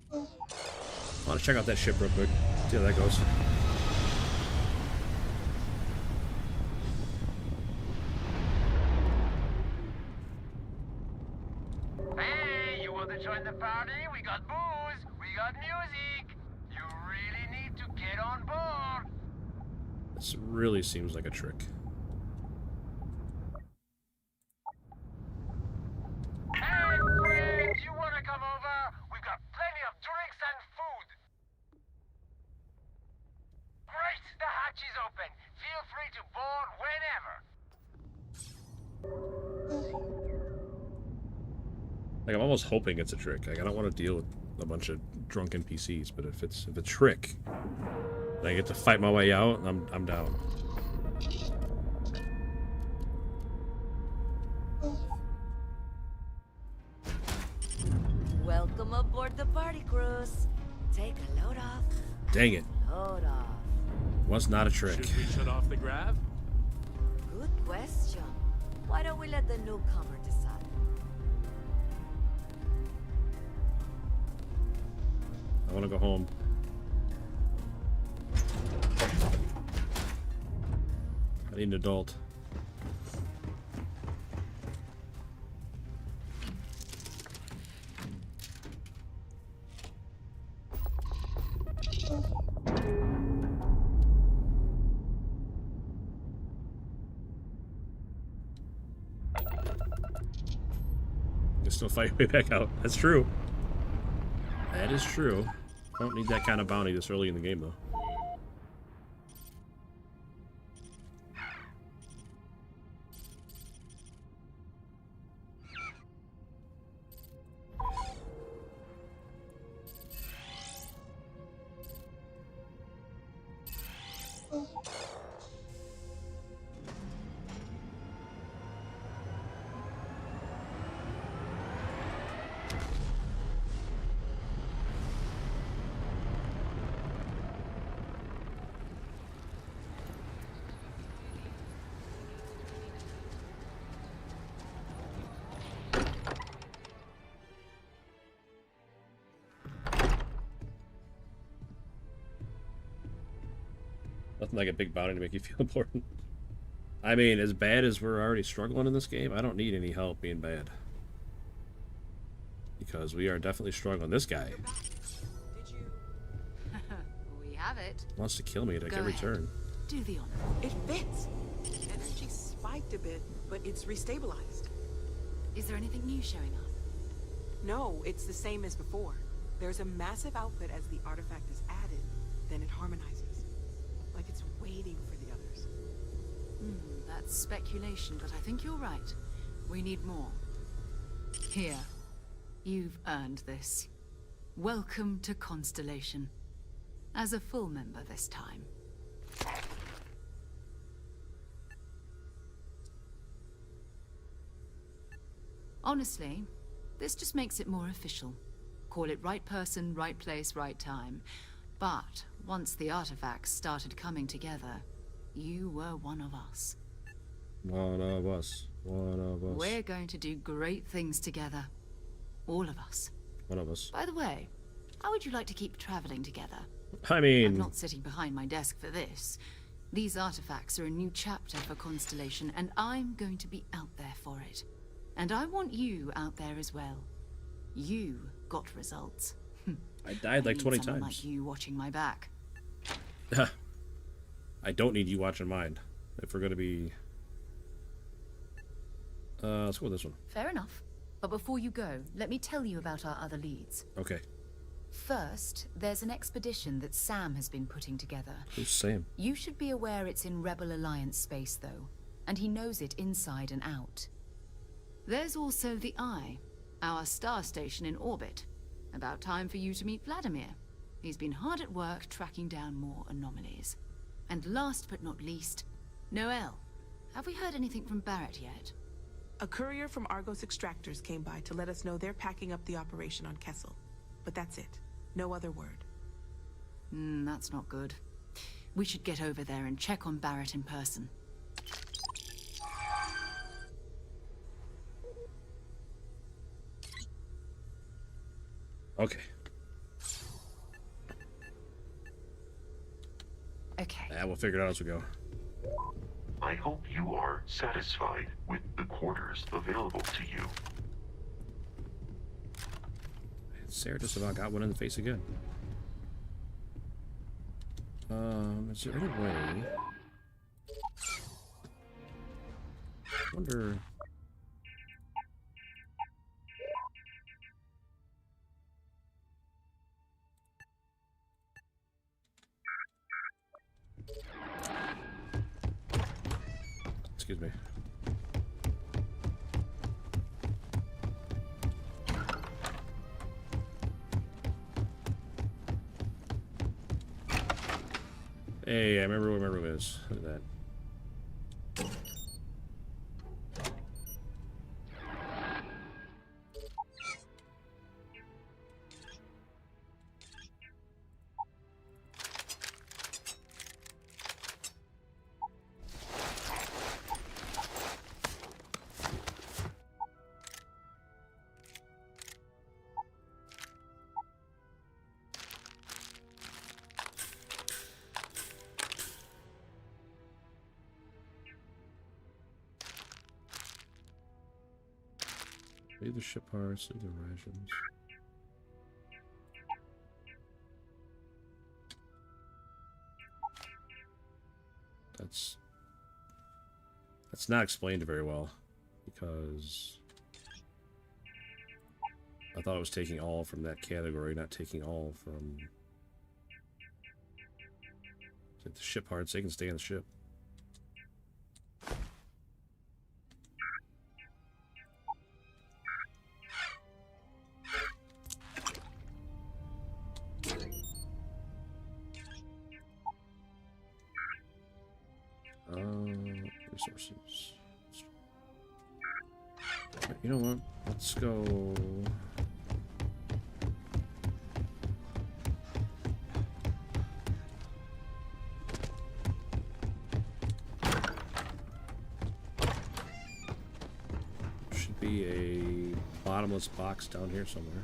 I want to check out that ship real quick. See how that goes. Hey, you want to join the party? We got booze, we got music. You really need to get on board. This really seems like a trick. Hey, friends, you want to come over? We've got plenty of drinks and food. Great, the hatch is open. Feel free to board whenever. Like, I'm almost hoping it's a trick. Like, I don't want to deal with a bunch of drunk NPCs, but if it's a trick, and I get to fight my way out, I'm down. Welcome aboard the party cruise. Take a load off. Dang it. Load off. Was not a trick. Should we shut off the grav? Good question. Why don't we let the newcomer decide? I want to go home. I need an adult. You still fight your way back out. That's true. That is true. I don't need that kind of bounty this early in the game, though. Nothing like a big bounty to make you feel important. I mean, as bad as we're already struggling in this game, I don't need any help being bad. Because we are definitely struggling. This guy We have it. wants to kill me at like Go every ahead. turn. Do the honor. It fits. Energy spiked a bit, but it's restabilized. Is there anything new showing up? No, it's the same as before. There's a massive output as the artifact is added, then it harmonizes. Like it's waiting for the others. That's speculation, but I think you're right. We need more. Here. You've earned this. Welcome to Constellation. As a full member this time. Honestly, this just makes it more official. Call it right person, right place, right time. But once the artifacts started coming together, you were one of us. One of us. One of us. We're going to do great things together. All of us. One of us. By the way, how would you like to keep traveling together? I mean... I'm not sitting behind my desk for this. These artifacts are a new chapter for Constellation, and I'm going to be out there for it. And I want you out there as well. You got results. I died like 20 someone times. like you watching my back. I don't need you watching mine. If we're gonna be... let's go with this one. Fair enough. But before you go, let me tell you about our other leads. Okay. First, there's an expedition that Sam has been putting together. Who's Sam? You should be aware it's in Rebel Alliance space, though, and he knows it inside and out. There's also the Eye, our star station in orbit. About time for you to meet Vladimir. He's been hard at work tracking down more anomalies. And last but not least, Noel. Have we heard anything from Barrett yet? A courier from Argos Extractors came by to let us know they're packing up the operation on Kessel. But that's it. No other word. That's not good. We should get over there and check on Barrett in person. Okay. Okay. Yeah, we'll figure it out as we go. I hope you are satisfied with the quarters available to you. Sarah just about got one in the face again. Is there any way... I wonder... Excuse me. Hey, I remember where my room is. Look at that. Leave the ship parts, leave the rations. That's not explained very well, because I thought it was taking all from that category, not taking all from the ship parts. They can stay on the ship. Resources. You know what? Let's go. Should be a bottomless box down here somewhere.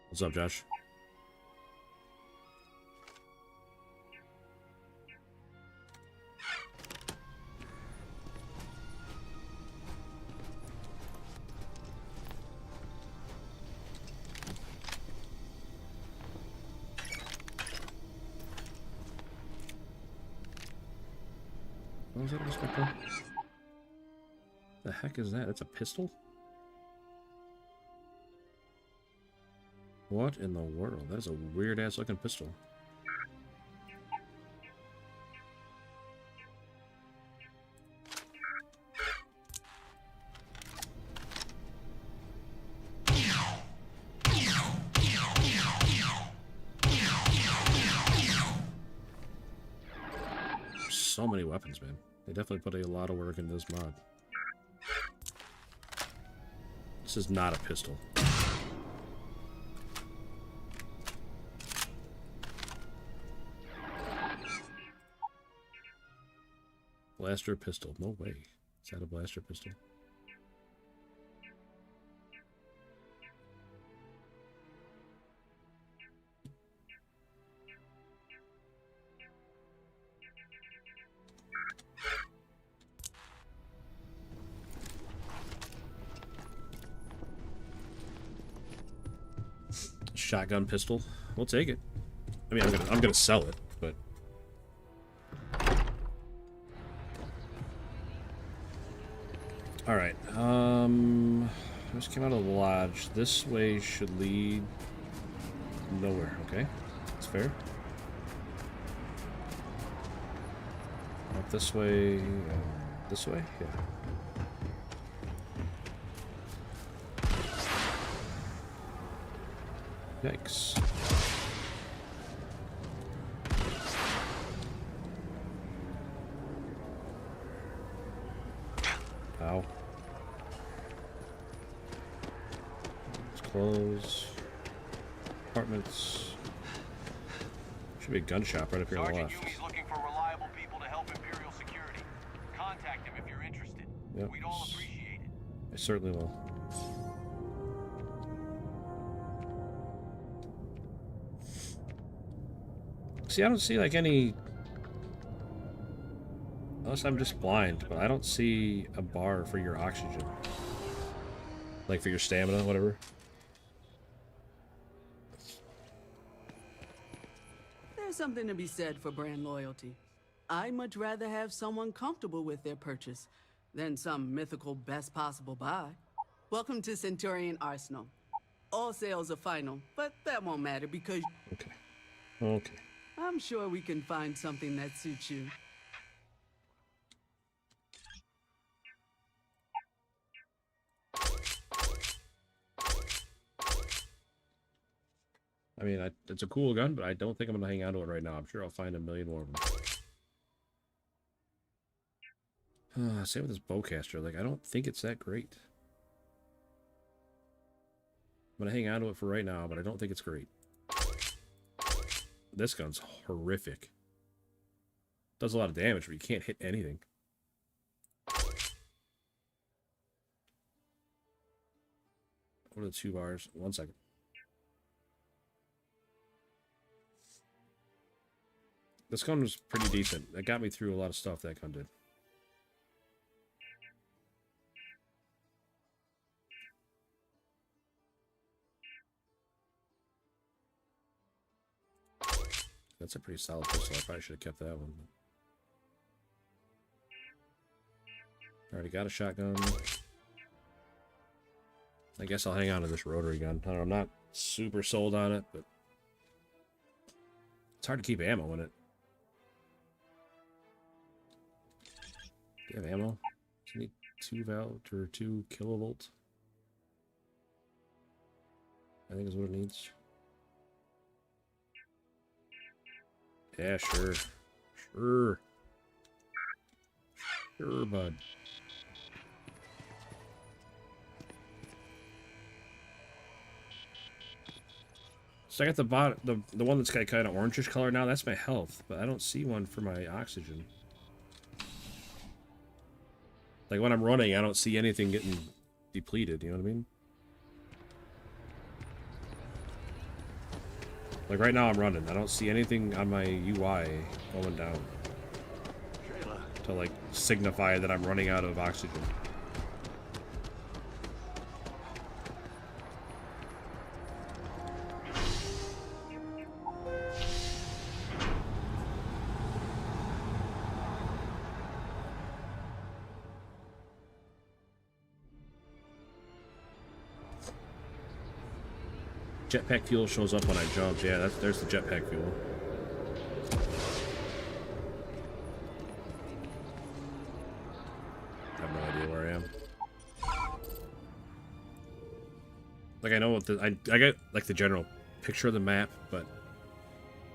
What's up, Josh? What was that inspector? The heck is that? That's a pistol? What in the world? That is a weird ass looking pistol. So many weapons, man. They definitely put a lot of work into this mod. This is not a pistol. Blaster pistol. No way. Is that a blaster pistol? Shotgun pistol. We'll take it. I mean, I'm gonna sell it, but all right. Just came out of the lodge. This way should lead nowhere. Okay, that's fair. Up this way. This way. Yeah. Yikes. Ow. Let's close. Apartments. Should be a gun shop right up here on the left. Sergeant Yumi's looking for reliable people to help Imperial security. Contact him if you're interested. Yep. We'd all appreciate it. I certainly will. See, I don't see like any, unless I'm just blind, but I don't see a bar for your oxygen. Like for your stamina, whatever. There's something to be said for brand loyalty. I'd much rather have someone comfortable with their purchase than some mythical best possible buy. Welcome to Centurion Arsenal. All sales are final, but that won't matter because... Okay. Okay. I'm sure we can find something that suits you. I mean, it's a cool gun, but I don't think I'm going to hang on to it right now. I'm sure I'll find a million more of them. Same with this bowcaster. Like, I don't think it's that great. I'm going to hang on to it for right now, but I don't think it's great. This gun's horrific. Does a lot of damage, but you can't hit anything. What are the 2 bars? 1 second. This gun was pretty decent. It got me through a lot of stuff that gun did. That's a pretty solid pistol. I probably should have kept that one. Already got a shotgun. I guess I'll hang on to this rotary gun. I don't know, I'm not super sold on it, but it's hard to keep ammo in it. Do you have ammo? Does it need 2 volt or 2 kilovolt? I think is what it needs. Yeah, sure. Sure. Sure, bud. So I got the one that's got kind of orangish color now. That's my health, but I don't see one for my oxygen. Like when I'm running, I don't see anything getting depleted. You know what I mean? Like right now I'm running. I don't see anything on my UI going down to like signify that I'm running out of oxygen. Jetpack fuel shows up when I jump. Yeah, there's the jetpack fuel. I have no idea where I am. Like I know what I got like the general picture of the map, but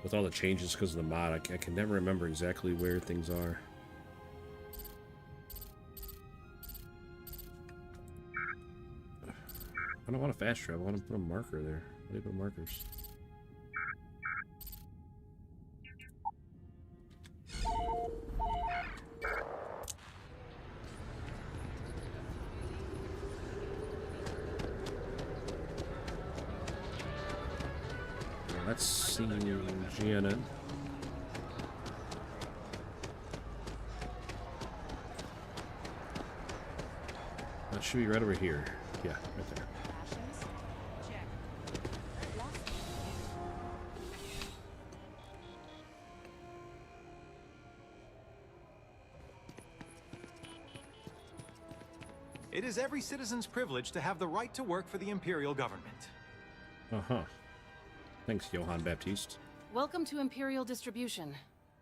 with all the changes because of the mod, I can never remember exactly where things are. I don't want to fast travel. I want to put a marker there. Where do you put markers? Let's see GNN. That should be right over here. Yeah, right there. It is every citizen's privilege to have the right to work for the Imperial government. Uh-huh. Thanks, Johann Baptiste. Welcome to Imperial Distribution.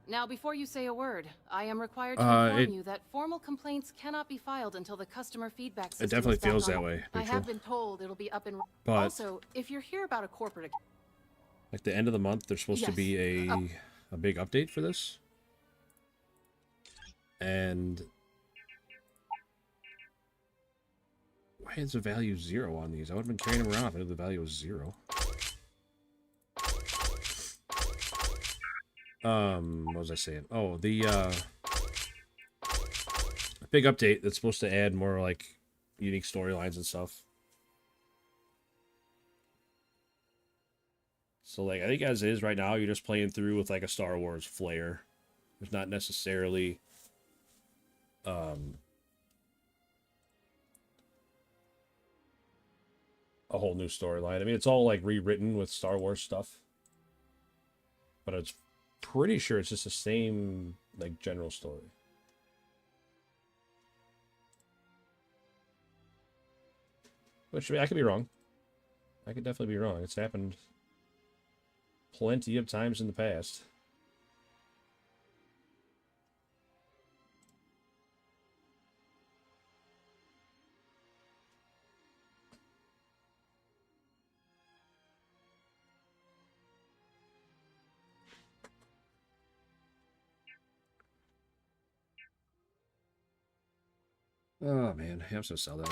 Now, before you say a word, I am required to inform you that formal complaints cannot be filed until the customer feedback system It definitely is back feels on. that way. I have been told it'll be up and But also, if you're here about a corporate like the end of the month, there's supposed to be a big update for this. And why is the value 0 on these? I would have been carrying them around if I knew the value was 0. What was I saying? Oh, the big update that's supposed to add more like unique storylines and stuff. So like I think as is right now, you're just playing through with like a Star Wars flair. There's not necessarily a whole new storyline. I mean, it's all like rewritten with Star Wars stuff, but it's pretty sure it's just the same like general story. Which I could be wrong. I could definitely be wrong. It's happened plenty of times in the past. Oh man, I have to sell that.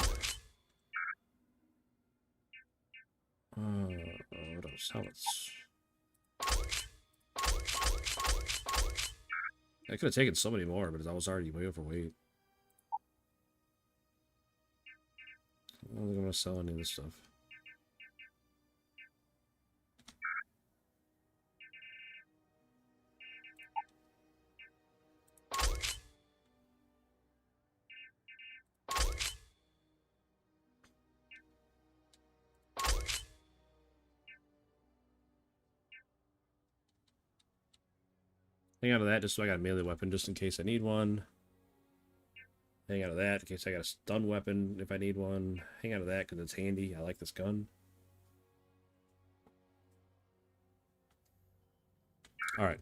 What else? How much? I could have taken so many more, but I was already way overweight. I don't think I'm gonna sell any of this stuff. Hang on to that just so I got a melee weapon just in case I need one. Hang on to that in case I got a stun weapon if I need one. Hang on to that because it's handy. I like this gun. Alright.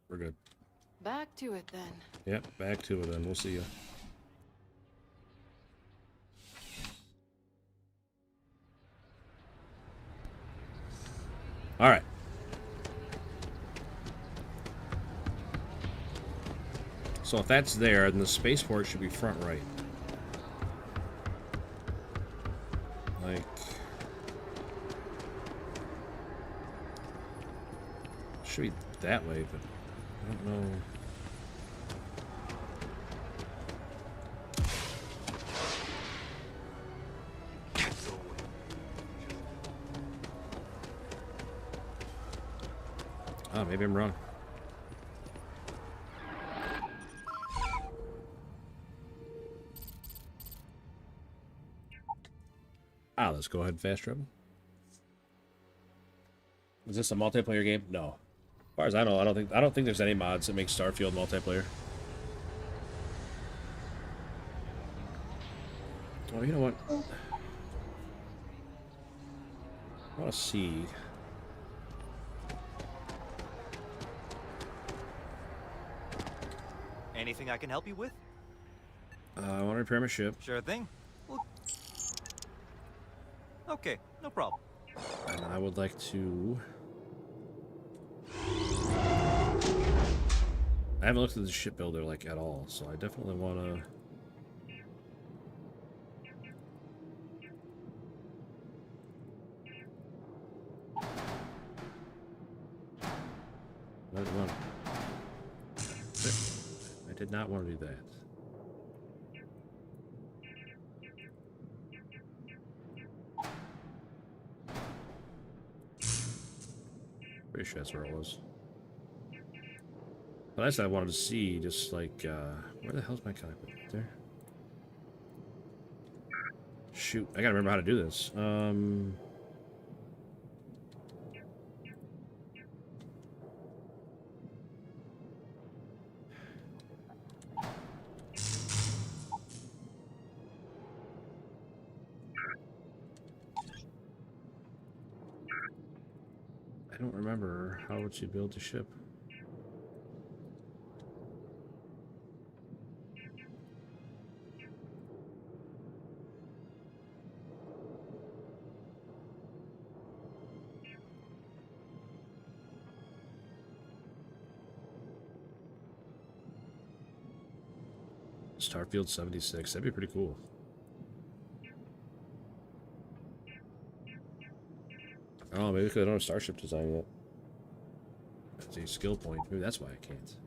We're good. Back to it then. Yep, back to it then. We'll see you. Alright. So if that's there, then the spaceport should be front right. Like... should be that way, but I don't know... Oh, maybe I'm wrong. Ah, let's go ahead and fast travel. Is this a multiplayer game? No. As far as I know, I don't think there's any mods that make Starfield multiplayer. Oh, you know what? I want to see. Anything I can help you with? I want to repair my ship. Sure thing. Well, okay, no problem. And I would like to... I haven't looked at the shipbuilder, like, at all, so I definitely want to... I did not want to do that. Pretty sure that's where it was. But that's what I wanted to see, just like, where the hell's my cockpit? There? Shoot, I gotta remember how to do this. I don't remember how to build the ship. Starfield 76, that'd be pretty cool. Oh, maybe because I don't have Starship design yet. That's a skill point. Maybe that's why I can't.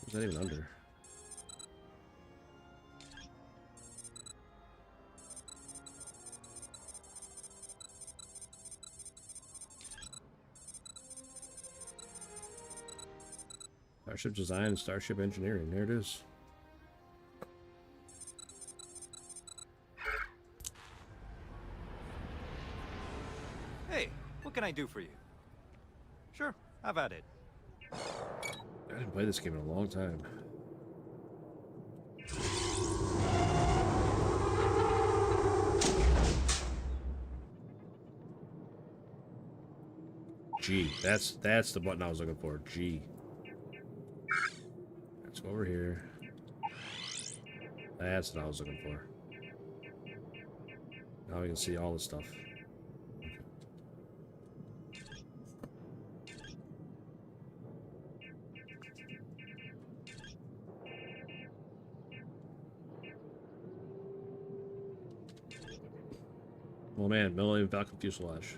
What's that even under? Starship design and Starship engineering. There it is. Hey, what can I do for you? Sure, have at it. I didn't play this game in a long time. G. That's the button I was looking for. G. Let's go over here. That's what I was looking for. Now we can see all the stuff. Okay. Oh man, Millennium Falcon fuselage.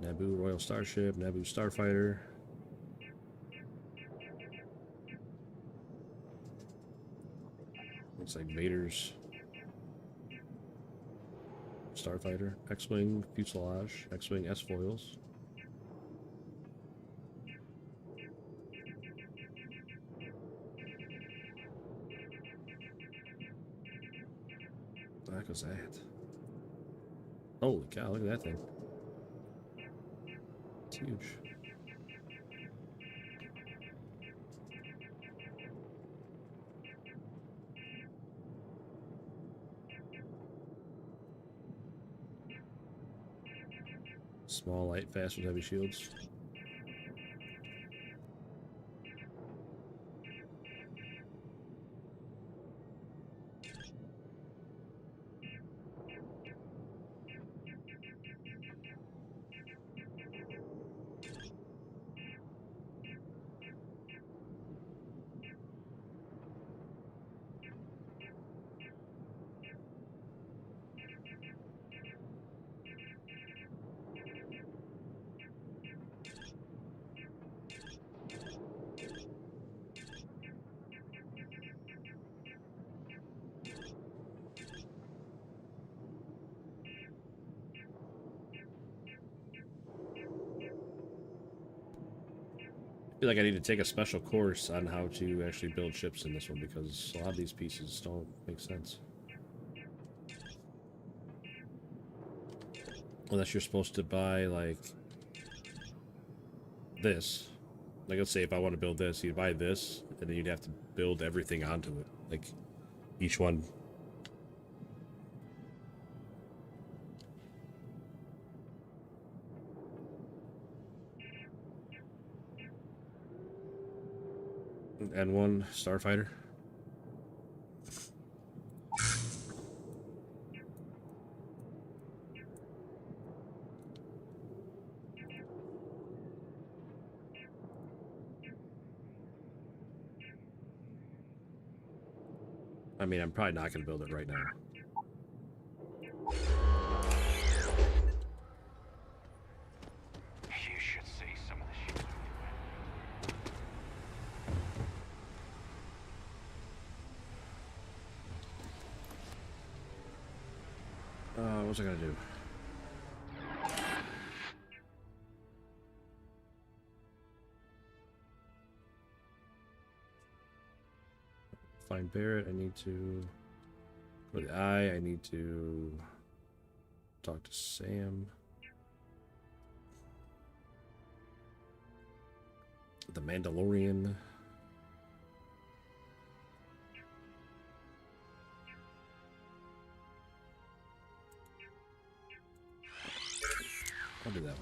Naboo Royal Starship, Naboo Starfighter. Looks like Vader's Starfighter, X-Wing fuselage, X-Wing S-foils. What the heck was that? Holy cow, look at that thing. It's huge. Small, light, fast with heavy shields. I feel like I need to take a special course on how to actually build ships in this one because a lot of these pieces don't make sense. Unless you're supposed to buy, like, this. Like, let's say if I want to build this, you'd buy this, and then you'd have to build everything onto it. Like, each one. N1 Starfighter. I mean, I'm probably not going to build it right now. You should see some of the ships What was I going to do? Find Barrett. I need to go to the eye. I need to talk to Sam. The Mandalorian. I'll do that one.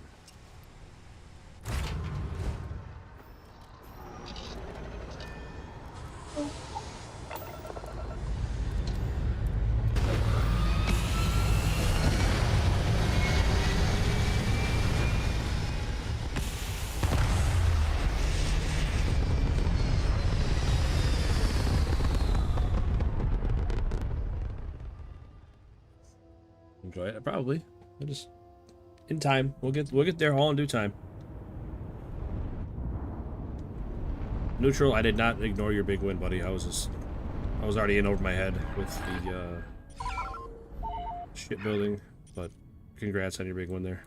Enjoy it, probably. We'll just in time. We'll get there all in due time. Neutral, I did not ignore your big win, buddy. I was already in over my head with the ship building, but congrats on your big win there.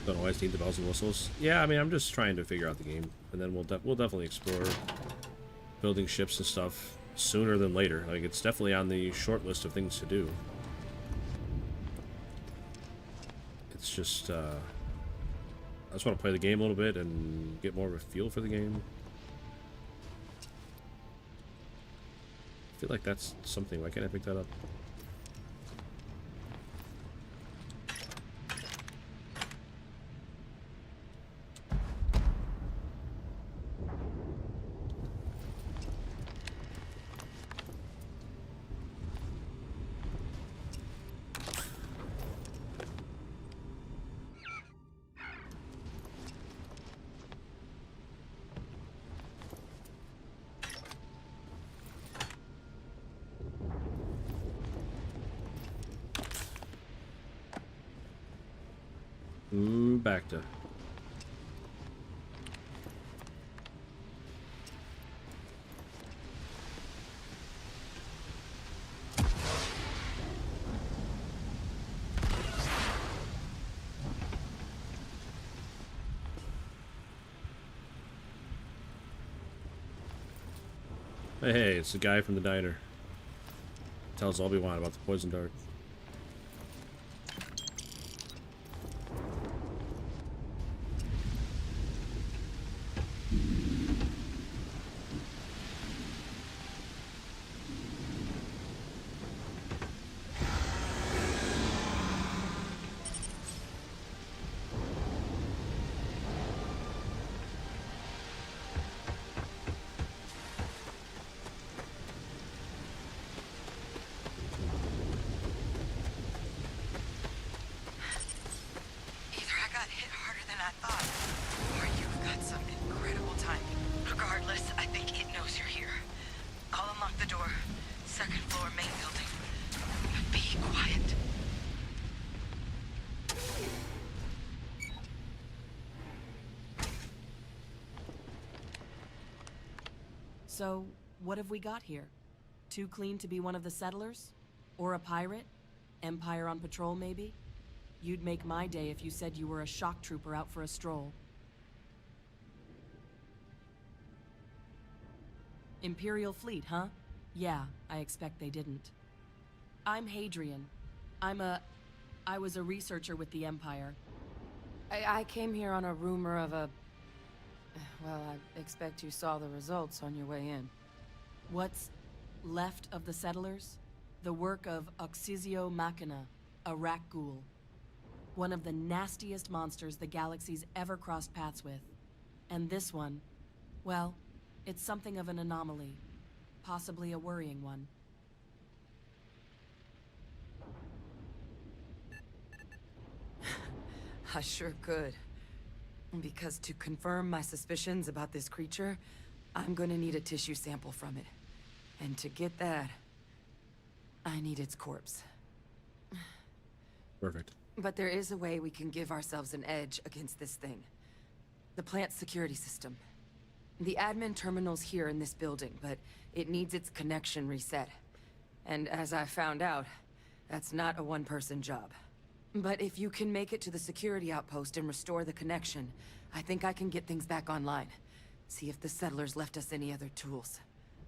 Don't always need the bells and whistles. Yeah, I mean, I'm just trying to figure out the game, and then we'll definitely explore building ships and stuff sooner than later. Like, it's definitely on the short list of things to do. It's just, I just want to play the game a little bit and get more of a feel for the game. I feel like that's something. Why can't I pick that up? coming back to. Hey, it's the guy from the diner. Tells Obi-Wan about the poison dart. So, what have we got here? Too clean to be one of the settlers? Or a pirate? Empire on patrol, maybe? You'd make my day if you said you were a shock trooper out for a stroll. Imperial fleet, huh? Yeah, I expect they didn't. I'm Hadrian. I was a researcher with the Empire. I came here on a rumor of a... Well, I expect you saw the results on your way in. What's left of the settlers? The work of Oxizio Machina, a rat ghoul. One of the nastiest monsters the galaxy's ever crossed paths with. And this one, well, it's something of an anomaly. Possibly a worrying one. I sure could. Because to confirm my suspicions about this creature, I'm gonna need a tissue sample from it. And to get that, I need its corpse. Perfect. But there is a way we can give ourselves an edge against this thing. The plant's security system. The admin terminal's here in this building, but it needs its connection reset. And as I found out, that's not a one-person job. But if you can make it to the security outpost and restore the connection, I think I can get things back online. See if the settlers left us any other tools.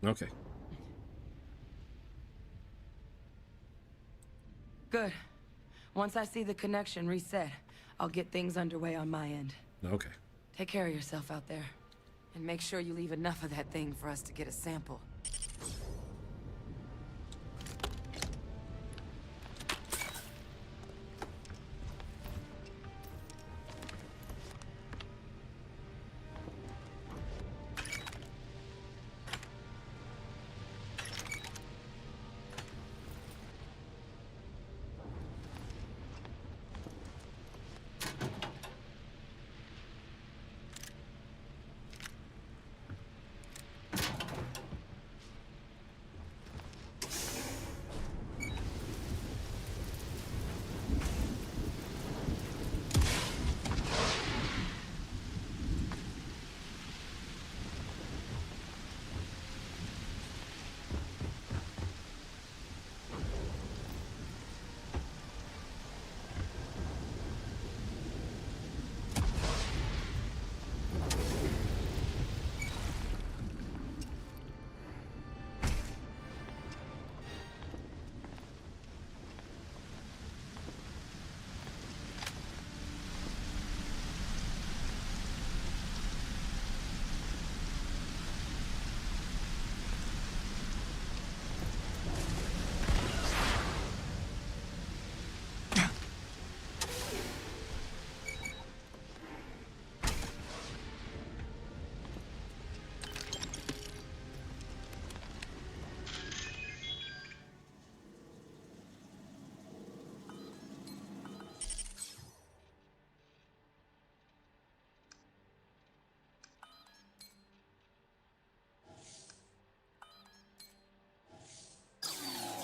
Okay. Good. Once I see the connection reset, I'll get things underway on my end. Okay. Take care of yourself out there. And make sure you leave enough of that thing for us to get a sample.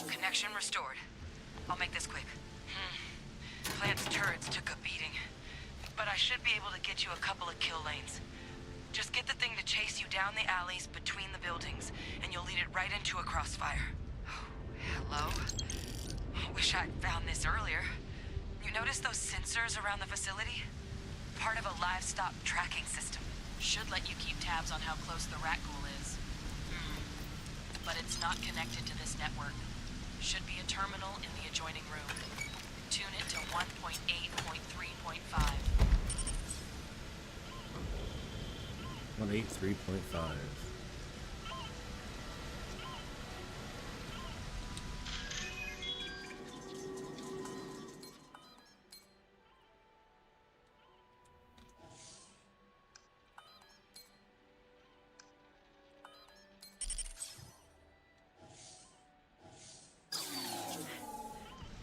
Connection restored. I'll make this quick. Plant's turrets took a beating. but I should be able to get you a couple of kill lanes. Just get the thing to chase you down the alleys between the buildings, and you'll lead it right into a crossfire. Hello? Wish I'd found this earlier. You notice those sensors around the facility? Part of a livestock tracking system. Should let you keep tabs on how close the rat ghoul is. But it's not connected to this network. Should be a terminal in the adjoining room. Tune it to 1.8.3.5. 183.5.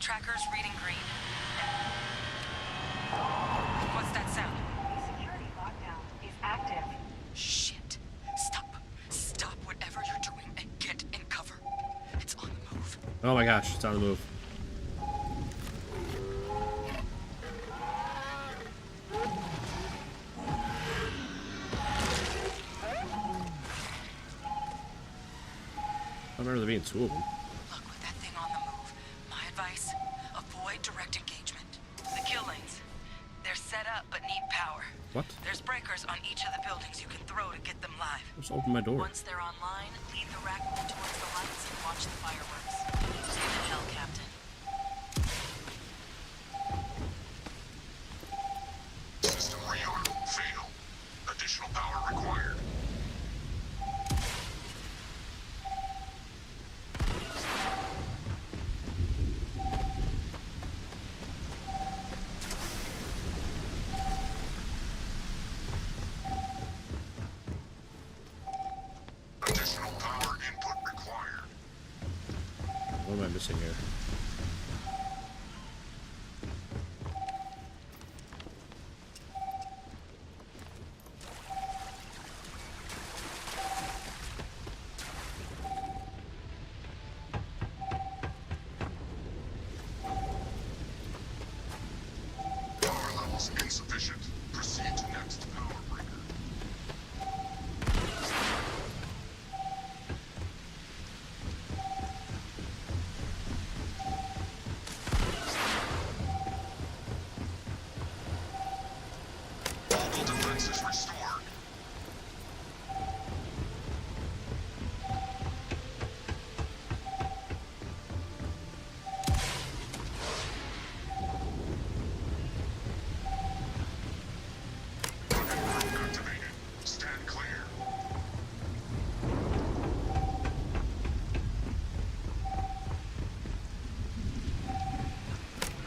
Tracker's reading green. What's that sound? Security lockdown is active. Shit. Stop. Stop whatever you're doing and get in cover. It's on the move. Oh my gosh, it's on the move. I remember there being two of them. Look, with that thing on the move, my advice, avoid direct engagement. The kill lanes, they're set up but need power. What? There's breakers on each of the buildings you can throw to get them live. Just open my door. Once they're online, lead the rat ghoul towards the lights and watch the fireworks. Stay the hell, Captain. System rearm. Fail. Additional power required. Additional power input required. What am I missing here? Power levels insufficient. Proceed to next power breaker. Mobile defenses restored. Rocket probe activated. Stand clear.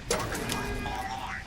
Rocket probe online.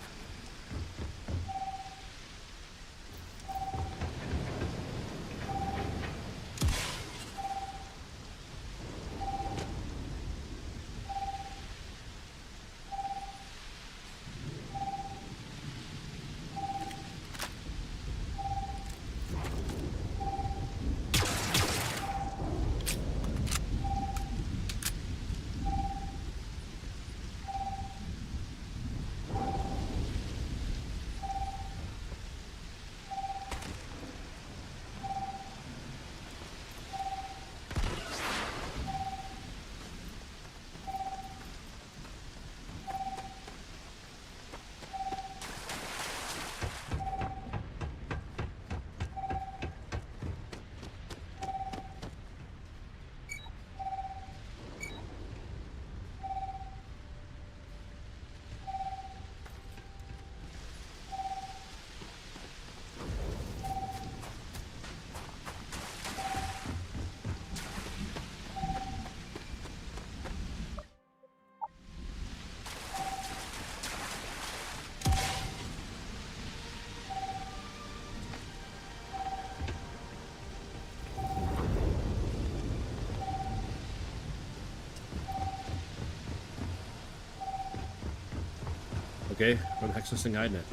Okay, where the heck's this thing hiding at?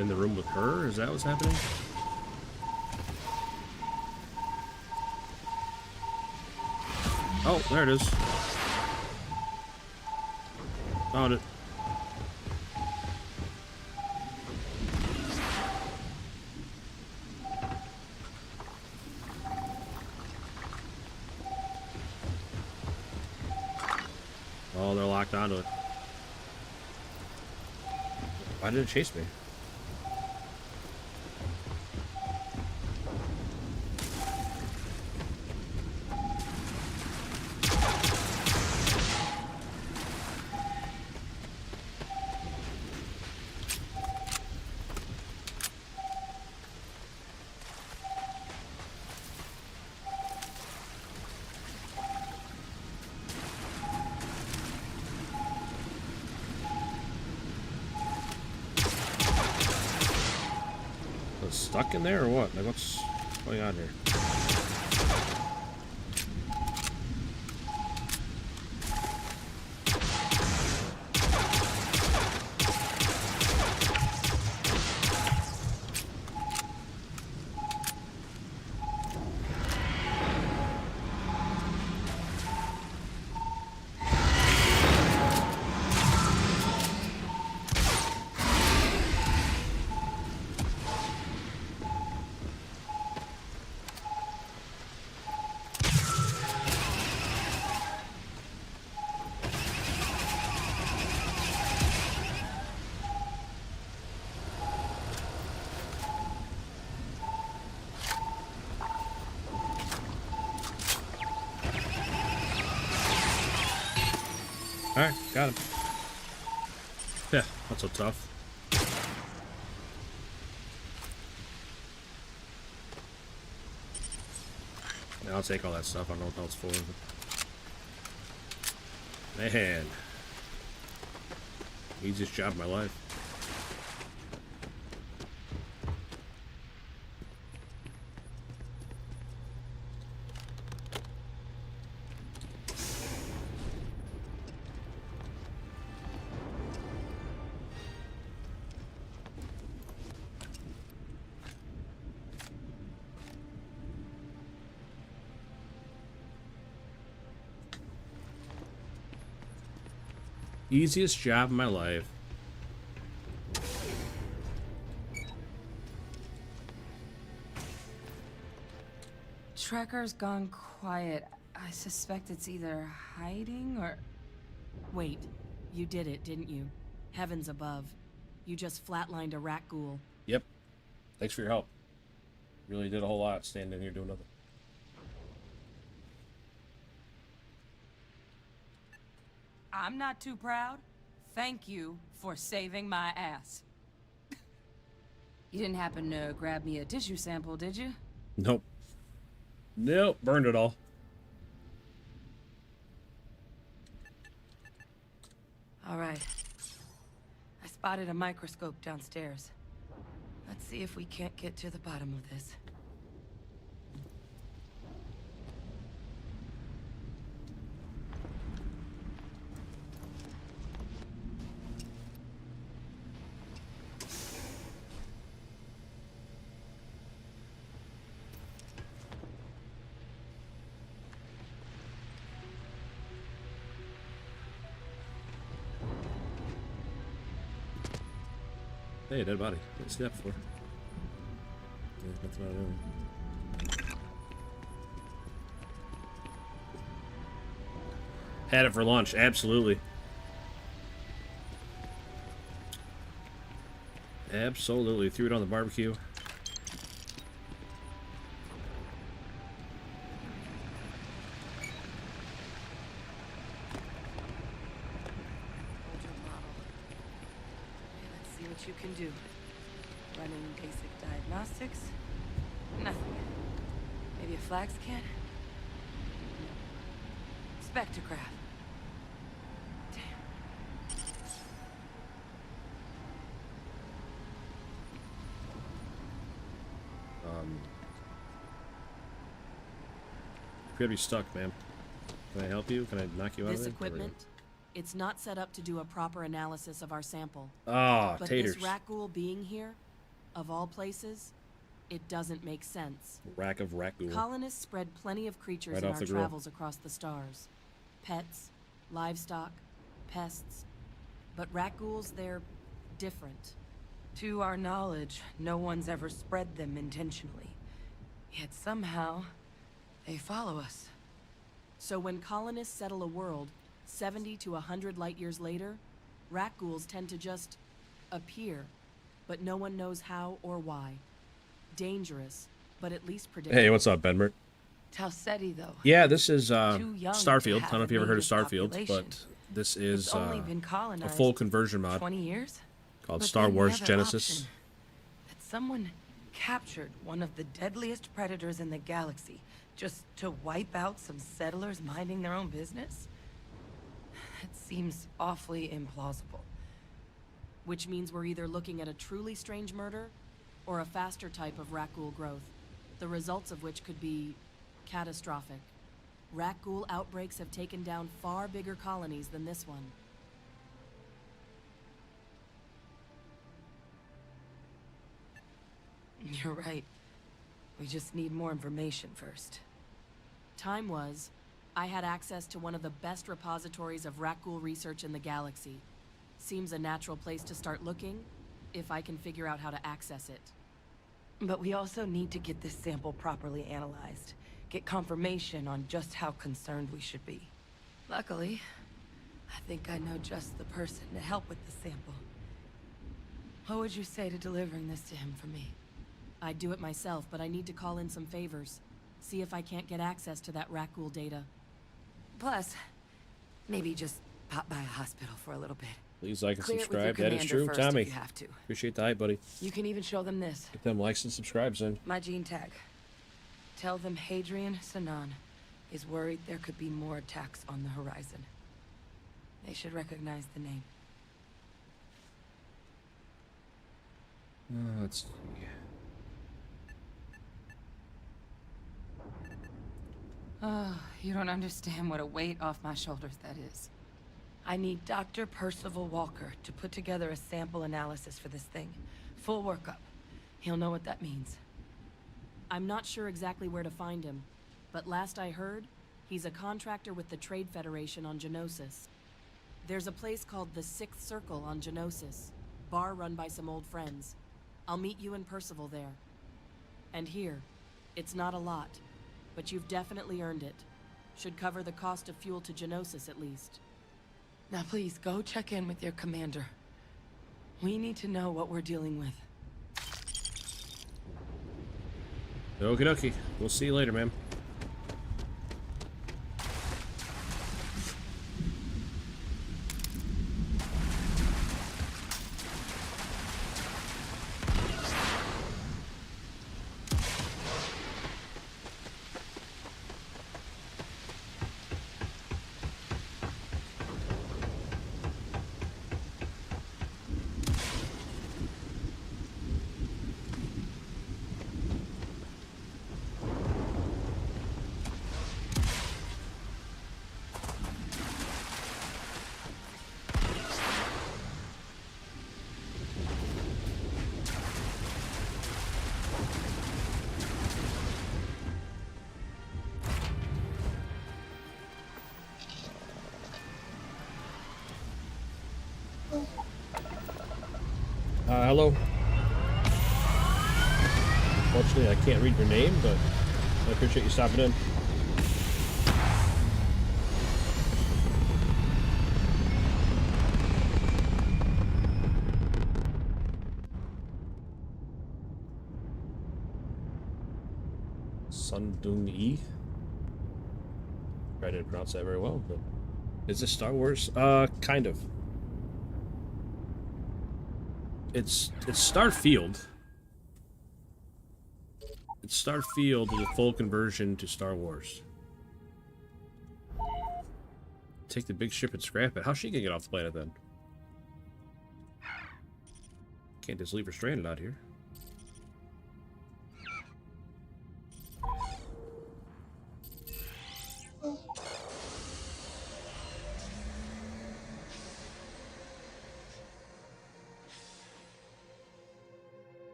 in the room with her? Is that what's happening? Oh, there it is. Found it. Oh, they're locked onto it. Why did it chase me? Stuck in there or what? Like, what's going on here? Alright, got him. Yeah, not so tough. Yeah, I'll take all that stuff. I don't know what else for. But... Man. Easiest job of my life. Easiest job of my life. Tracker's gone quiet. I suspect it's either hiding or... Wait, you did it, didn't you? Heavens above. You just flatlined a rat ghoul. Yep. Thanks for your help. Really did a whole lot standing here doing nothing. I'm not too proud. Thank you for saving my ass. You didn't happen to grab me a tissue sample, did you? Nope. Nope. Burned it all. All right. I spotted a microscope downstairs. Let's see if we can't get to the bottom of this. Hey, dead body. Didn't see that before. There's nothing out of there. Had it for lunch, absolutely. Absolutely. Threw it on the barbecue. You can do. Running basic diagnostics? Nothing. Maybe a flag scan? Spectrograph. Damn. You're gonna be stuck, man. Can I help you? Can I knock you out of This there? equipment, it's not set up to do a proper analysis of our sample. Ah, but taters. this rat ghoul being here Of all places, it doesn't make sense. Rack of rat ghoul. Colonists spread plenty of creatures Right in off our the grill. travels across the stars. Pets, livestock, pests. But rat ghouls, they're different. To our knowledge, no one's ever spread them intentionally. Yet somehow, they follow us. So when colonists settle a world, 70 to 100 light years later, rat ghouls tend to just appear, but no one knows how or why. Dangerous, but at least predictable. Hey, what's up, Benbert? Talsetti, though. Yeah, this is Too young to Starfield. I have don't know if you a ever heard of native Starfield, population. but this is It's only been a colonized full conversion mod 20 years? called But Star then the Wars other Genesis. option, that someone captured one of the deadliest predators in the galaxy just to wipe out some settlers minding their own business? It seems awfully implausible. Which means we're either looking at a truly strange murder, or a faster type of rat ghoul growth, the results of which could be catastrophic. Rat ghoul outbreaks have taken down far bigger colonies than this one. You're right. We just need more information first. Time was, I had access to one of the best repositories of rat ghoul research in the galaxy. Seems a natural place to start looking, if I can figure out how to access it. But we also need to get this sample properly analyzed. Get confirmation on just how concerned we should be. Luckily, I think I know just the person to help with the sample. What would you say to delivering this to him for me? I'd do it myself, but I need to call in some favors. See if I can't get access to that rat ghoul data. Plus, maybe just pop by a hospital for a little bit. Please like and Clear it with your subscribe. That is commander true, first if Tommy. you have to. Appreciate the hype, buddy. You can even show them this. Get them likes and subscribes in. My gene tag. Tell them Hadrian Sanan is worried there could be more attacks on the horizon. They should recognize the name. Let's see. Oh, you don't understand what a weight off my shoulders that is. I need Dr. Percival Walker to put together a sample analysis for this thing. Full workup. He'll know what that means. I'm not sure exactly where to find him, but last I heard, he's a contractor with the Trade Federation on Geonosis. There's a place called the Sixth Circle on Geonosis, bar run by some old friends. I'll meet you and Percival there. And here, it's not a lot, but you've definitely earned it. Should cover the cost of fuel to Geonosis at least. Now please, go check in with your commander. We need to know what we're dealing with. Okie dokie. We'll see you later, man. Hello. Unfortunately, I can't read your name, but I appreciate you stopping in. Sundung-E? I didn't pronounce that very well, but... Is this Star Wars? Kind of. It's Starfield. It's Starfield with a full conversion to Star Wars. Take the big ship and scrap it. How's she gonna get off the planet then? Can't just leave her stranded out here.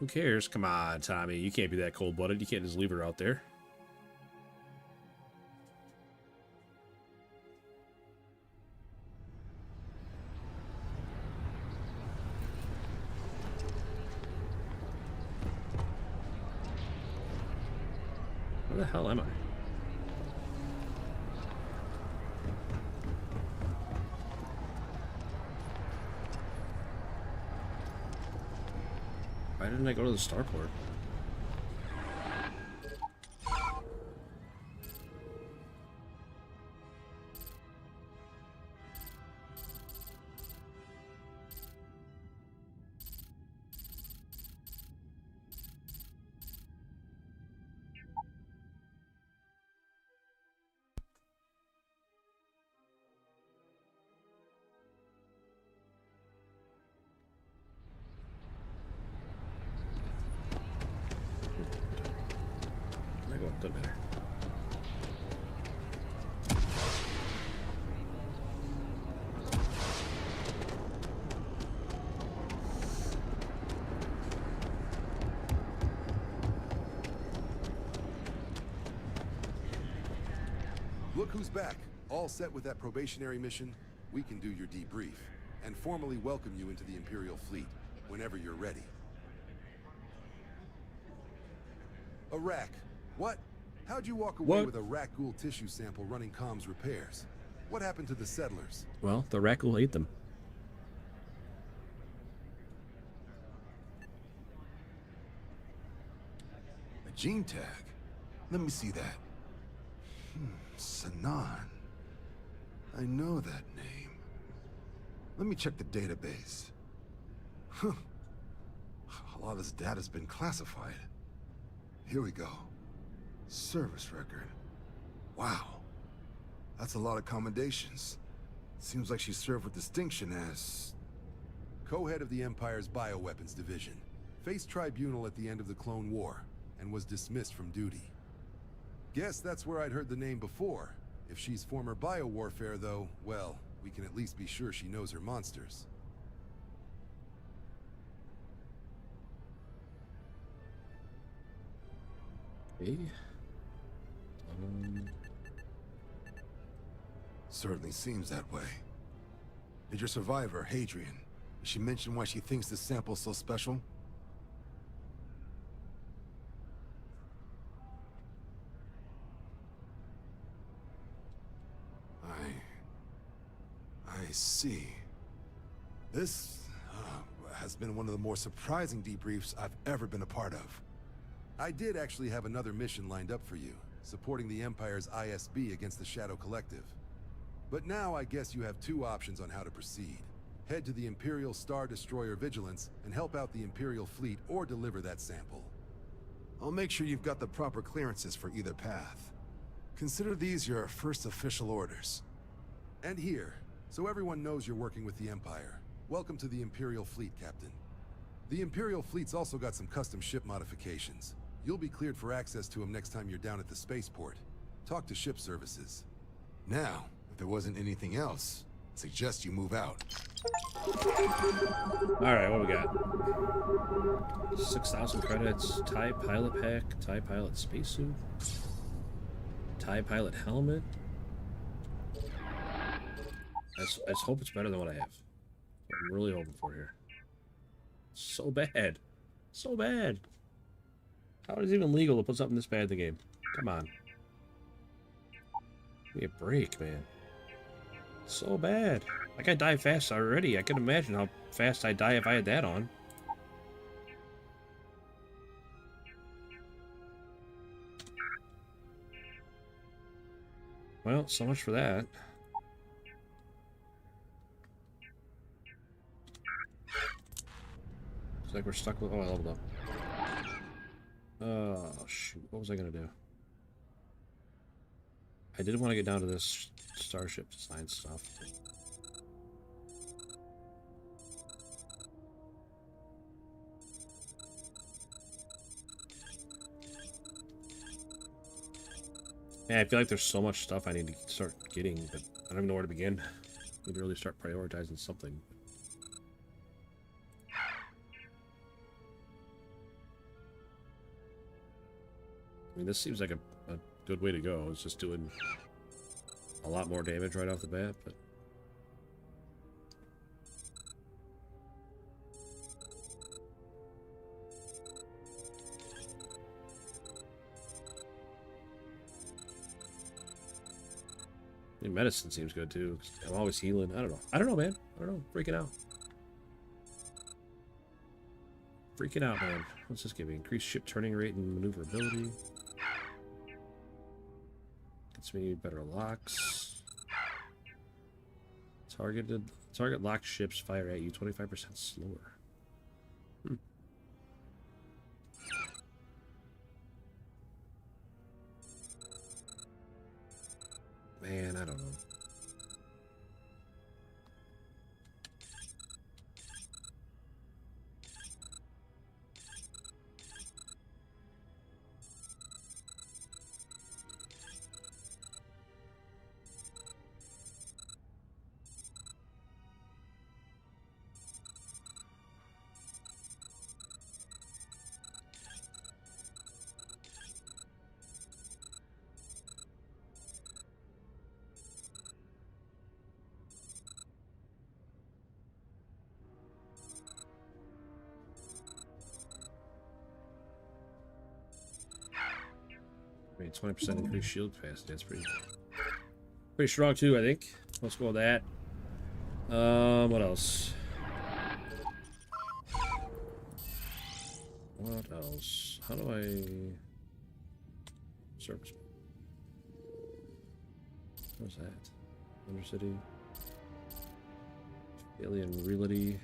Who cares? Come on, Tommy. You can't be that cold-blooded. You can't just leave her out there. Where the hell am I? Why didn't I go to the starport? I go up there. Look who's back. All set with that probationary mission? We can do your debrief and formally welcome you into the Imperial fleet whenever you're ready. A rack. What? How'd you walk away with a rat ghoul tissue sample running comms repairs? What happened to the settlers? Well, the Rackle ate them. A gene tag? Let me see that. Sanan. I know that name. Let me check the database. A lot of this data's been classified. Here we go. Service record. Wow. That's a lot of commendations. Seems like she served with distinction as... co-head of the Empire's bioweapons division. Faced tribunal at the end of the Clone War, and was dismissed from duty. Guess that's where I'd heard the name before. If she's former biowarfare, though, well, we can at least be sure she knows her monsters. Hey. Certainly seems that way. Did your survivor, Hadrian, did she mention why she thinks this sample's so special? I see. This has been one of the more surprising debriefs I've ever been a part of. I did actually have another mission lined up for you, supporting the Empire's ISB against the Shadow Collective. But now I guess you have two options on how to proceed. Head to the Imperial Star Destroyer Vigilance and help out the Imperial fleet or deliver that sample. I'll make sure you've got the proper clearances for either path. Consider these your first official orders. And here, so everyone knows you're working with the Empire. Welcome to the Imperial Fleet, Captain. The Imperial Fleet's also got some custom ship modifications. You'll be cleared for access to them next time you're down at the spaceport. Talk to ship services. Now, if there wasn't anything else, I'd suggest you move out. Alright, what we got? 6,000 credits, TIE pilot pack, TIE pilot spacesuit, TIE pilot helmet. I just hope it's better than what I have. I'm really hoping for here. So bad. So bad. How is it even legal to put something this bad in the game? Come on. Give me a break, man. So bad. Like I die fast already. I can imagine how fast I'd die if I had that on. Well, so much for that. Looks like we're stuck with... Oh, I leveled up. Oh, shoot. What was I going to do? I did want to get down to this starship design stuff. Yeah, I feel like there's so much stuff I need to start getting, but I don't even know where to begin. I need to really start prioritizing something. mean, this seems like a good way to go. It's just doing a lot more damage right off the bat, but... I mean, medicine seems good too. I'm always healing. I don't know. I don't know, man. I don't know. Freaking out. Freaking out, man. What's this give me? Increased ship turning rate and maneuverability. Gets me better locks. Target locked ships fire at you 25% slower. Man, I don't know. I mean, 20% increased shield capacity. That's pretty strong too, I think. Let's go with that. What else? What else? How do I service? What's that? Undercity. Alien reality.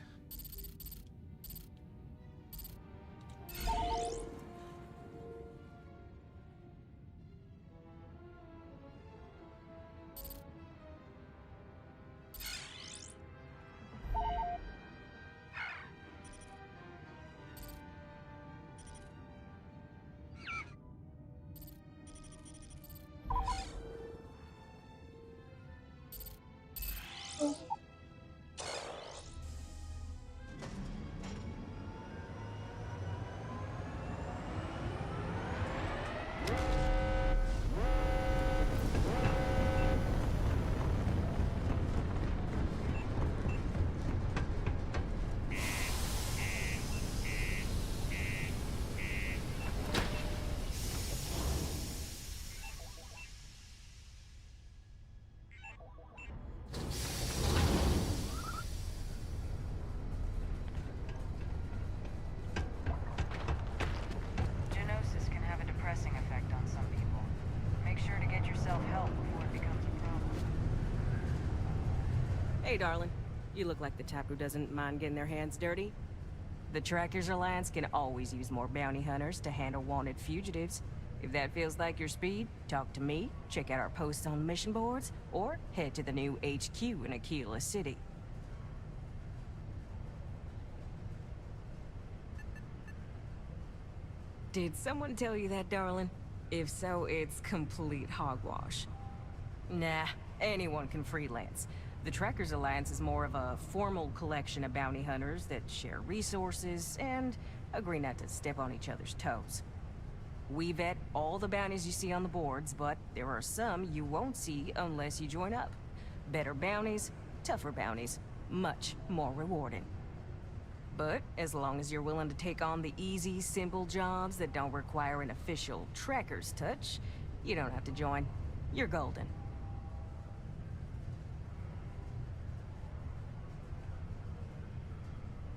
Genosis can have a depressing effect on some people. Make sure to get yourself help before it becomes a problem. Hey, darling. You look like the type who doesn't mind getting their hands dirty. The Trackers Alliance can always use more bounty hunters to handle wanted fugitives. If that feels like your speed, talk to me, check out our posts on mission boards, or head to the new HQ in Aquila City. Did someone tell you that, darling? If so, it's complete hogwash. Nah, anyone can freelance. The Trackers Alliance is more of a formal collection of bounty hunters that share resources and agree not to step on each other's toes. We vet all the bounties you see on the boards, but there are some you won't see unless you join up. Better bounties, tougher bounties, much more rewarding. But as long as you're willing to take on the easy, simple jobs that don't require an official Tracker's touch, you don't have to join. You're golden.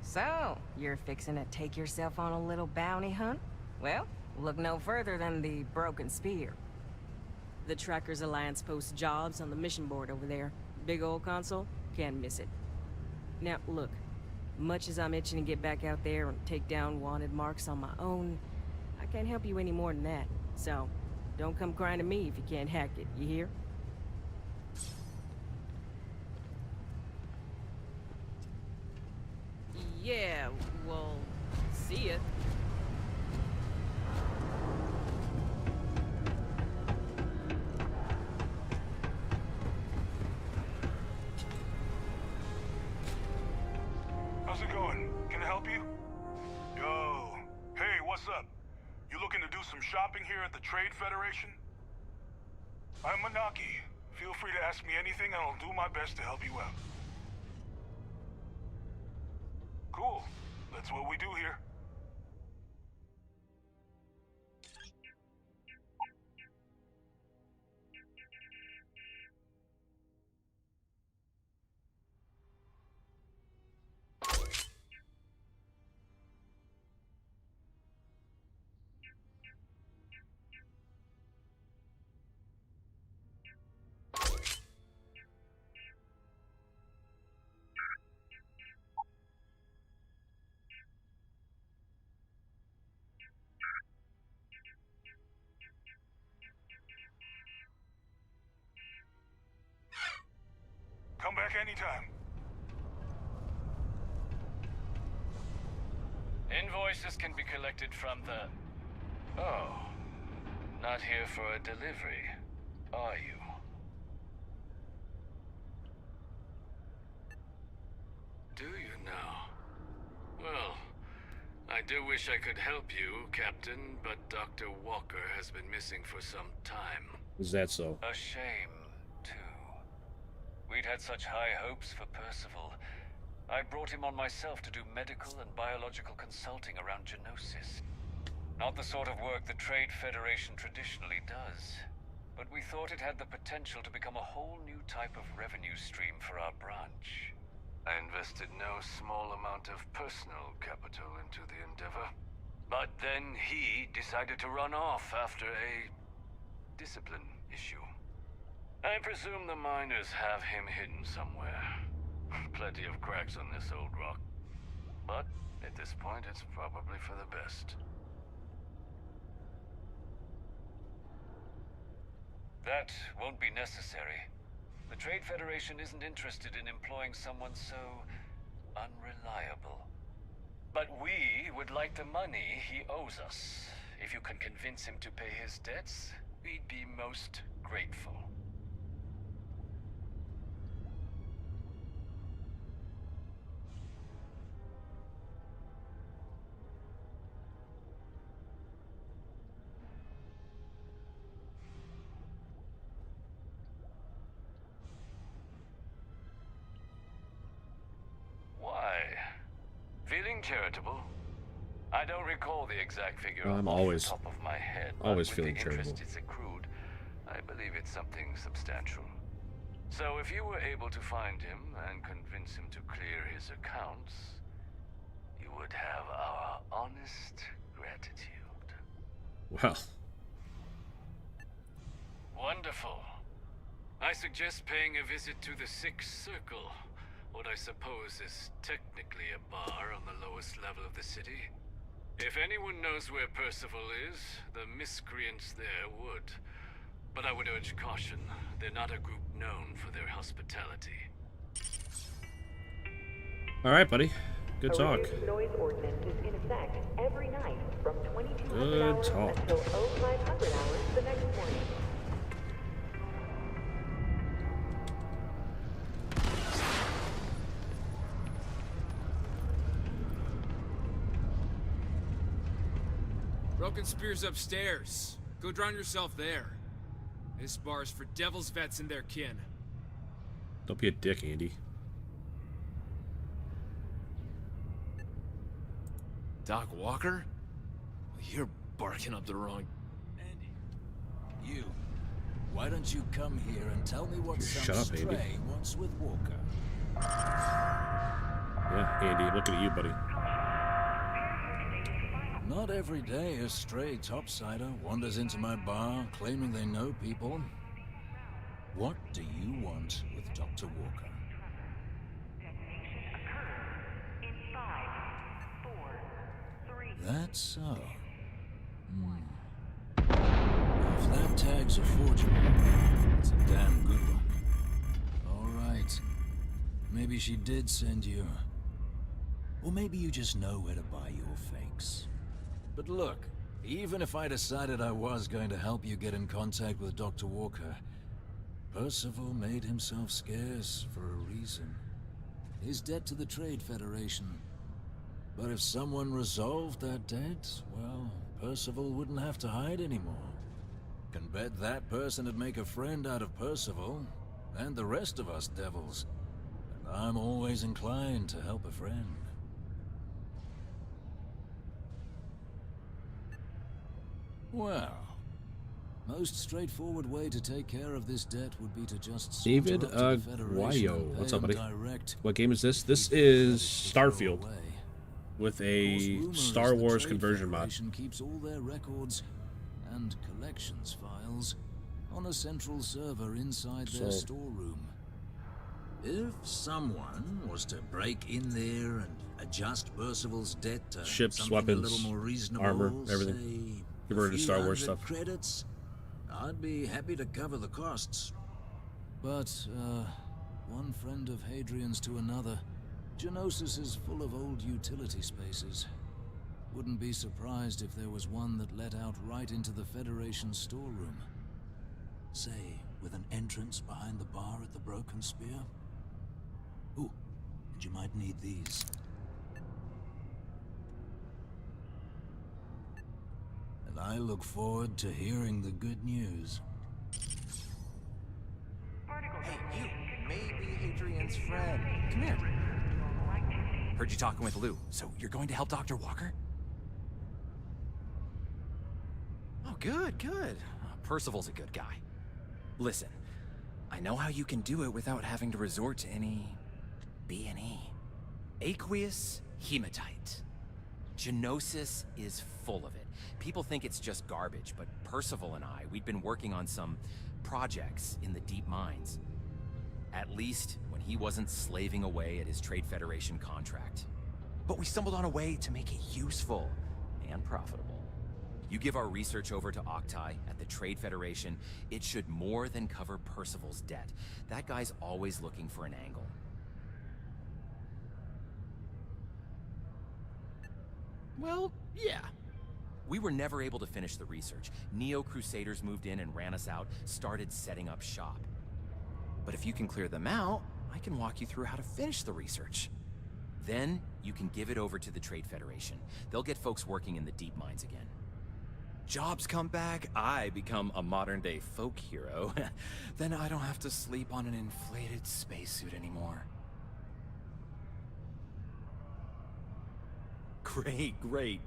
So, you're fixing to take yourself on a little bounty hunt? Well, look no further than the Broken Spear. The Trackers Alliance posts jobs on the mission board over there. Big old console, can't miss it. Now, look, much as I'm itching to get back out there and take down wanted marks on my own, I can't help you any more than that. So, don't come crying to me if you can't hack it, you hear? Yeah, well, see ya. How's it going? Can I help you? Yo. Hey, what's up? You looking to do some shopping here at the Trade Federation? I'm Manaki. Feel free to ask me anything and I'll do my best to help you out. Cool. That's what we do here. Come back anytime. Invoices can be collected from the... Oh. Not here for a delivery, are you? Do you now? Well, I do wish I could help you, Captain, but Dr. Walker has been missing for some time. Is that so? A shame, too. We'd had such high hopes for Percival. I brought him on myself to do medical and biological consulting around Genesis. Not the sort of work the Trade Federation traditionally does, but we thought it had the potential to become a whole new type of revenue stream for our branch. I invested no small amount of personal capital into the endeavor. But then he decided to run off after a discipline issue. I presume the miners have him hidden somewhere. Plenty of cracks on this old rock. But at this point, it's probably for the best. That won't be necessary. The Trade Federation isn't interested in employing someone so unreliable. But we would like the money he owes us. If you can convince him to pay his debts, we'd be most grateful. Feeling charitable? I don't recall the exact figure I'm off always, the top of my head, always but feeling with the charitable. interest it's accrued, I believe it's something substantial. So if you were able to find him and convince him to clear his accounts, you would have our honest gratitude. Well. Wonderful. I suggest paying a visit to the Sixth Circle. What I suppose is technically a bar on the lowest level of the city. If anyone knows where Percival is, the miscreants there would. But I would urge caution. They're not a group known for their hospitality. Alright, buddy. Good talk. Noise ordinance is in effect every night from 2200 Good hours talk. until 0500 hours the next morning. Broken Spear's upstairs. Go drown yourself there. This bar's for Devil's Vets and their kin. Don't be a dick, Andy. Doc Walker? You're barking up the wrong... Andy. You. Why don't you come here and tell me what Shut some up, Andy. stray wants with Walker? Yeah, Andy, I'm looking at you, buddy. Not every day a stray topsider wanders into my bar claiming they know people. What do you want with Dr. Walker? That's so. If that tag's a forgery, it's a damn good one. All right. Maybe she did send you. Or maybe you just know where to buy your fakes. But look, even if I decided I was going to help you get in contact with Dr. Walker, Percival made himself scarce for a reason. His debt to the Trade Federation. But if someone resolved that debt, well, Percival wouldn't have to hide anymore. Can bet that person would make a friend out of Percival, and the rest of us devils. And I'm always inclined to help a friend. Well, most straightforward way to take care of this debt would be to just David Guayo. What's up, buddy? What game is this? This is Starfield with a Star Wars conversion mod. Keeps all their records and collections files on a central server inside their storeroom. If someone was to break in there and adjust Percival's debt to Ships, something weapons, a little more reasonable, armor, everything. Converted to Star Wars stuff. Credits, I'd be happy to cover the costs. But, one friend of Hadrian's to another, Geonosis is full of old utility spaces. Wouldn't be surprised if there was one that let out right into the Federation storeroom. Say, with an entrance behind the bar at the Broken Spear. Ooh, and you might need these. And I look forward to hearing the good news. Hey, you may be Hadrian's friend. Come here. Heard you talking with Lou, so you're going to help Dr. Walker? Oh, good, good. Percival's a good guy. Listen, I know how you can do it without having to resort to any B&E. Aqueous hematite. Geonosis is full of it. People think it's just garbage, but Percival and we'd been working on some projects in the deep mines. At least when he wasn't slaving away at his Trade Federation contract. But we stumbled on a way to make it useful and profitable. You give our research over to Octai at the Trade Federation, it should more than cover Percival's debt. That guy's always looking for an angle. Well, yeah. We were never able to finish the research. Neo-Crusaders moved in and ran us out, started setting up shop. But if you can clear them out, I can walk you through how to finish the research. Then, you can give it over to the Trade Federation. They'll get folks working in the deep mines again. Jobs come back, I become a modern-day folk hero. Then I don't have to sleep on an inflated spacesuit anymore. Great, great.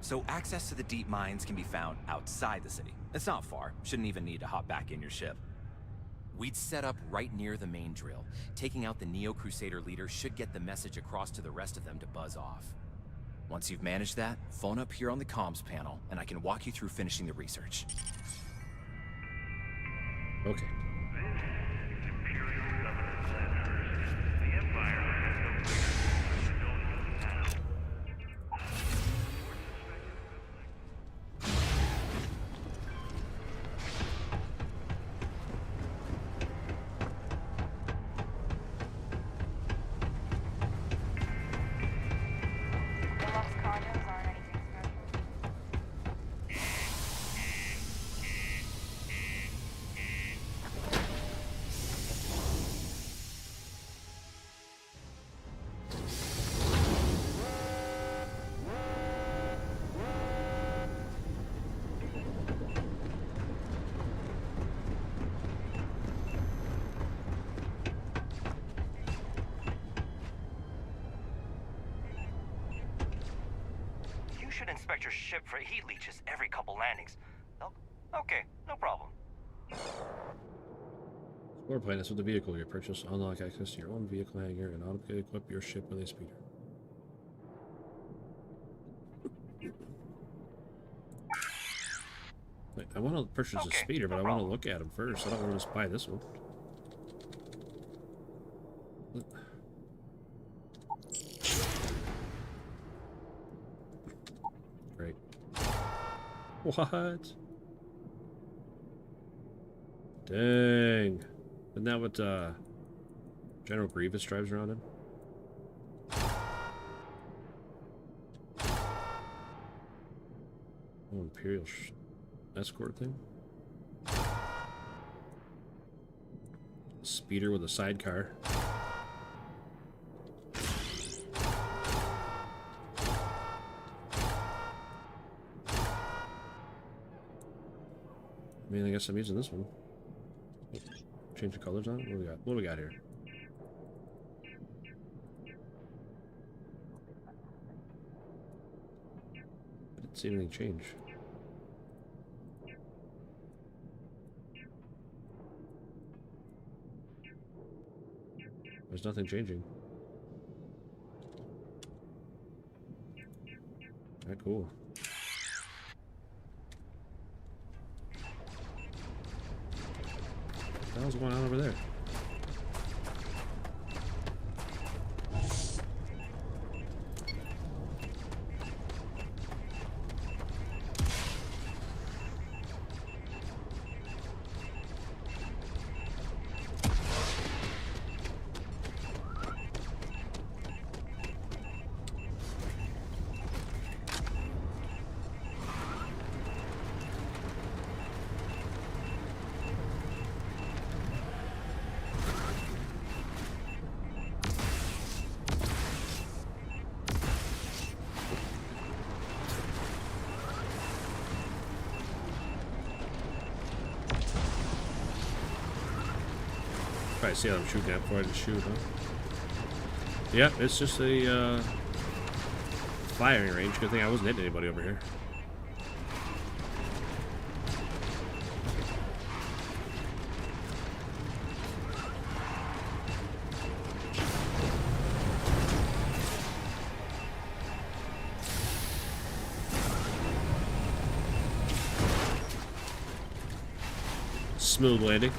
So access to the deep mines can be found outside the city. It's not far. Shouldn't even need to hop back in your ship. We'd set up right near the main drill. Taking out the Neo-Crusader leader should get the message across to the rest of them to buzz off. Once you've managed that, phone up here on the comms panel, and I can walk you through finishing the research. Okay. Inspect your ship for heat leeches every couple landings. Oh, okay, no problem. Explore planets with the vehicle you purchase. Unlock access to your own vehicle hangar and automatically equip your ship with a speeder. Wait, I want to purchase a speeder, but I want to look at him first. I don't want to just buy this one. Great. What? Dang. Isn't that what General Grievous drives around in? Oh, Imperial escort thing? Speeder with a sidecar. guess I'm using this one. Change the colors on it. What do we got? What do we got here? I didn't see anything change. There's nothing changing. Alright, cool. What the hell's going on over there? Probably see how I'm shooting at before I just shoot, huh? Yep, it's just a firing range. Good thing I wasn't hitting anybody over here. Smooth landing.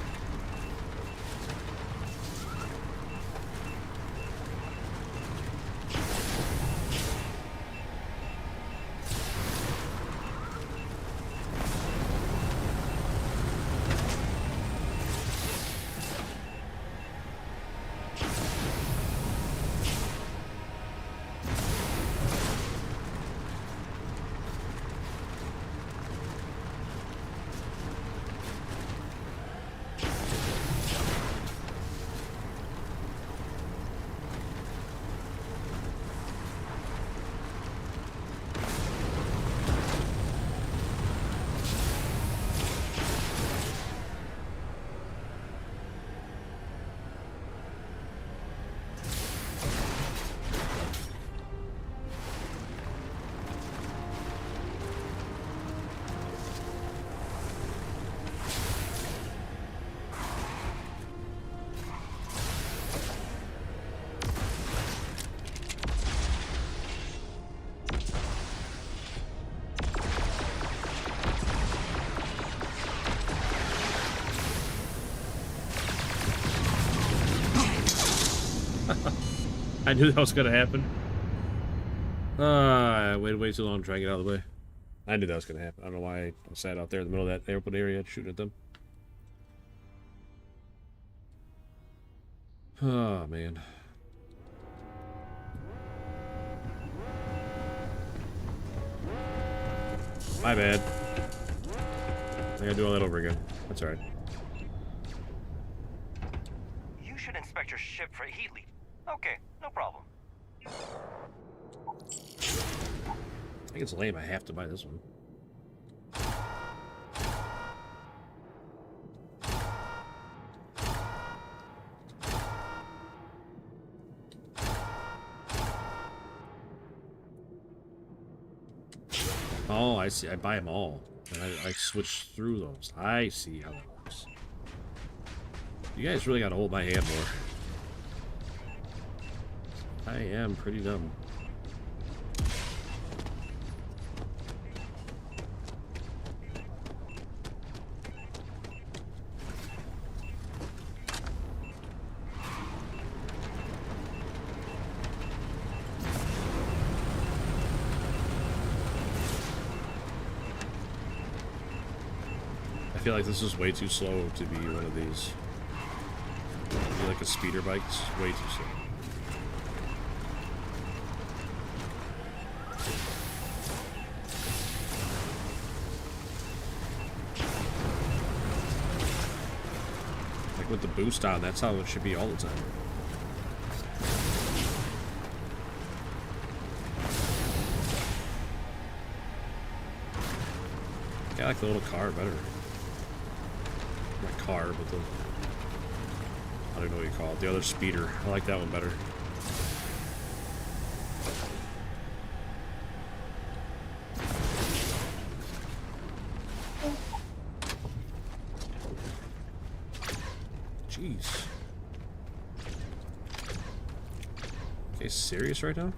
I knew that was gonna happen. I waited way too long to try and get out of the way. I knew that was gonna happen. I don't know why I sat out there in the middle of that airport area shooting at them. Oh, man. My bad. I gotta do all that over again. That's alright. You should inspect your ship for heat leak. Okay, no problem. I think it's lame I have to buy this one. Oh, I see. I buy them all. And I switch through those. I see how that works. You guys really gotta hold my hand more. I am pretty dumb. I feel like this is way too slow to be one of these. Be like a speeder bike. It's way too slow. Like with the boost on, that's how it should be all the time. I like the little car better. My car, but the... I don't know what you call it. The other speeder. I like that one better. Jeez. Okay, serious right now?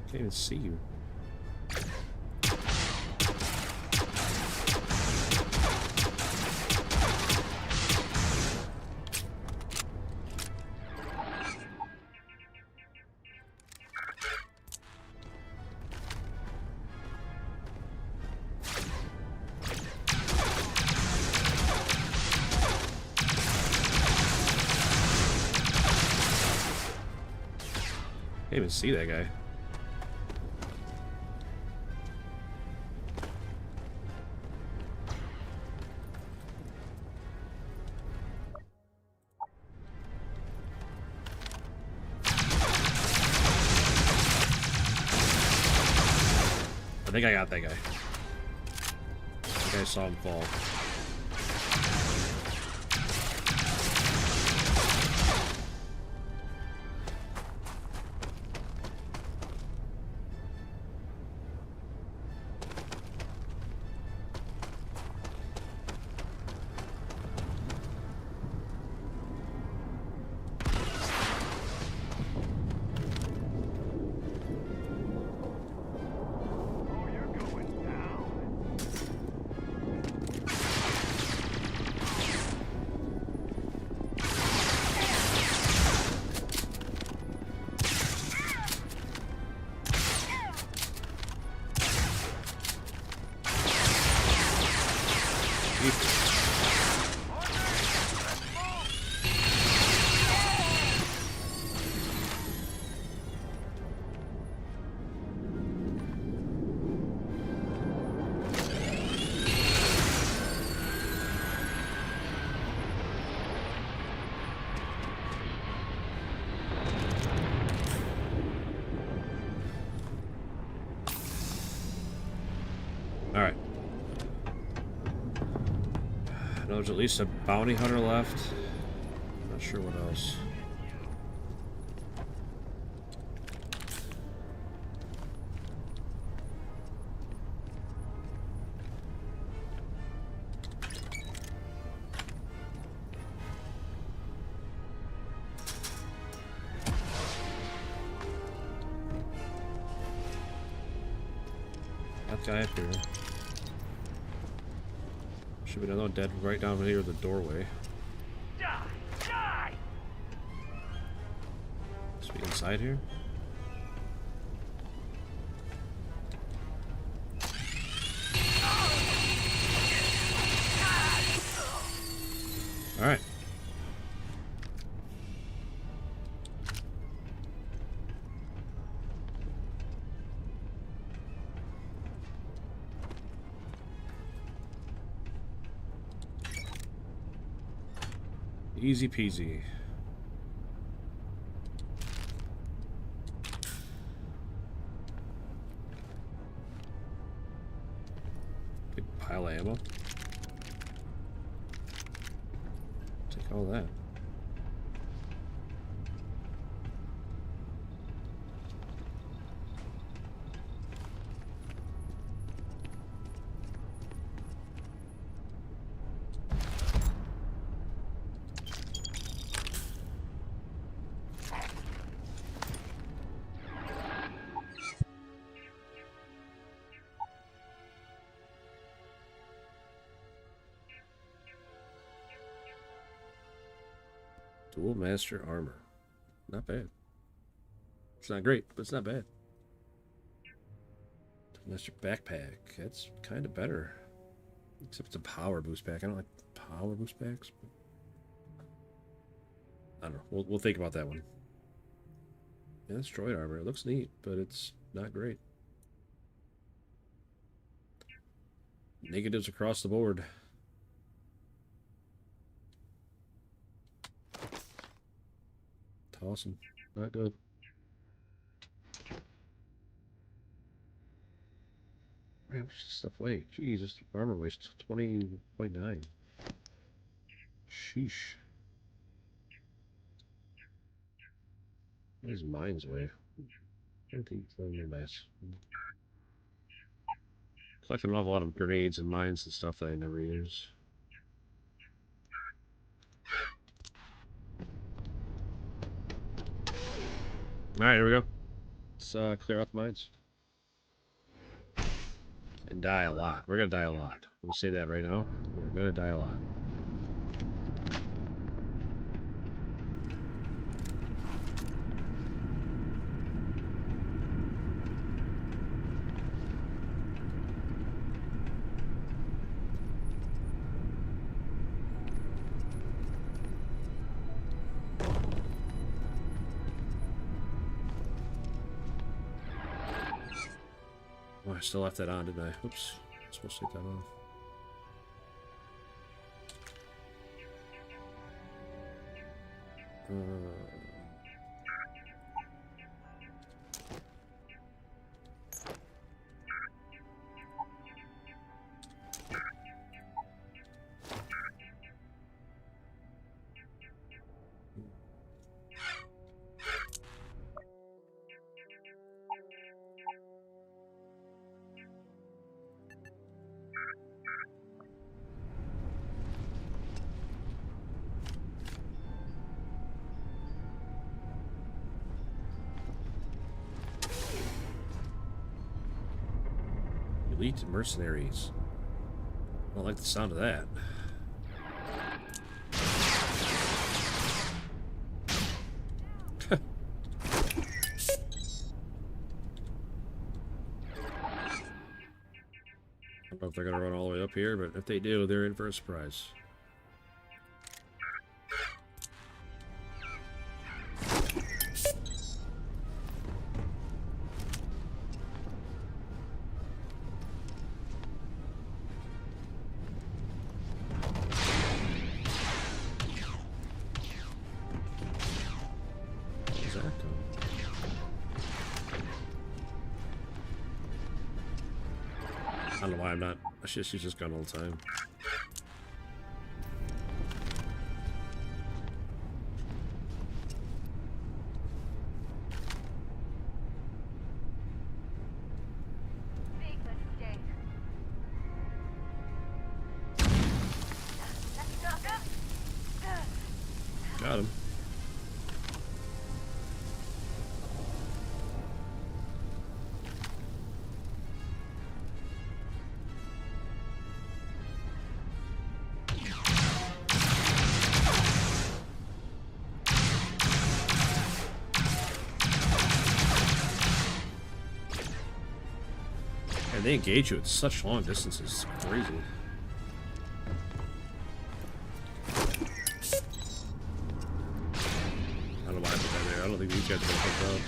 Can't even see you. Can't even see that guy. I think I got that guy. I think I saw him fall. Alright. I know there's at least a bounty hunter left. Not sure what else. That guy up here. Should be another dead right down here at the doorway. Die! Die! Must be inside here. All right. Easy peasy. Big pile of ammo. Take all that. Dual Master Armor. Not bad. It's not great, but it's not bad. Dual Master Backpack. That's kind of better. Except it's a power boost pack. I don't like power boost packs. But I don't know. We'll think about that one. Yeah, that's droid armor. It looks neat, but it's not great. Negatives across the board. Awesome. Not good. Man, what's this stuff weigh? Jeez, this armor weighs 20.9. Sheesh. What does mines weigh? 20 mass. Collected an awful lot of grenades and mines and stuff that I never use. Alright, here we go. Let's clear out the mines. And die a lot. We're gonna die a lot. We'll say that right now. We're gonna die a lot. Oh, I still left that on, didn't I? Oops. I'm supposed to take that off. Elite mercenaries. I don't like the sound of that. I don't know if they're gonna run all the way up here, but if they do, they're in for a surprise. I don't know why I'm not. I should just use this gun all the time. Got him. And they engage you at such long distances. It's crazy. I don't know why I put that there. I don't think these guys are going to put that.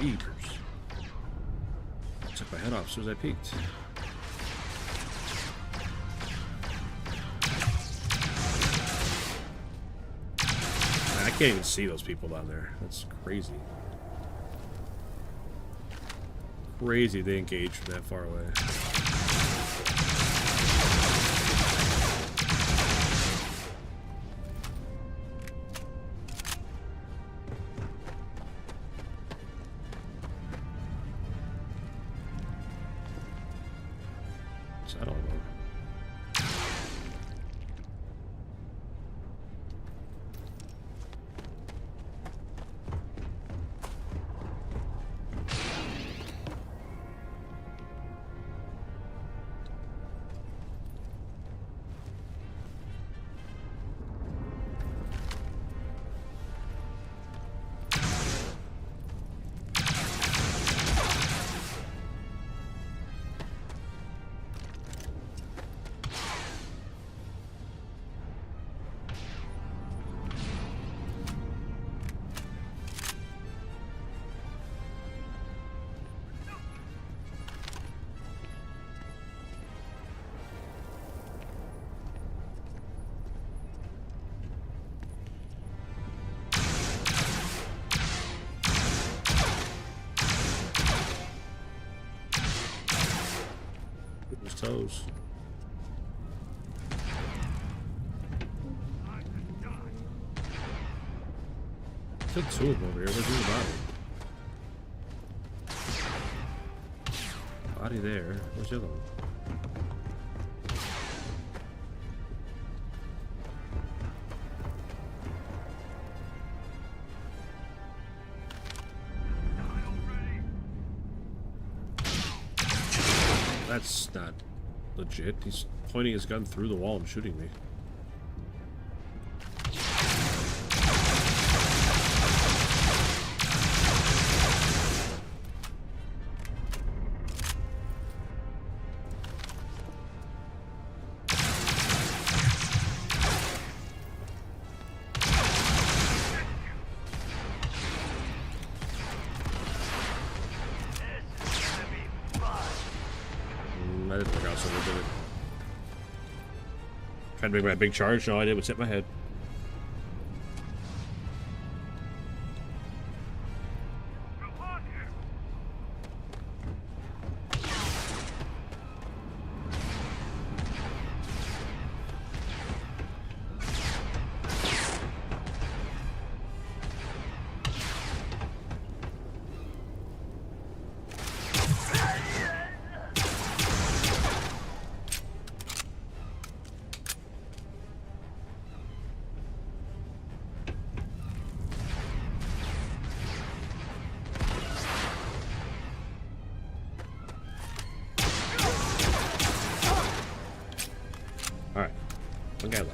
Eaters. Took my head off as soon as I peeked. Man, I can't even see those people down there. That's crazy. crazy they engage from that far away. I don't know. His toes. Killed two of them over here. Where's the body? Body there. Where's the other one? That's not legit. He's pointing his gun through the wall and shooting me. I didn't work out so good, did it? Tried to make my big charge, no, I did was hit my head. Alright, one guy left.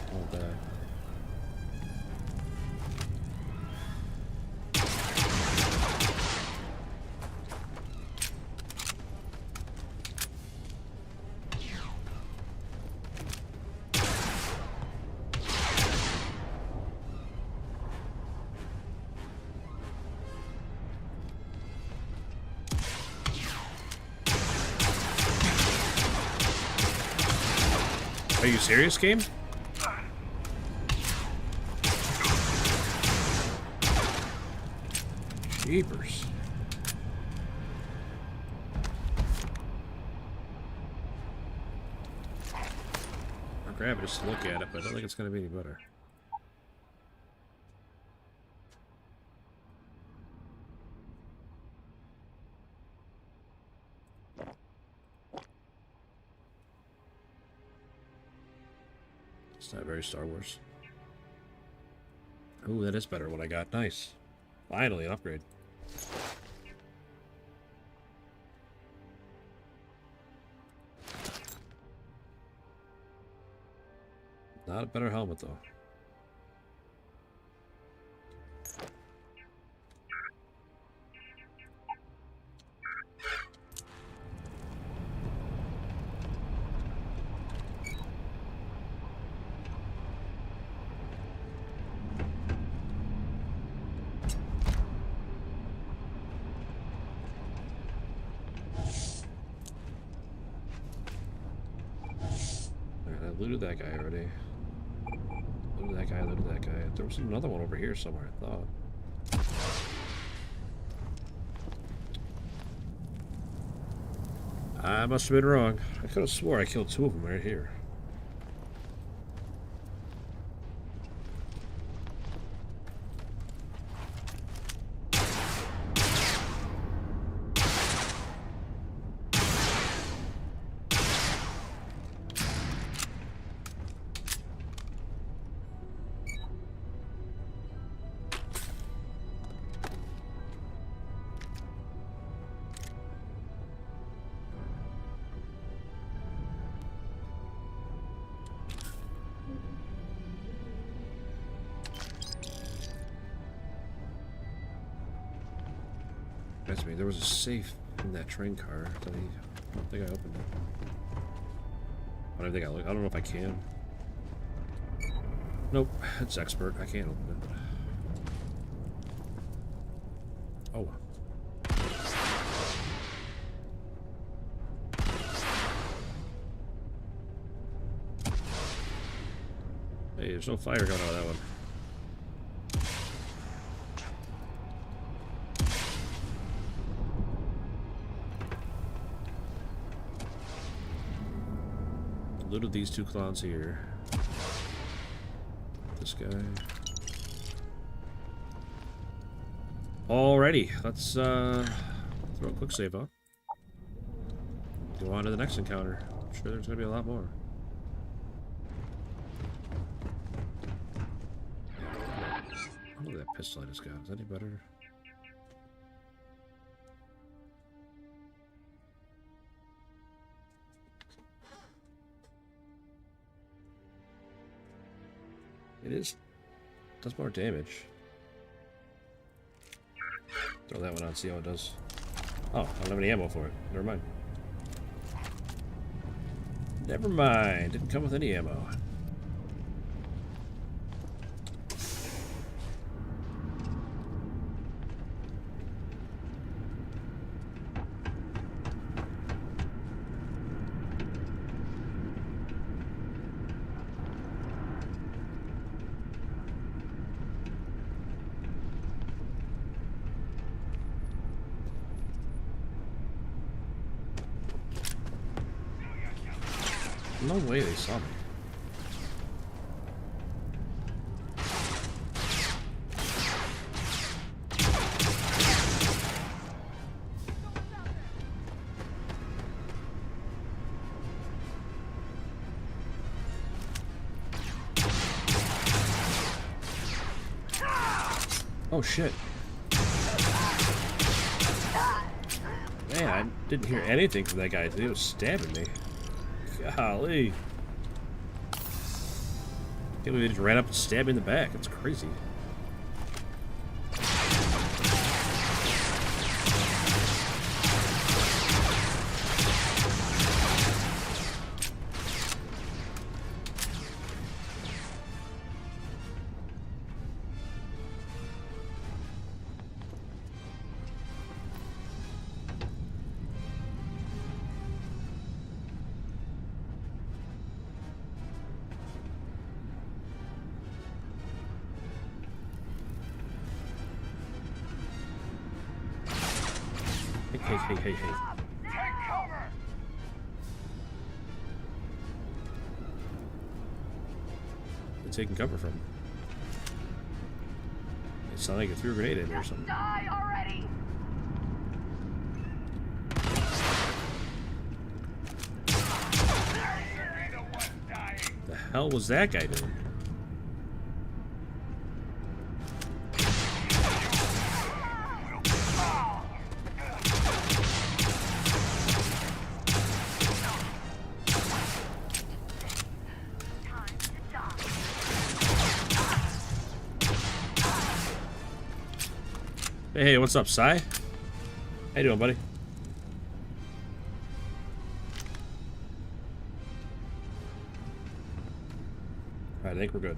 Don't die. Are you serious, game? Jeepers. I'll grab it just to look at it, but I don't think it's going to be any better. It's not very Star Wars. Ooh, that is better what I got. Nice. Finally, an upgrade. Not a better helmet, though. looted that guy already. Looted that guy, looted that guy. There was another one over here somewhere, I thought. I must have been wrong. I could have swore I killed two of them right here. That's me. There was a safe in that train car. I don't think I opened it. I don't think I don't know if I can. Nope, it's expert. I can't open it. Oh. Hey, there's no fire going out of that one. Looted these two clowns here. This guy. Alrighty, let's throw a quick save on. Go on to the next encounter. I'm sure there's gonna be a lot more. I love that pistol I just got. Is that any better? It is. Does more damage. Throw that one on, see how it does. Oh, I don't have any ammo for it. Never mind. Never mind. Didn't come with any ammo. No way they saw me. Oh shit. Man, I didn't hear anything from that guy. He was stabbing me. Golly. Can't believe they just ran up and stabbed me in the back. That's crazy. Hey. Take cover! They're taking cover from. It sounded like it threw a grenade at me or something. Die already! The hell was that guy doing? Hey, what's up, Sai? How you doing, buddy? Alright, I think we're good.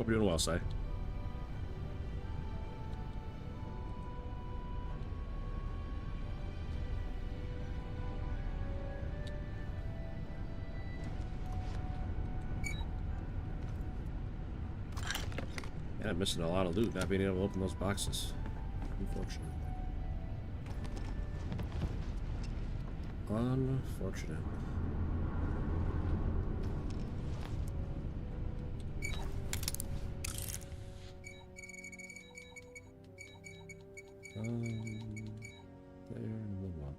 Hope you're doing well, Si. Yeah, I'm missing a lot of loot, not being able to open those boxes. Unfortunate. Unfortunate. There and move on.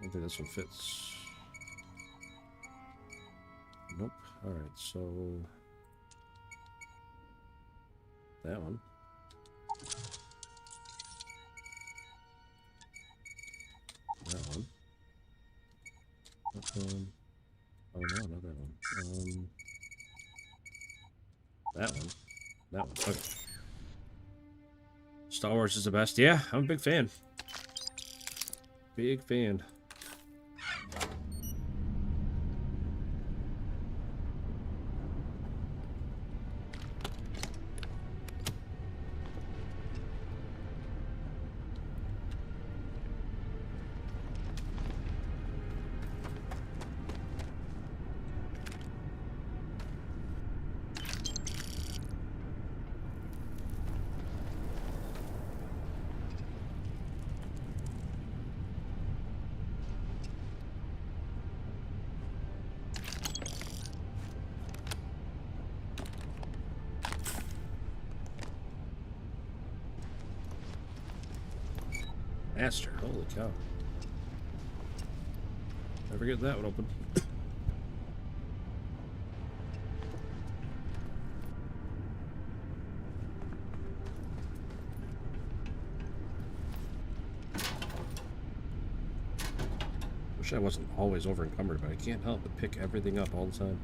I don't think this one fits. Nope. Alright, so that one. That one. That one. Oh no, not that one. That one. That one. Okay. Star Wars is the best. Yeah, I'm a big fan. Big fan. Master, holy cow. Never get that one open. Wish I wasn't always over encumbered, but I can't help but pick everything up all the time.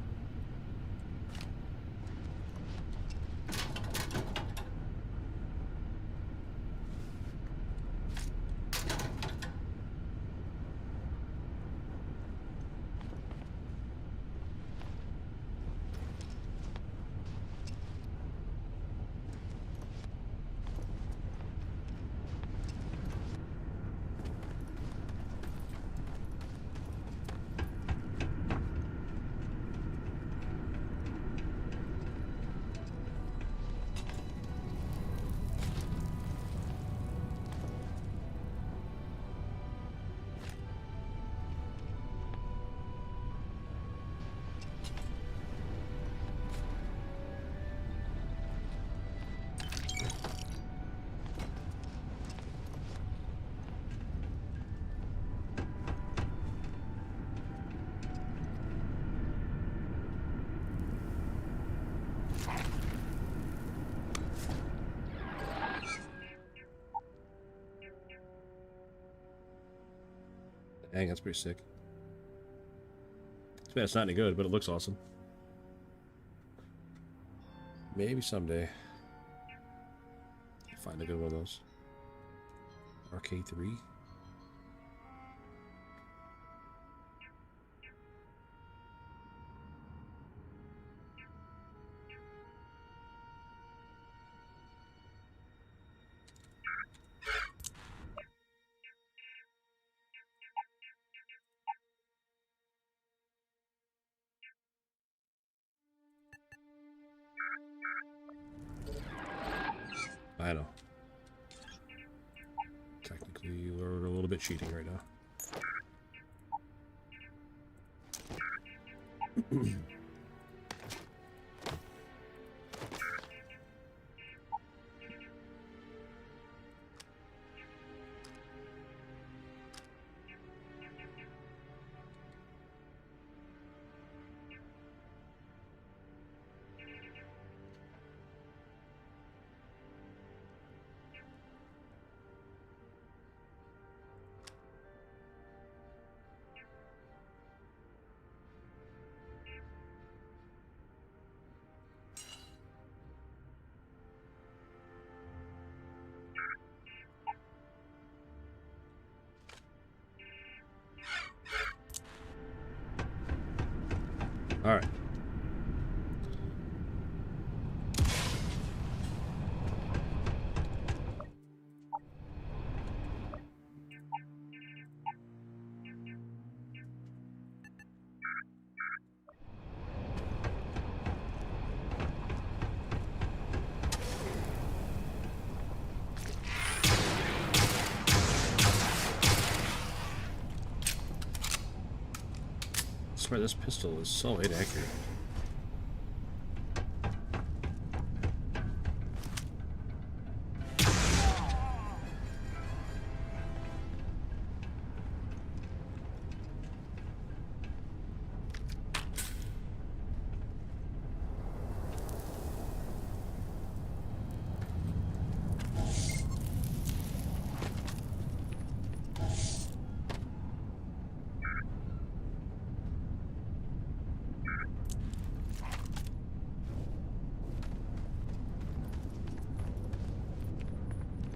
Dang, that's pretty sick. Too bad it's not any good, but it looks awesome. Maybe someday I'll find a good one of those. RK3. I know. Technically, we're a little bit cheating right now. swear this pistol is so inaccurate.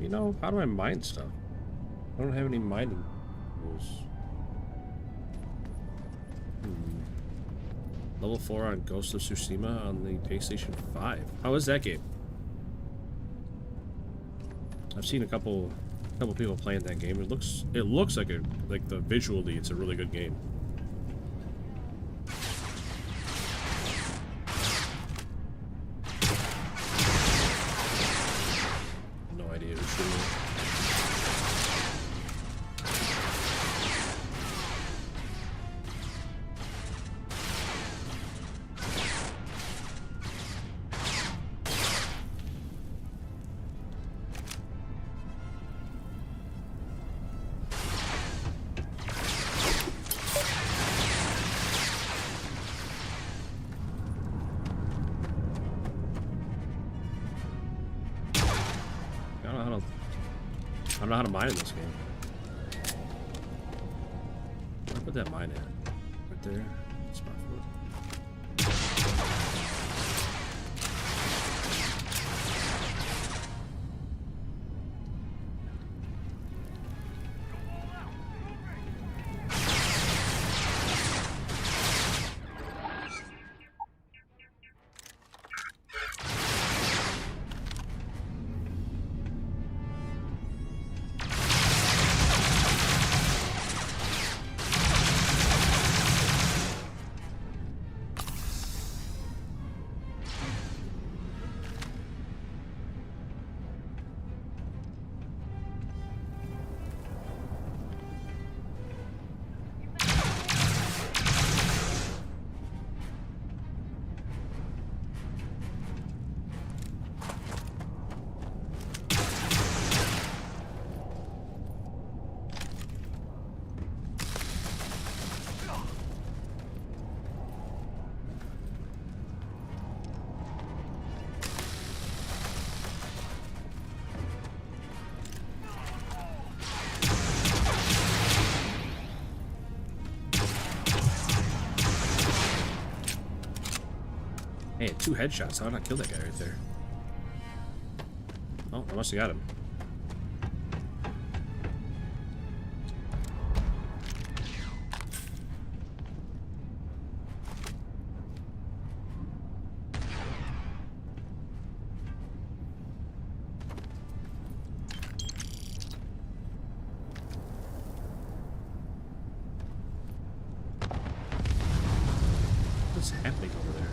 You know, how do I mine stuff? I don't have any mining rules. Level 4 on Ghost of Tsushima on the PlayStation 5. How is that game? I've seen a couple people playing that game. It looks like visually it's a really good game. No idea who's shooting. I don't know how to mine in this game. Where put that mine at? Right there. Spot for it. Hey, 2 headshots. How did I kill that guy right there? Oh, I must have got him. What's happening over there?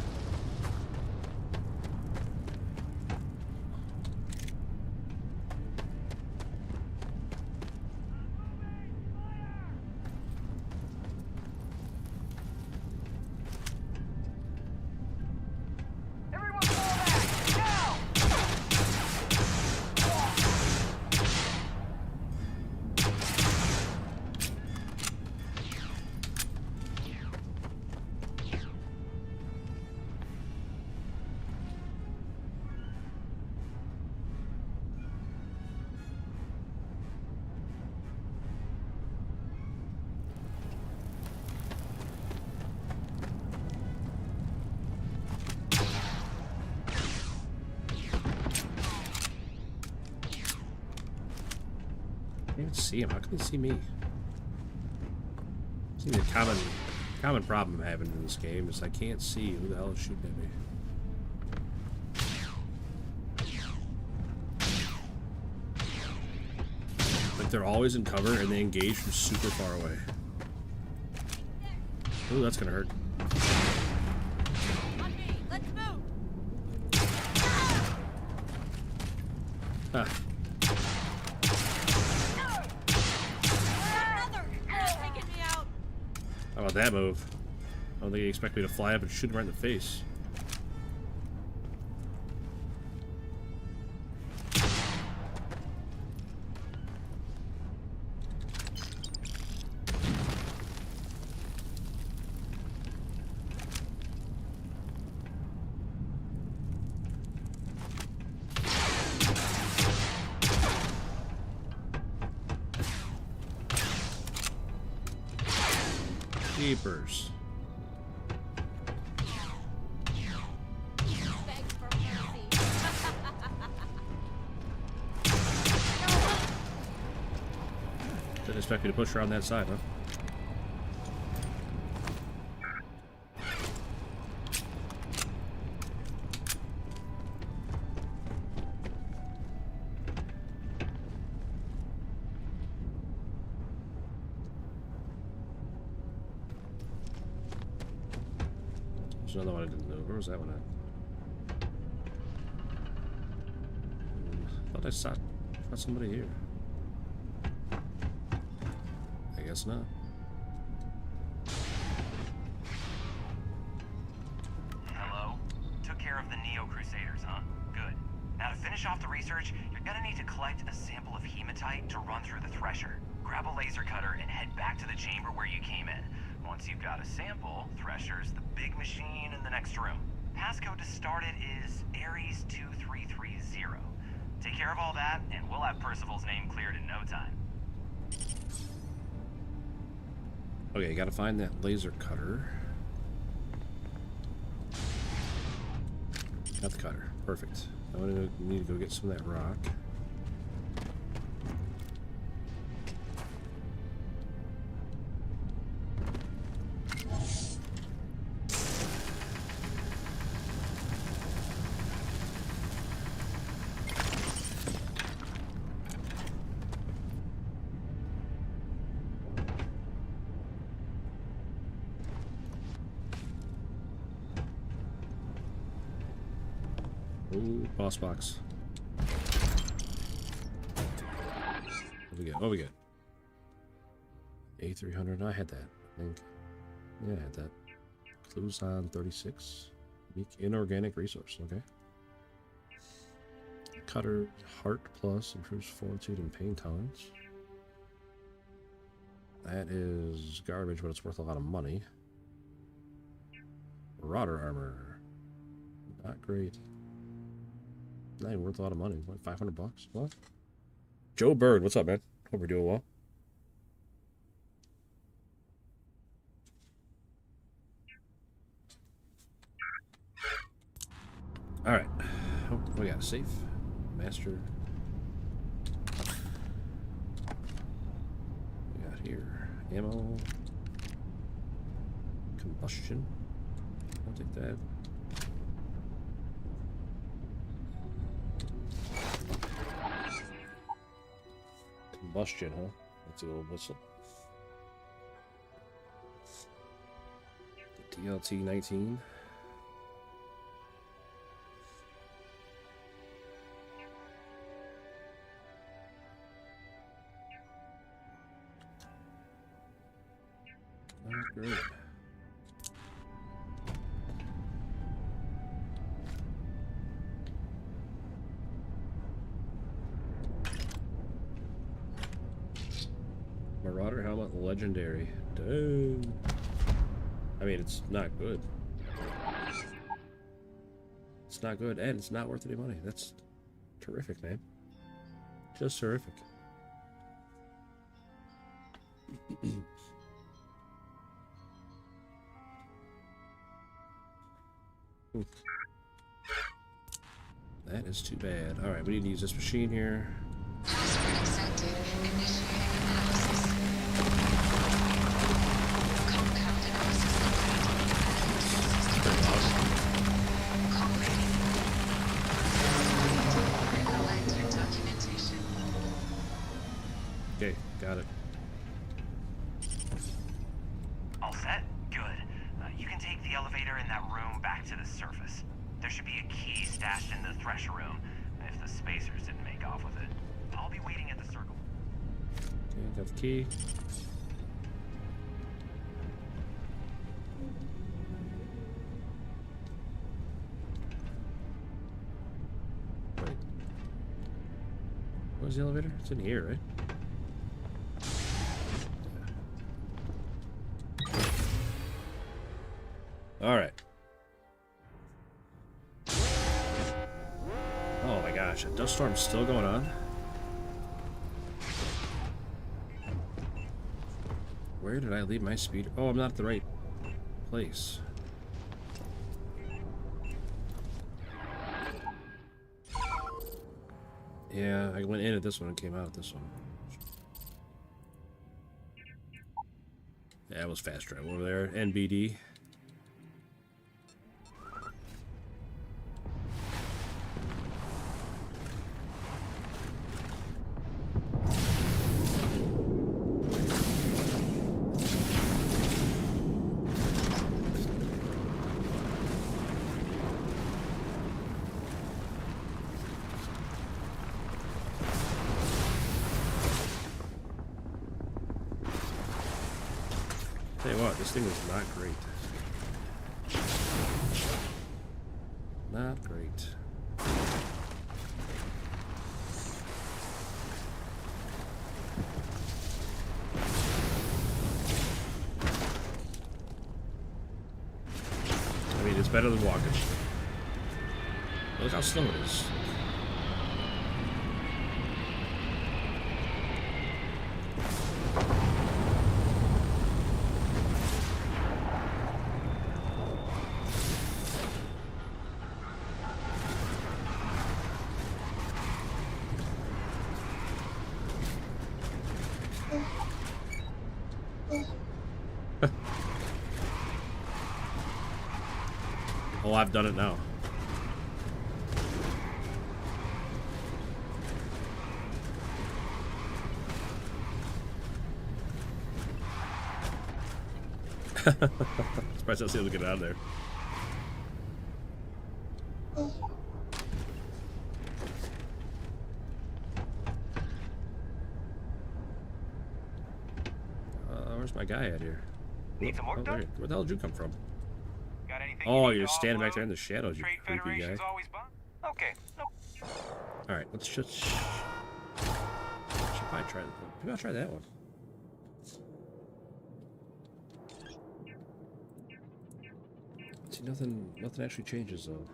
I can't even see him. How can he see me? See, the common problem I'm having in this game is I can't see who the hell is shooting at me. Like they're always in cover and they engage from super far away. Ooh, that's gonna hurt. Huh. How about that move? I don't think he expect me to fly up and shoot him right in the face. Jeepers. Didn't expect me to push her on that side, huh? There's another one I didn't know. Where was that one at? I thought I saw somebody here. I guess not. Hello? Took care of the Neo Crusaders, huh? Good. Now to finish off the research, you're gonna need to collect a sample of hematite to run through the thresher. Grab a laser cutter and head back to the chamber where you came in. Once you've got a sample, Thresher's the big machine in the next room. Passcode to start it is Ares 2330. Take care of all that, and we'll have Percival's name cleared in no time. Okay, you gotta find that laser cutter. Got the cutter. Perfect. I need to go get some of that rock. Ooh, boss box. What we get? What we get? A300. I had that, I think. Yeah, I had that. Clues on 36. Unique inorganic resource. Okay. Cutter Heart Plus improves fortitude and pain tolerance. That is garbage, but it's worth a lot of money. Marauder armor. Not great. Not even worth a lot of money. What, 500 bucks? What? Joe Bird, what's up, man? Hope we're doing well. All right. Oh, we got a safe. Master. We got here ammo. Combustion. I'll take that. Combustion, huh? That's a little whistle. The TLT 19. Not great. Marauder helmet, legendary. Dang. I mean, it's not good. It's not good, and it's not worth any money. That's terrific, man. Just terrific. That is too bad. All right, we need to use this machine here. Okay, got it. All set? Good. You can take the elevator in that room back to the surface. There should be a key stashed in the thresher room, if the spacers didn't make off with it. I'll be waiting at the circle. Okay, got the key. Where's the elevator? It's in here, right? Alright. Oh my gosh, a dust storm's still going on? Where did I leave my speeder? Oh, I'm not at the right place. Yeah, I went in at this one and came out at this one. Yeah, it was fast travel over there. NBD. Tell you what, this thing is not great. Not great. I mean, it's better than walking. Look how slow it is. Oh, I've done it now. Surprised I was able to get out of there. Where's my guy at here? Need some work done? Where the hell did you come from? Got anything Oh, you need you're to standing back offload? there in the shadows, you Trade creepy guy. Federation's always bought? Okay. No. Alright, let's just... Should probably try that. Maybe I'll try that one. See, nothing actually changes, though.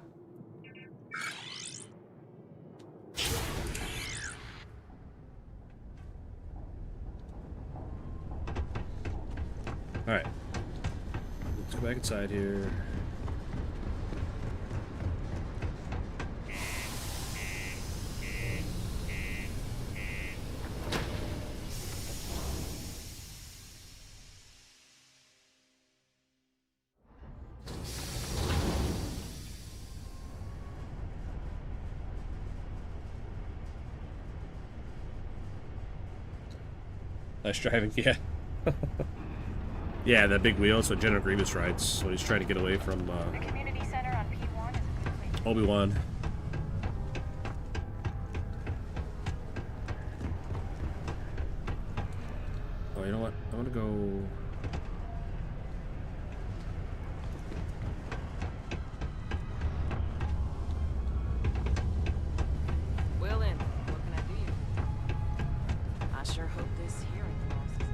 Alright. Let's go back inside here. Nice driving, yeah. Yeah, that big wheel, so General Grievous rides when he's trying to get away from The community center on P1 is a good place. Obi-Wan. Oh, you know what? I want to go... Well then, what can I do you for? I sure hope this hearing loss is...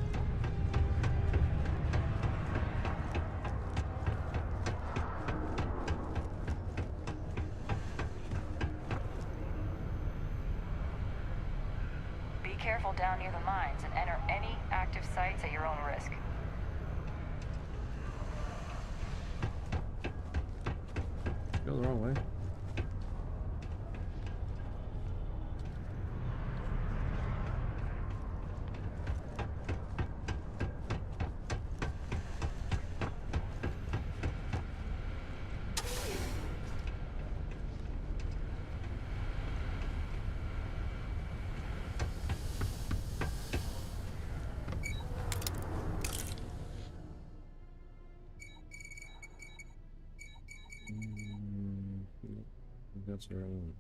Be careful down near the mines and enter any active sites at your own risk. Go the wrong way. That's the right one.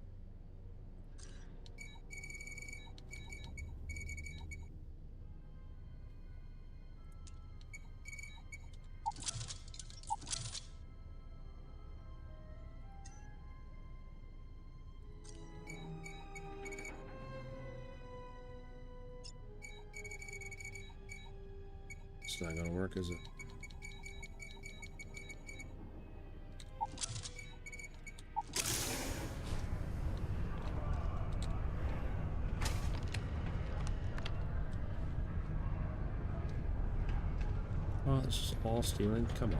not gonna work, is it? Oh, this is all stealing? Come on.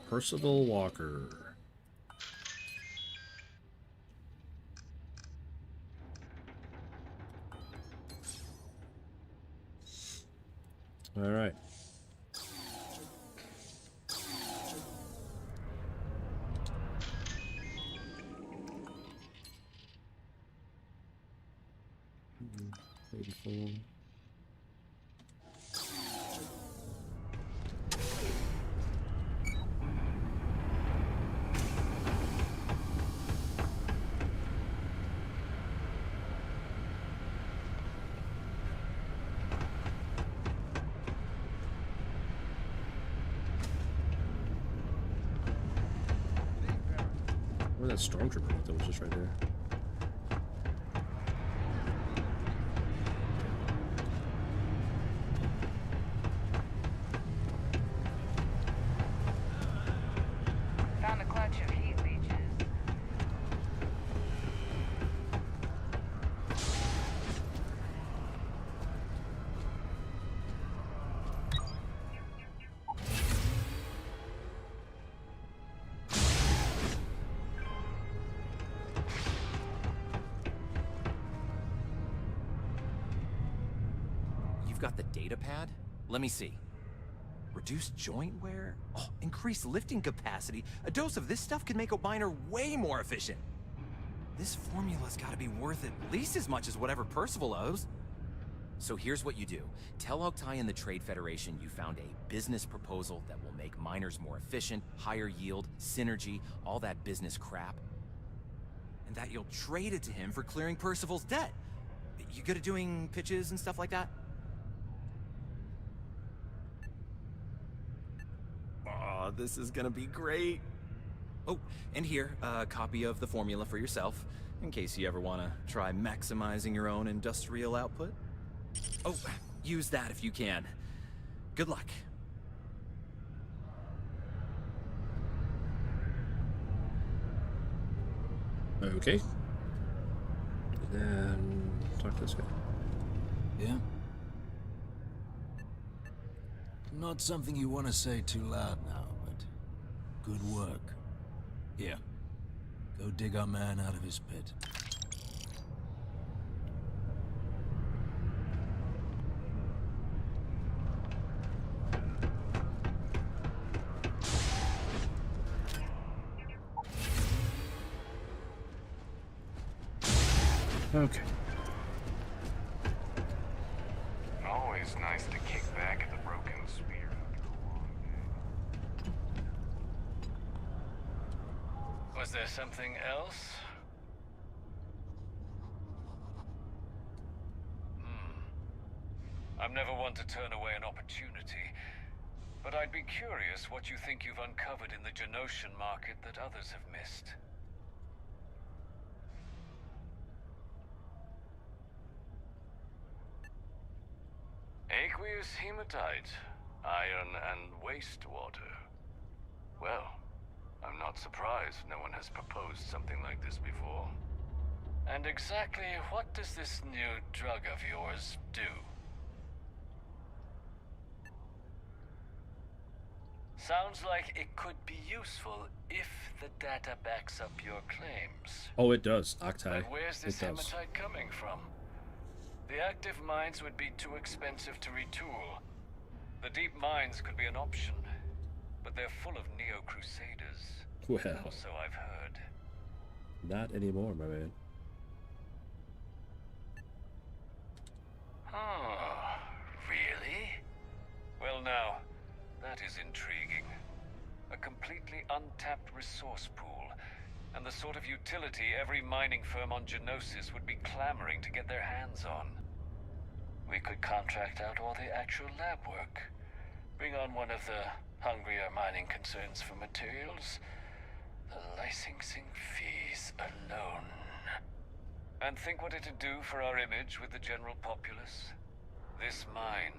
Percival Walker. All right. Beautiful. Where that stormtrooper that was just right there. Found a clutch of heat leeches. You've got the data pad? Let me see. Reduced joint wear? Oh, increased lifting capacity. A dose of this stuff could make a miner way more efficient. This formula's gotta be worth at least as much as whatever Percival owes. So here's what you do. Tell Oktai and the Trade Federation you found a business proposal that will make miners more efficient, higher yield, synergy, all that business crap. And that you'll trade it to him for clearing Percival's debt. You good at doing pitches and stuff like that? Oh, this is gonna be great. Oh, and here, a copy of the formula for yourself, in case you ever want to try maximizing your own industrial output. Oh, use that if you can. Good luck. Okay. And talk to this guy. Yeah? Not something you want to say too loud now, but good work. Here, go dig our man out of his pit. Okay. Always nice to kick back at the broken spear after a long day. Was there something else? I'm never one to turn away an opportunity, but I'd be curious what you think you've uncovered in the Genosian market that others have missed. Aqueous hematite, iron and wastewater. Well, I'm not surprised no one has proposed something like this before. And exactly what does this new drug of yours do? Sounds like it could be useful if the data backs up your claims. Oh, it does, Oktai. But where's this hematite coming from? The active mines would be too expensive to retool. The deep mines could be an option, but they're full of Neo-Crusaders. Well, So I've heard. not anymore, my man. Oh, really? Well now, that is intriguing. A completely untapped resource pool, and the sort of utility every mining firm on Genosis would be clamoring to get their hands on. We could contract out all the actual lab work. Bring on one of the hungrier mining concerns for materials. The licensing fees alone. And think what it'd do for our image with the general populace? This mine,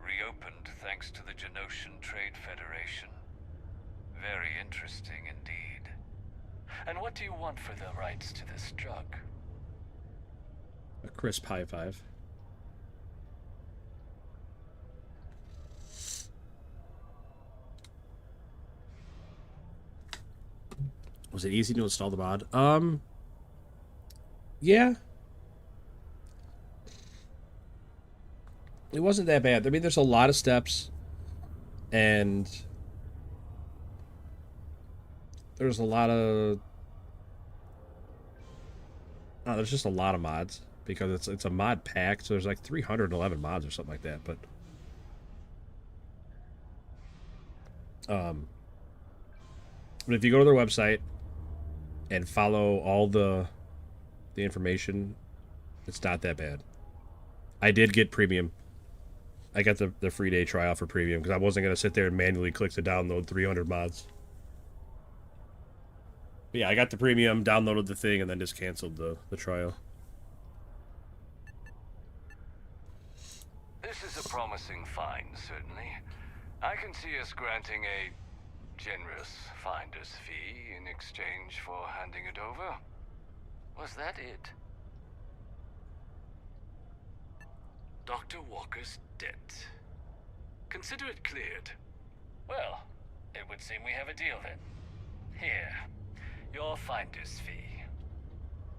reopened thanks to the Genosian Trade Federation. Very interesting indeed. And what do you want for the rights to this drug? A crisp high five. Was it easy to install the mod? Yeah. It wasn't that bad. I mean, there's a lot of steps, and there's a lot of... Oh, there's just a lot of mods, because it's a mod pack, so there's like 311 mods or something like that, but... But if you go to their website and follow all the information, it's not that bad. I did get premium. I got the free day trial for premium because I wasn't going to sit there and manually click to download 300 mods. But yeah, I got the premium, downloaded the thing, and then just canceled the trial. This is a promising find, certainly. I can see us granting a generous finder's fee in exchange for handing it over. Was that it? Dr. Walker's debt. Consider it cleared. Well, it would seem we have a deal then. Here, your finder's fee.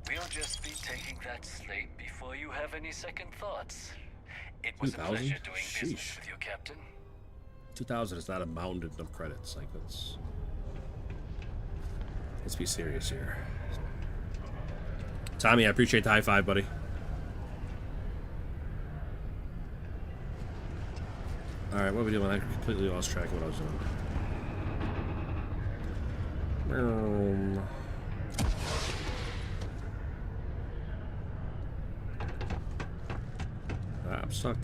We'll just be taking that slate before you have any second thoughts. It was a pleasure doing business with you, Captain. 2,000 is not a mountain of credits. Like, let's be serious here. Tommy, I appreciate the high five, buddy. Alright, what are we doing? I completely lost track of what I was doing. I'm stuck.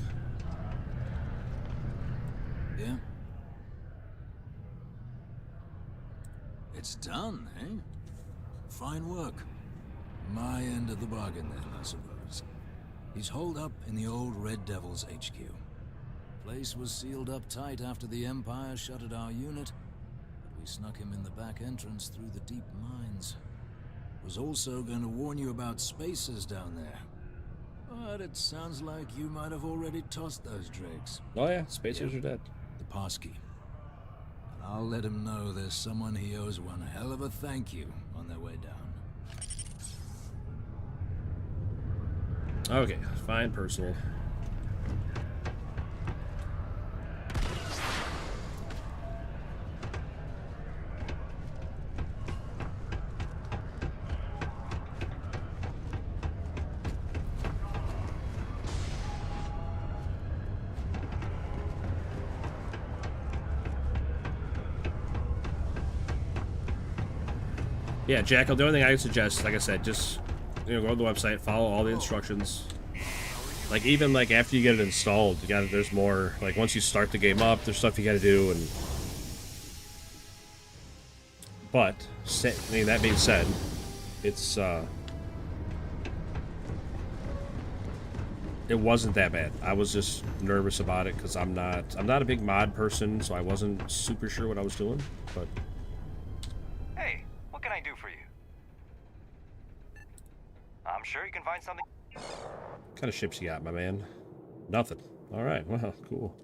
Yeah. It's done, eh? Fine work. My end of the bargain then, I suppose. He's holed up in the old Red Devil's HQ. Place was sealed up tight after the Empire shuttered our unit, but we snuck him in the back entrance through the deep mines. Was also going to warn you about spacers down there. But it sounds like you might have already tossed those drakes. Oh yeah, spacers are dead. The passkey. And I'll let him know there's someone he owes one hell of a thank you on their way down. Okay, fine, personal. Yeah, Jackal, the only thing I would suggest, like I said, just, you know, go to the website, follow all the instructions. Like, even, like, after you get it installed, there's more, like, once you start the game up, there's stuff you gotta do, and... But, I mean, that being said, it's, it wasn't that bad. I was just nervous about it, because I'm not a big mod person, so I wasn't super sure what I was doing, but... Hey, what can I do for you? I'm sure you can find something. What kind of ships you got, my man? Nothing. Alright, wow, cool.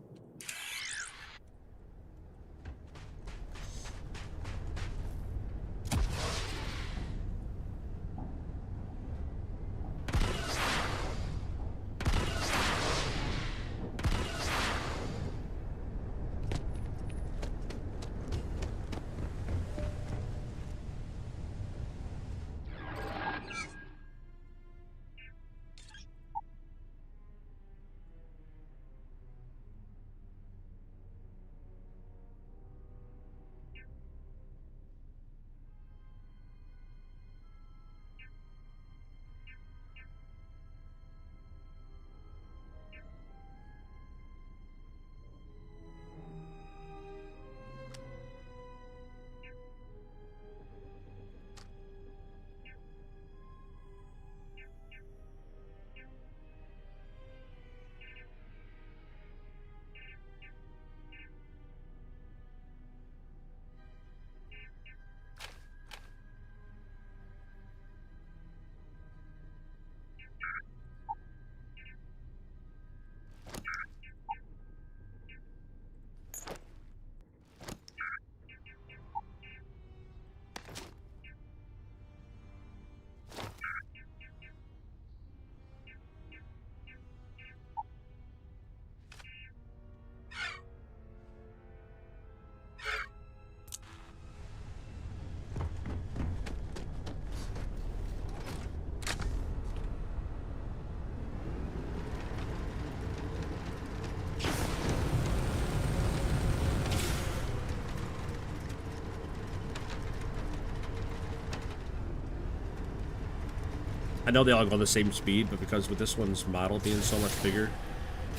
I know they all go the same speed, but because with this one's model being so much bigger,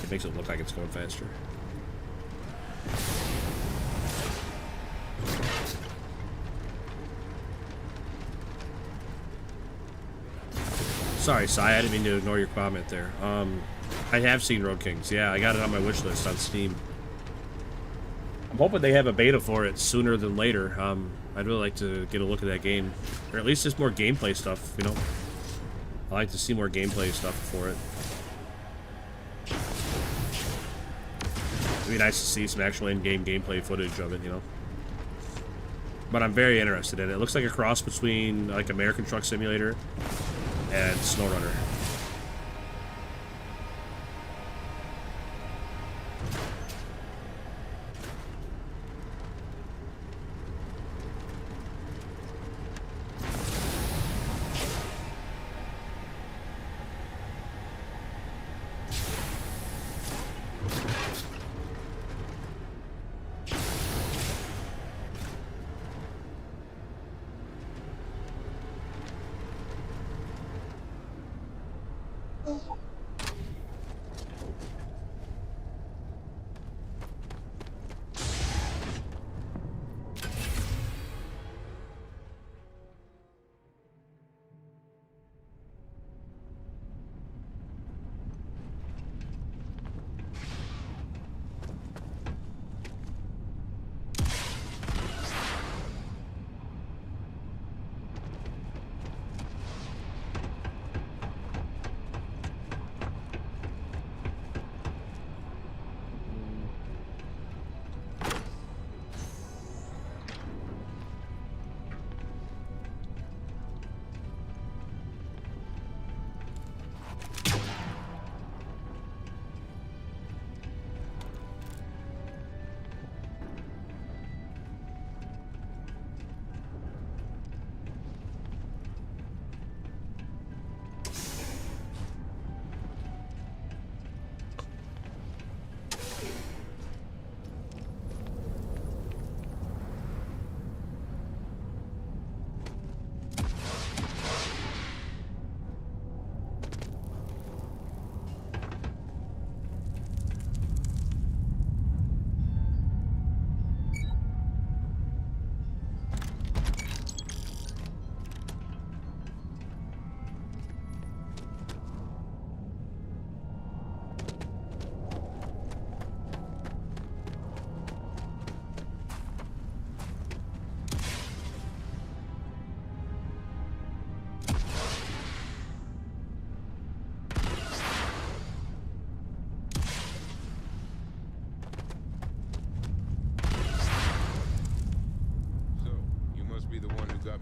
it makes it look like it's going faster. Sorry, Sai, I didn't mean to ignore your comment there. I have seen Road Kings. Yeah, I got it on my wish list on Steam. I'm hoping they have a beta for it sooner than later. I'd really like to get a look at that game. Or at least just more gameplay stuff, you know? I like to see more gameplay stuff for it. It'd be nice to see some actual in-game gameplay footage of it, you know? But I'm very interested in it. It looks like a cross between, like, American Truck Simulator and SnowRunner.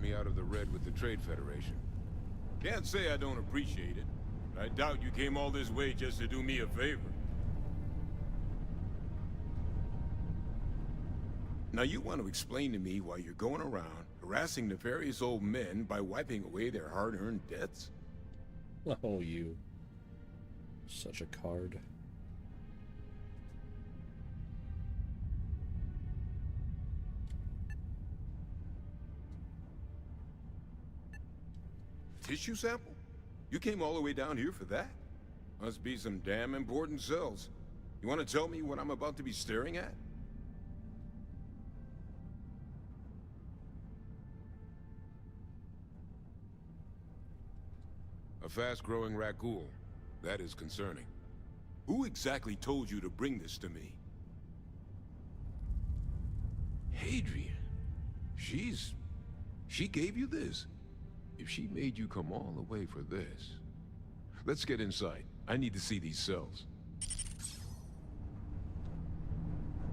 Me out of the red with the Trade Federation. Can't say I don't appreciate it, but I doubt you came all this way just to do me a favor. Now you want to explain to me why you're going around harassing nefarious old men by wiping away their hard-earned debts? Oh, you. Such a card. Tissue sample? You came all the way down here for that? Must be some damn important cells. You want to tell me what I'm about to be staring at? A fast-growing raccoon. That is concerning. Who exactly told you to bring this to me? Hadrian. She gave you this? If she made you come all the way for this... Let's get inside. I need to see these cells.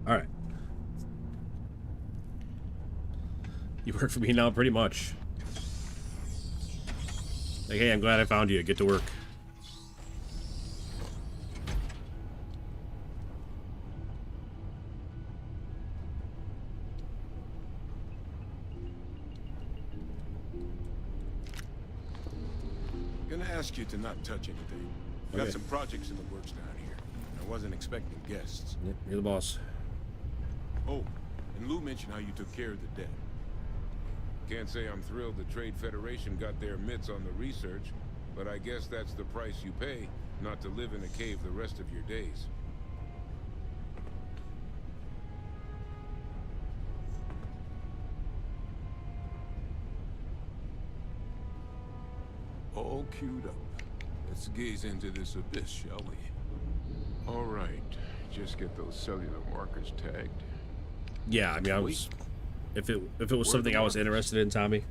Alright. You work for me now, pretty much. Like, hey, I'm glad I found you. Get to work. Gonna ask you to not touch anything. Got some projects in the works down here. I wasn't expecting guests. Yep, you're the boss. Oh, and Lou mentioned how you took care of the debt. Can't say I'm thrilled the Trade Federation got their mitts on the research. But I guess that's the price you pay not to live in a cave the rest of your days. All queued up. Let's gaze into this abyss, shall we? All right. Just get those cellular markers tagged. Yeah, I mean, I was. If it was something I was interested in, Tommy,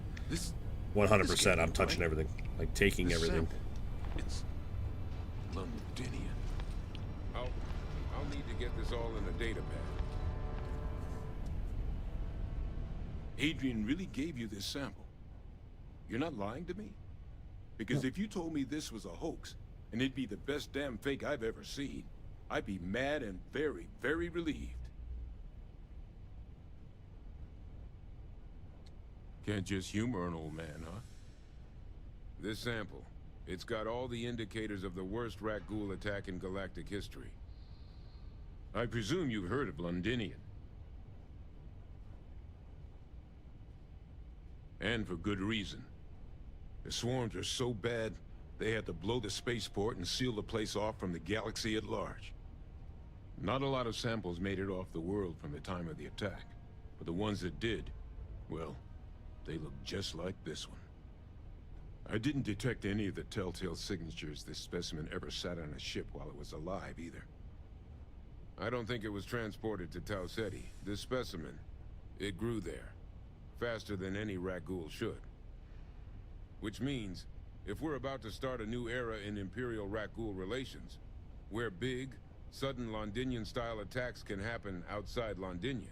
100%. I'm touching everything, like taking everything. It's Londinian. I'll need to get this all in a data pad. Adrian really gave you this sample. You're not lying to me? Because if you told me this was a hoax, and it'd be the best damn fake I've ever seen, I'd be mad and very, very relieved. Can't just humor an old man, huh? This sample, it's got all the indicators of the worst rat ghoul attack in galactic history. I presume you've heard of Londinian. And for good reason. The swarms are so bad, they had to blow the spaceport and seal the place off from the galaxy at large. Not a lot of samples made it off the world from the time of the attack, but the ones that did, well, they look just like this one. I didn't detect any of the telltale signatures this specimen ever sat on a ship while it was alive, either. I don't think it was transported to Tau Ceti. This specimen, it grew there, faster than any rat ghoul should. Which means, if we're about to start a new era in Imperial rat ghoul relations, where big, sudden Londinian-style attacks can happen outside Londinian,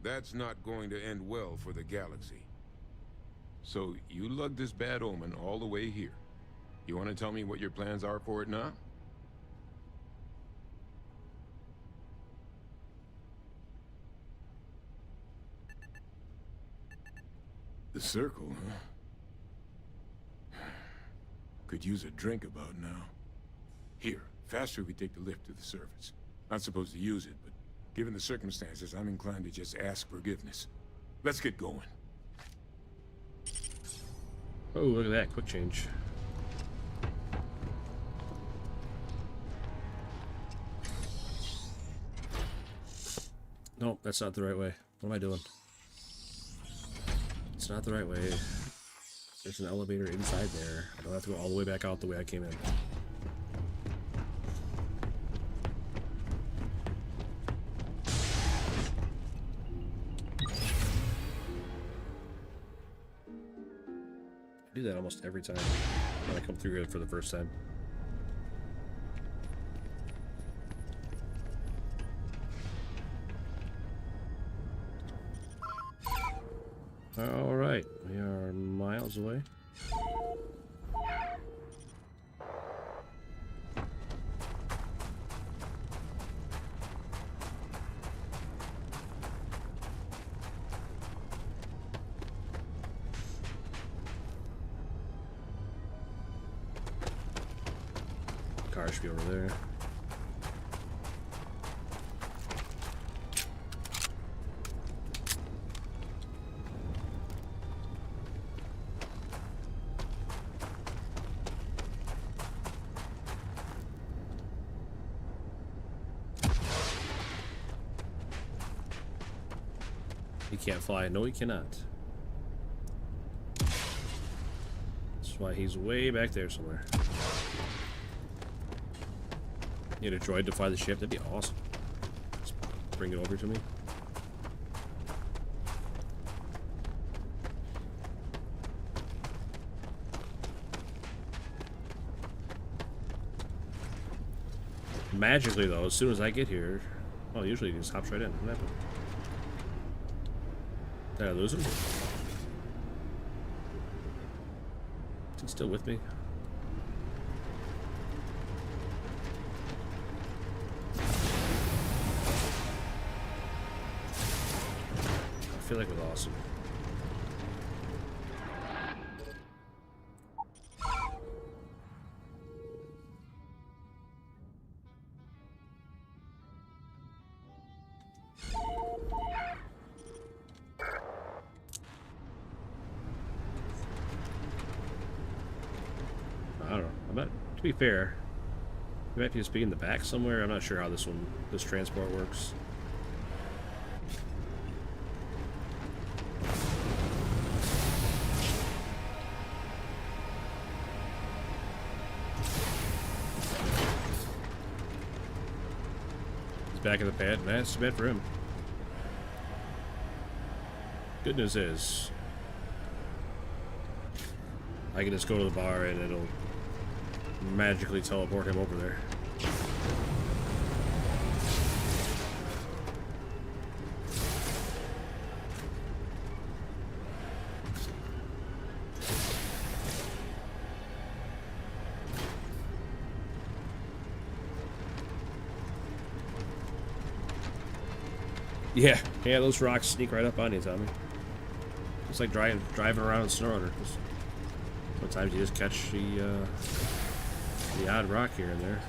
that's not going to end well for the galaxy. So you lugged this bad omen all the way here. You want to tell me what your plans are for it now? The circle, huh? Could use a drink about now. Here, faster we take the lift to the surface. Not supposed to use it, but given the circumstances, I'm inclined to just ask forgiveness. Let's get going. Oh, look at that. Quick change. Nope, that's not the right way. What am I doing? It's not the right way. There's an elevator inside there. I don't have to go all the way back out the way I came in. I do that almost every time when I come through here for the first time. All right, we are miles away. Car should be over there. He can't fly. No, he cannot. That's why he's way back there somewhere. Need a droid to fly the ship? That'd be awesome. Just bring it over to me. Magically, though, as soon as I get here... Well, usually he just hops right in. What happened? Did I lose him? Is he still with me? I feel like it was awesome. be fair, you might just be in the back somewhere. I'm not sure how this transport works. He's back in the pad. That's too bad for him. Good news is, I can just go to the bar and it'll magically teleport him over there. Yeah, those rocks sneak right up on you, Tommy. It's like driving around in SnowRunner. Sometimes you just catch the odd rock here and there.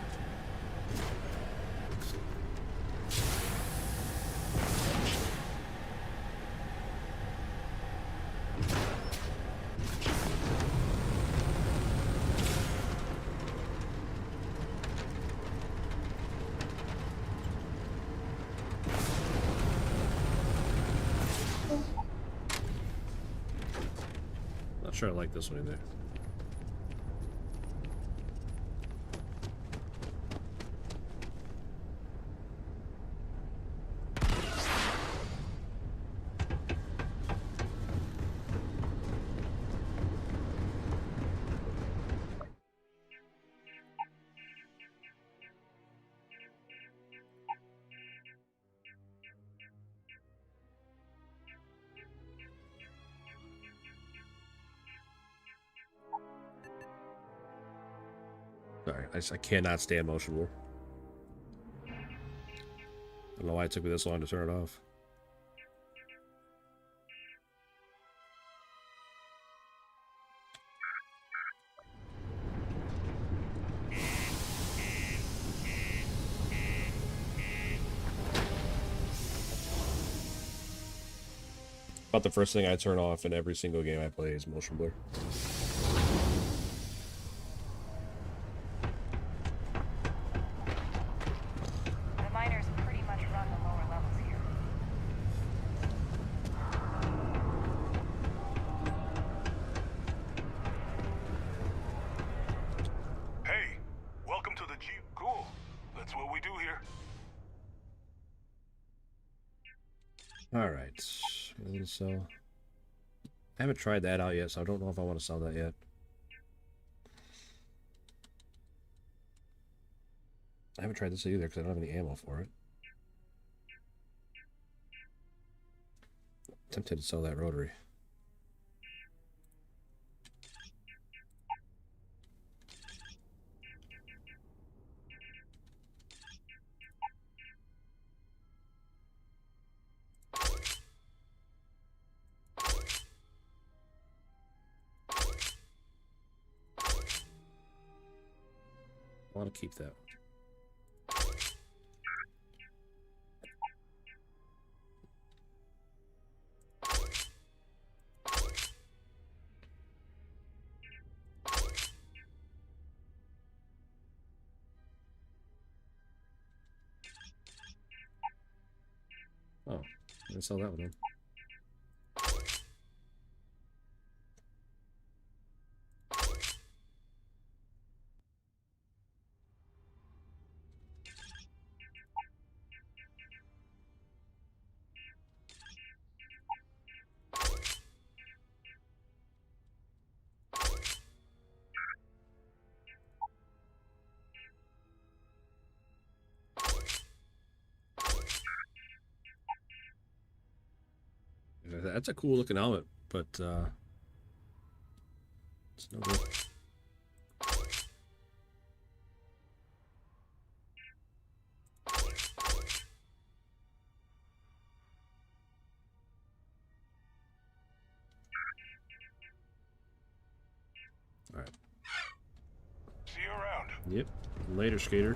Not sure I like this one either. Sorry, I cannot stand motion blur. I don't know why it took me this long to turn it off. About the first thing I turn off in every single game I play is motion blur. Alright, so I haven't tried that out yet, so I don't know if I want to sell that yet. I haven't tried this either because I don't have any ammo for it. Tempted to sell that rotary. I want to keep that. Oh, let's sell that one then. That's a cool looking helmet, but it's no good. All right. See you around. Yep. Later, skater.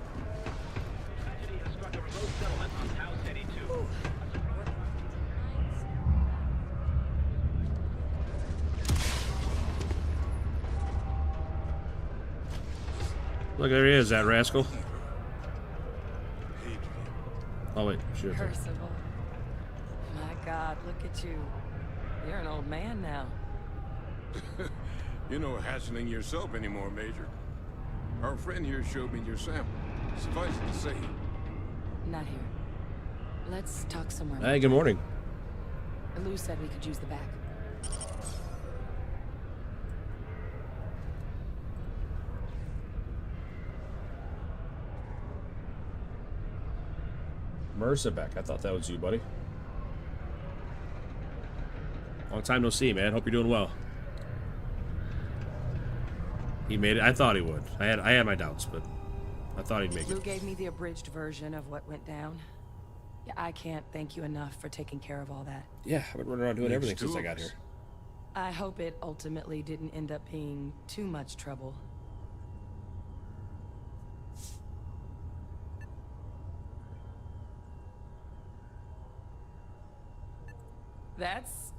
Look, there he is, that rascal. Oh, wait. Sure. Percival. My God, look at you. You're an old man now. You're no hatchling yourself anymore, Major. Our friend here showed me your sample. Suffice it to say. Not here. Let's talk somewhere. Hey, good morning. Lou said we could use the back. Mercebeck, I thought that was you, buddy. Long time no see, man. Hope you're doing well. He made it. I thought he would. I had my doubts, but I thought he'd make Lou it. gave me the abridged version of what went down. Yeah, I can't thank you enough for taking care of all that. Yeah, I've been running around doing everything since I got here. I hope it ultimately didn't end up being too much trouble. That's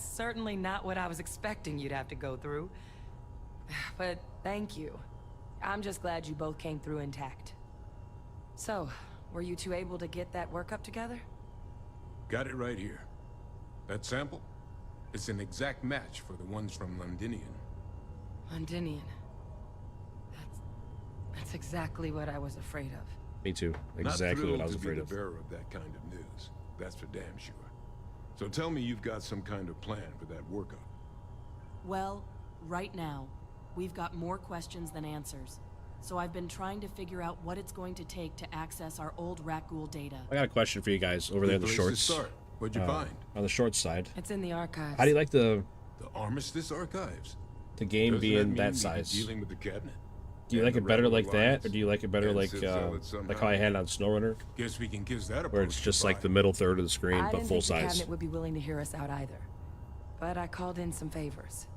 certainly not what I was expecting you'd have to go through. But thank you. I'm just glad you both came through intact. So, were you two able to get that workup together? Got it right here. That sample? It's an exact match for the ones from Londinian. Londinian. That's exactly what I was afraid of. Me too. Exactly what I was afraid of. Not thrilled to be the bearer of that kind of news. That's for damn sure. So tell me you've got some kind of plan for that workup. Well, right now, we've got more questions than answers. So I've been trying to figure out what it's going to take to access our old Rakghoul data. I got a question for you guys over there in the shorts. What'd you find? On the short side. It's in the archives. How do you like the Armistice archives? The game Doesn't being that that size? dealing with the cabinet? Do you like it better like that, or do you like it better like how I had it on SnowRunner? Guess we can kiss that a where it's just like the middle third of the screen, but full I didn't think the size. cabinet would be willing to hear us out either. But I called in some favors.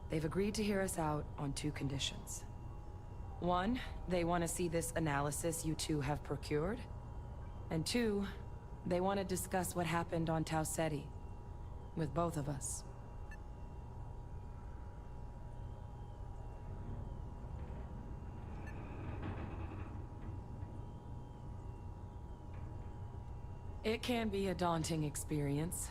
They've agreed to hear us out on 2 conditions. 1, they want to see this analysis you two have procured. And 2, they want to discuss what happened on Tau Ceti with both of us. It can be a daunting experience,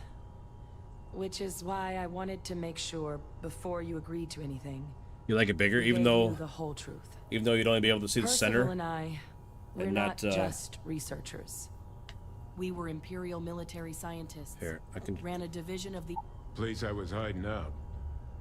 which is why I wanted to make sure before you agreed to anything. You like it bigger, we even gave though you the whole truth. Even though you'd only be able to see the Percival center. and I, we're not just researchers. We were Imperial military scientists. Here, I can ran a division of the place I was hiding out.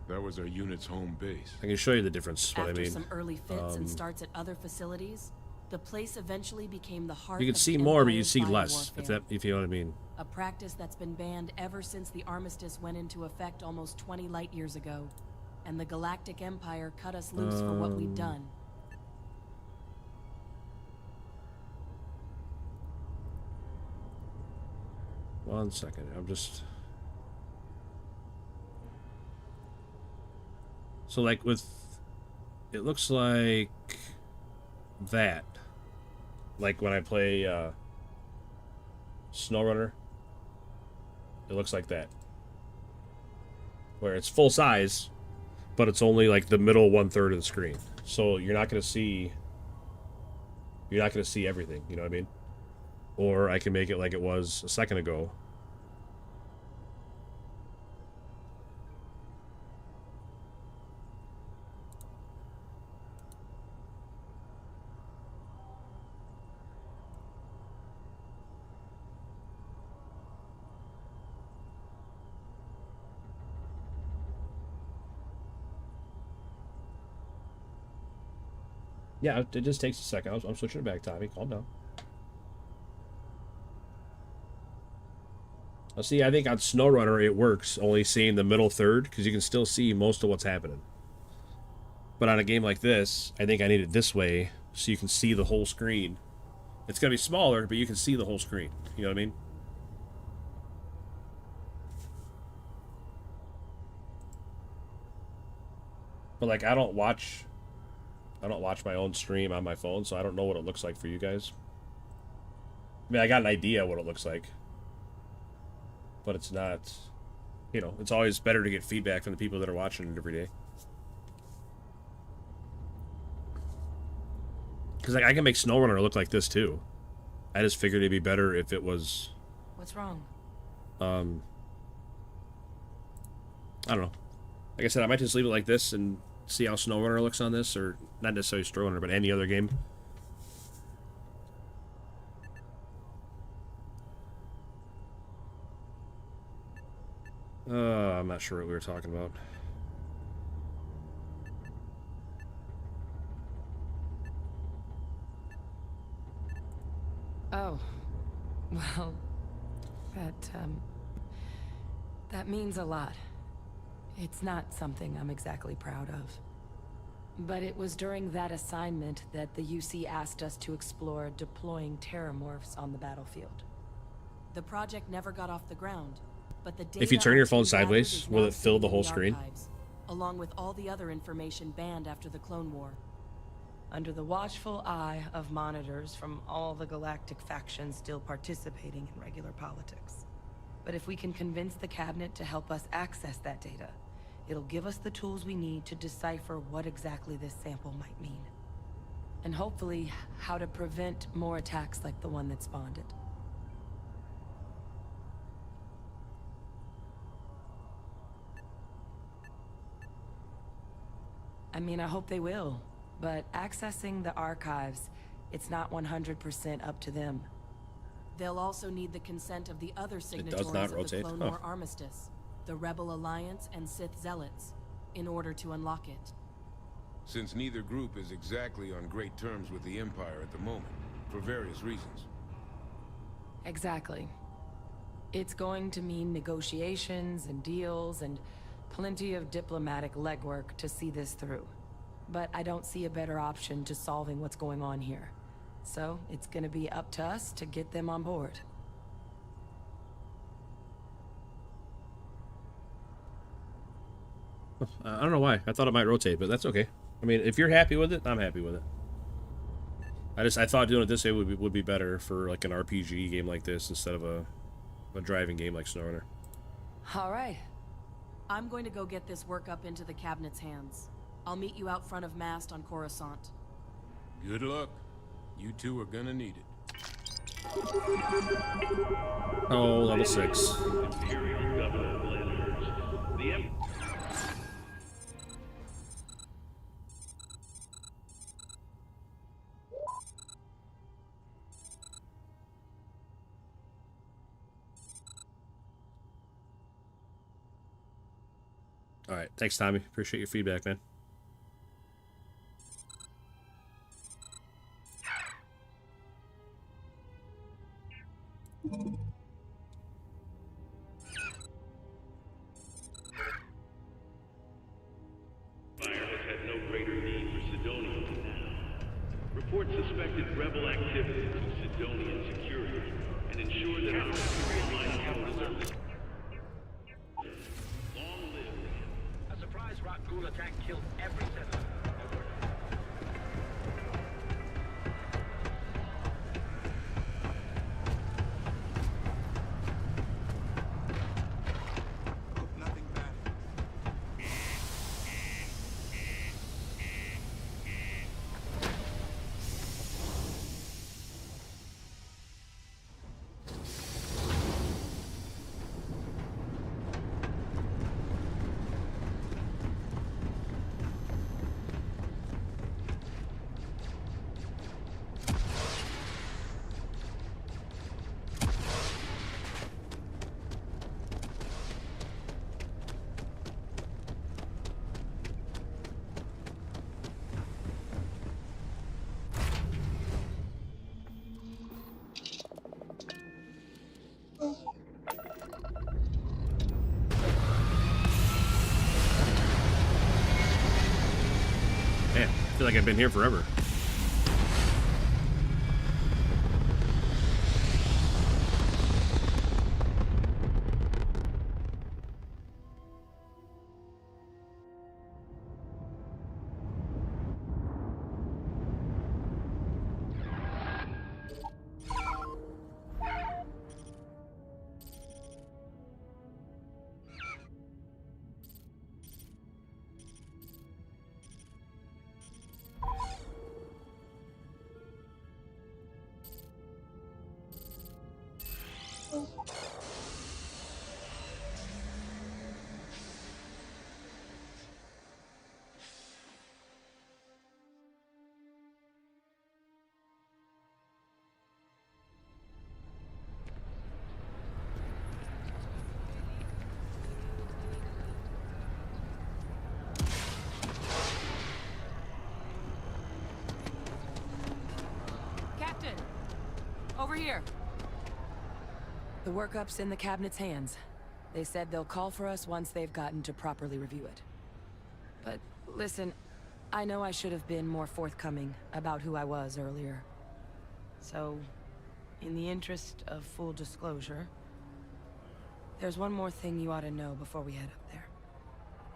That was our unit's home base. I can show you the difference. What After I mean. some early fits and starts at other facilities, the place eventually became the heart. You can of see the more, but you Empire's see bio less. warfare. If you know what I mean. A practice that's been banned ever since the armistice went into effect almost 20 light years ago, and the Galactic Empire cut us loose for what we'd done. One second, I'm just. So like with, it looks like that. Like when I play SnowRunner, it looks like that. Where it's full size, but it's only like the middle 1/3 of the screen. So you're not gonna see everything, you know what I mean? Or I can make it like it was a second ago. Yeah, it just takes a second. I'm switching it back, Tommy. Calm down. Now, see, I think on SnowRunner it works, only seeing the middle third, because you can still see most of what's happening. But on a game like this, I think I need it this way, so you can see the whole screen. It's going to be smaller, but you can see the whole screen. You know what I mean? But, like, I don't watch my own stream on my phone, so I don't know what it looks like for you guys. I mean, I got an idea what it looks like. But it's not, you know, it's always better to get feedback from the people that are watching it every day. Because like, I can make SnowRunner look like this too. I just figured it'd be better if it was... What's wrong? I don't know. Like I said, I might just leave it like this and see how SnowRunner looks on this, or not necessarily SnowRunner, but any other game. I'm not sure what we were talking about. Oh, well, that means a lot. It's not something I'm exactly proud of. But it was during that assignment that the UC asked us to explore deploying terramorphs on the battlefield. The project never got off the ground, but the data If you turn your phone our team gathered sideways, is will now it fill the sitting in whole screen? archives, along with all the other information banned after the Clone War. Under the watchful eye of monitors from all the galactic factions still participating in regular politics. But if we can convince the cabinet to help us access that data, it'll give us the tools we need to decipher what exactly this sample might mean. And hopefully, how to prevent more attacks like the one that spawned it. I mean, I hope they will. But accessing the archives, it's not 100% up to them. They'll also need the consent of the other signatories of the Clone War Armistice, the Rebel Alliance and Sith Zealots, in order to unlock it. Since neither group is exactly on great terms with the Empire at the moment, for various reasons. Exactly. It's going to mean negotiations and deals and plenty of diplomatic legwork to see this through. But I don't see a better option to solving what's going on here. So, it's gonna be up to us to get them on board. I don't know why. I thought it might rotate, but that's okay. I mean, if you're happy with it, I'm happy with it. I thought doing it this way would be better for like an RPG game like this instead of a driving game like SnowRunner. All right. I'm going to go get this work up into the cabinet's hands. I'll meet you out front of Mast on Coruscant. Good luck. You two are gonna need it. Oh, level 6. Alright, thanks Tommy. Appreciate your feedback, man. Report suspected rebel activity to Sidonian security and ensure that our Imperial line holders are... Long live. A surprise rock ghoul attack killed every citizen. Man, I feel like I've been here forever. over here. The workup's in the cabinet's hands. They said they'll call for us once they've gotten to properly review it. But listen, I know I should have been more forthcoming about who I was earlier. So, in the interest of full disclosure, there's one more thing you ought to know before we head up there.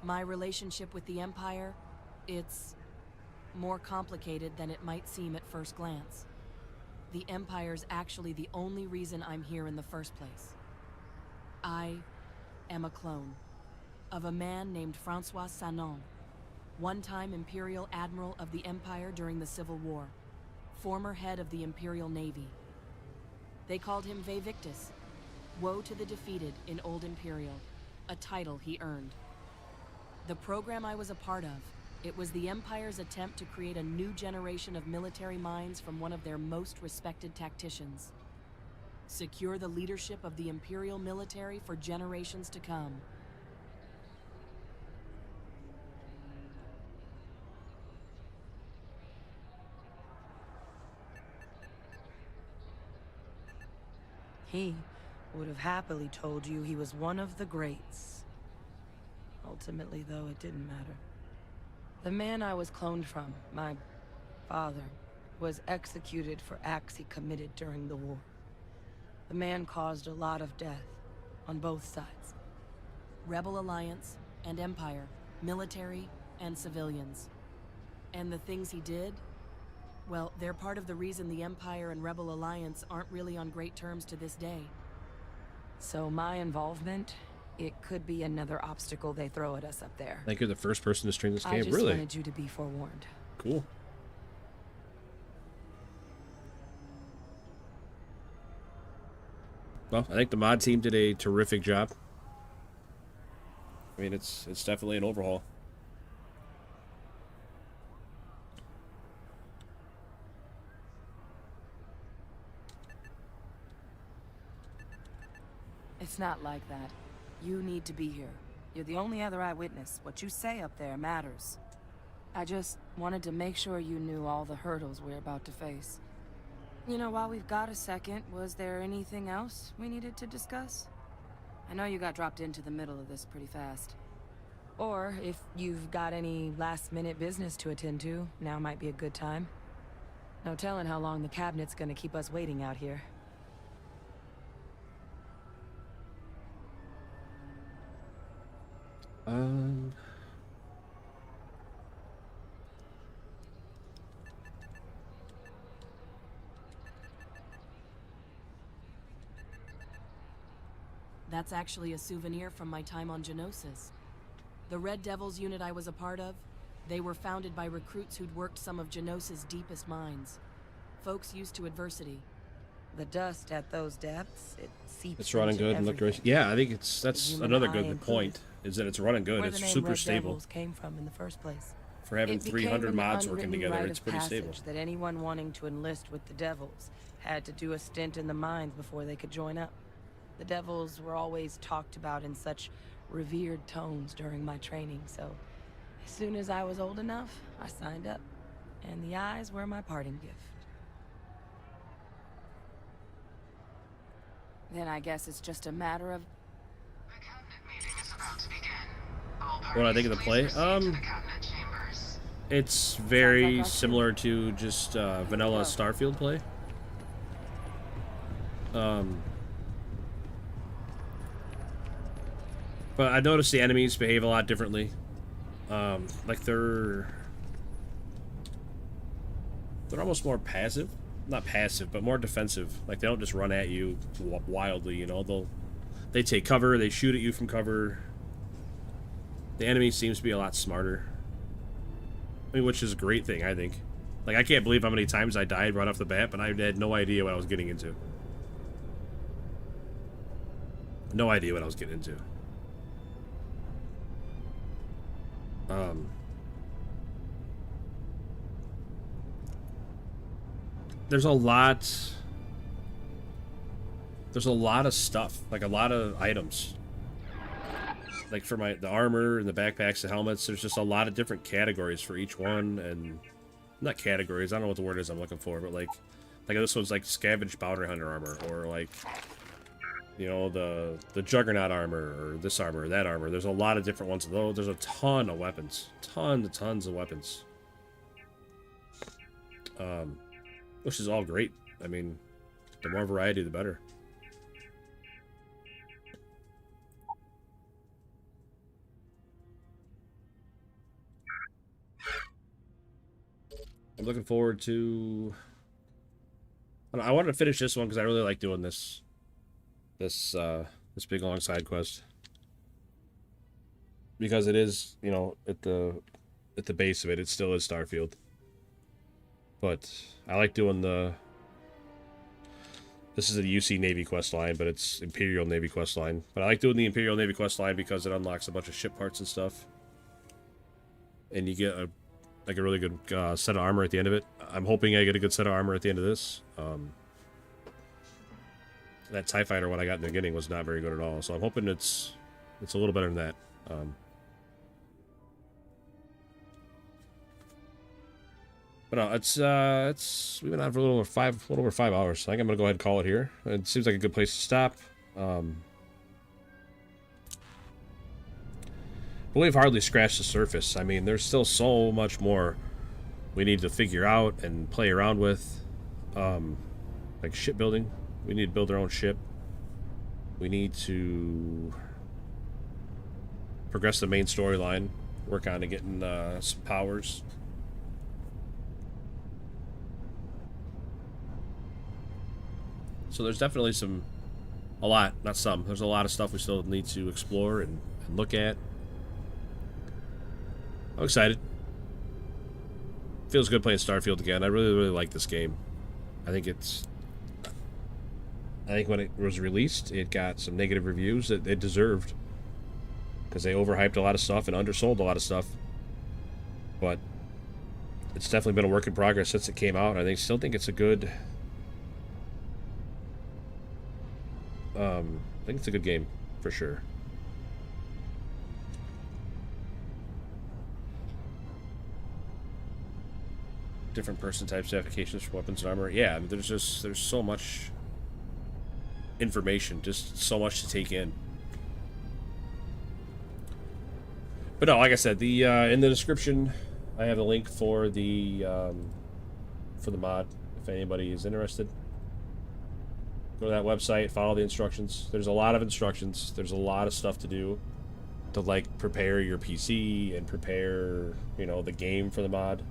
My relationship with the Empire, it's more complicated than it might seem at first glance. The Empire's actually the only reason I'm here in the first place. I am a clone of a man named Francois Sanon, one-time Imperial Admiral of the Empire during the Civil War, former head of the Imperial Navy. They called him Ve Victus, Woe to the Defeated in Old Imperial, a title he earned. The program I was a part of, it was the Empire's attempt to create a new generation of military minds from one of their most respected tacticians. Secure the leadership of the Imperial military for generations to come. He would have happily told you he was one of the greats. Ultimately, though, it didn't matter. The man I was cloned from, my father, was executed for acts he committed during the war. The man caused a lot of death, on both sides. Rebel Alliance and Empire, military and civilians. And the things he did, well, they're part of the reason the Empire and Rebel Alliance aren't really on great terms to this day. So my involvement, it could be another obstacle they throw at us up there. I think you're the first person to stream this game, I just really. wanted you to be forewarned. Cool. Well, I think the mod team did a terrific job. I mean, it's definitely an overhaul. It's not like that. You need to be here. You're the only other eyewitness. What you say up there matters. I just wanted to make sure you knew all the hurdles we're about to face. You know, while we've got a second, was there anything else we needed to discuss? I know you got dropped into the middle of this pretty fast. Or if you've got any last-minute business to attend to, now might be a good time. No telling how long the cabinet's gonna keep us waiting out here. That's actually a souvenir from my time on Geonosis. The Red Devils unit I was a part of, they were founded by recruits who'd worked some of Geonosis' deepest mines. Folks used to adversity. The dust at those depths, it seeps. It's running good and looked great. Yeah, I think that's another good point, is that it's running good. It's super stable. Came from in the first place. For having 300 mods working together, it's pretty stable. That anyone wanting to enlist with the Devils had to do a stint in the mines before they could join up. The Devils were always talked about in such revered tones during my training, so as soon as I was old enough, I signed up. And the eyes were my parting gift. Then I guess it's just a matter of... What I think of the play? It's very similar to just vanilla Starfield play. But I noticed the enemies behave a lot differently. Like they're almost more passive. Not passive, but more defensive. Like they don't just run at you wildly, you know. They take cover, they shoot at you from cover. The enemy seems to be a lot smarter. I mean, which is a great thing, I think. Like, I can't believe how many times I died right off the bat, but I had no idea what I was getting into. No idea what I was getting into. There's a lot of stuff, like a lot of items. Like for the armor and the backpacks, the helmets, there's just a lot of different categories for each one, and not categories, I don't know what the word is I'm looking for, but like Like this one's like Scavenged Bounty Hunter armor, or like, you know, the Juggernaut armor, or this armor, or that armor. There's a lot of different ones of those. There's a ton of weapons. Tons of weapons. Which is all great. I mean, the more variety, the better. I'm looking forward to... I wanted to finish this one because I really like doing this big long side quest, because it is, you know, at the base of it, it still is Starfield. But I like doing this is a UC Navy quest line, but it's Imperial Navy quest line. But I like doing the Imperial Navy quest line because it unlocks a bunch of ship parts and stuff, and you get a really good set of armor at the end of it. I'm hoping I get a good set of armor at the end of this. That TIE fighter one I got in the beginning was not very good at all, so I'm hoping it's a little better than that. But no, it's we've been on for a little over 5 hours. So I think I'm gonna go ahead and call it here. It seems like a good place to stop. But we've hardly scratched the surface. I mean, there's still so much more we need to figure out and play around with. Like shipbuilding. We need to build our own ship. We need to progress the main storyline. Work on getting some powers. So there's definitely there's a lot of stuff we still need to explore and look at. I'm excited. Feels good playing Starfield again. I really like this game. I think when it was released, it got some negative reviews that it deserved, because they overhyped a lot of stuff and undersold a lot of stuff. But it's definitely been a work in progress since it came out. I still think it's a good... I think it's a good game, for sure. Different person types, applications for weapons and armor. Yeah, I mean, there's so much information, just so much to take in. But no, like I said, the in the description I have a link for the mod if anybody is interested. Go to that website, follow the instructions. There's a lot of instructions. There's a lot of stuff to do to, like, prepare your PC and prepare, you know, the game for the mod.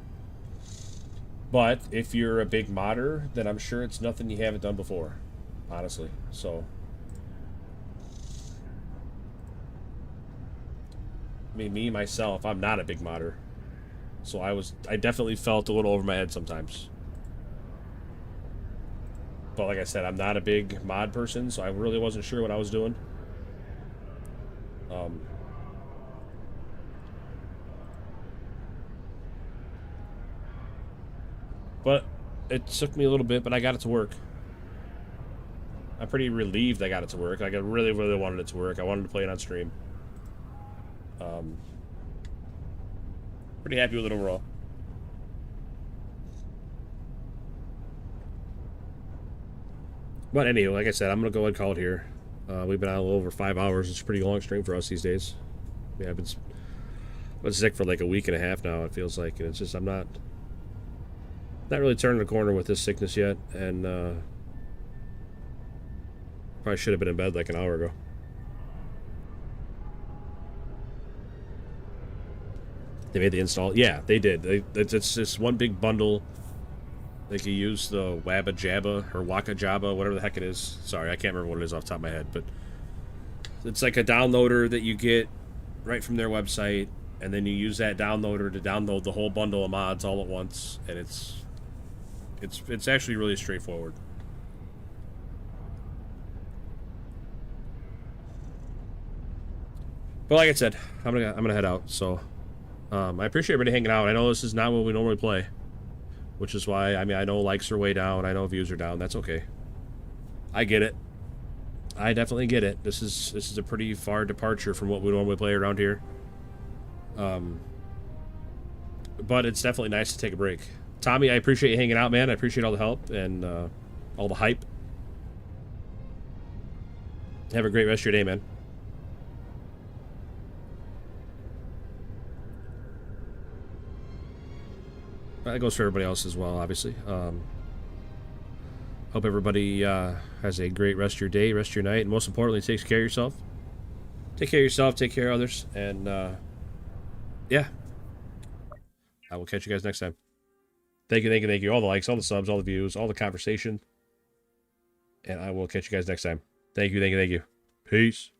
But if you're a big modder, then I'm sure it's nothing you haven't done before, honestly. So, I mean, me, myself, I'm not a big modder. So I definitely felt a little over my head sometimes. But like I said, I'm not a big mod person, so I really wasn't sure what I was doing. But it took me a little bit, but I got it to work. I'm pretty relieved I got it to work. Like, I really wanted it to work. I wanted to play it on stream. Pretty happy with it overall. But anyway, like I said, I'm going to go ahead and call it here. We've been on a little over 5 hours. It's a pretty long stream for us these days. Yeah, I've been sick for like a week and a half now, it feels like. And it's just, I'm not really turning the corner with this sickness yet. And probably should have been in bed like an hour ago. They made the install? Yeah, they did. It's just one big bundle. They can use the Wabba Jabba or Waka Jabba, whatever the heck it is. Sorry, I can't remember what it is off the top of my head, but it's like a downloader that you get right from their website, and then you use that downloader to download the whole bundle of mods all at once, and it's actually really straightforward. But like I said, I'm gonna head out. So I appreciate everybody hanging out. I know this is not what we normally play, which is why, I mean, I know likes are way down. I know views are down. That's okay. I get it. I definitely get it. This is a pretty far departure from what we normally play around here. But it's definitely nice to take a break. Tommy, I appreciate you hanging out, man. I appreciate all the help and all the hype. Have a great rest of your day, man. That goes for everybody else as well, obviously. Hope everybody has a great rest of your day, rest of your night, and most importantly, takes care of yourself. Take care of yourself, take care of others, and yeah. I will catch you guys next time. Thank you, thank you, thank you. All the likes, all the subs, all the views, all the conversation. And I will catch you guys next time. Thank you, thank you, thank you. Peace.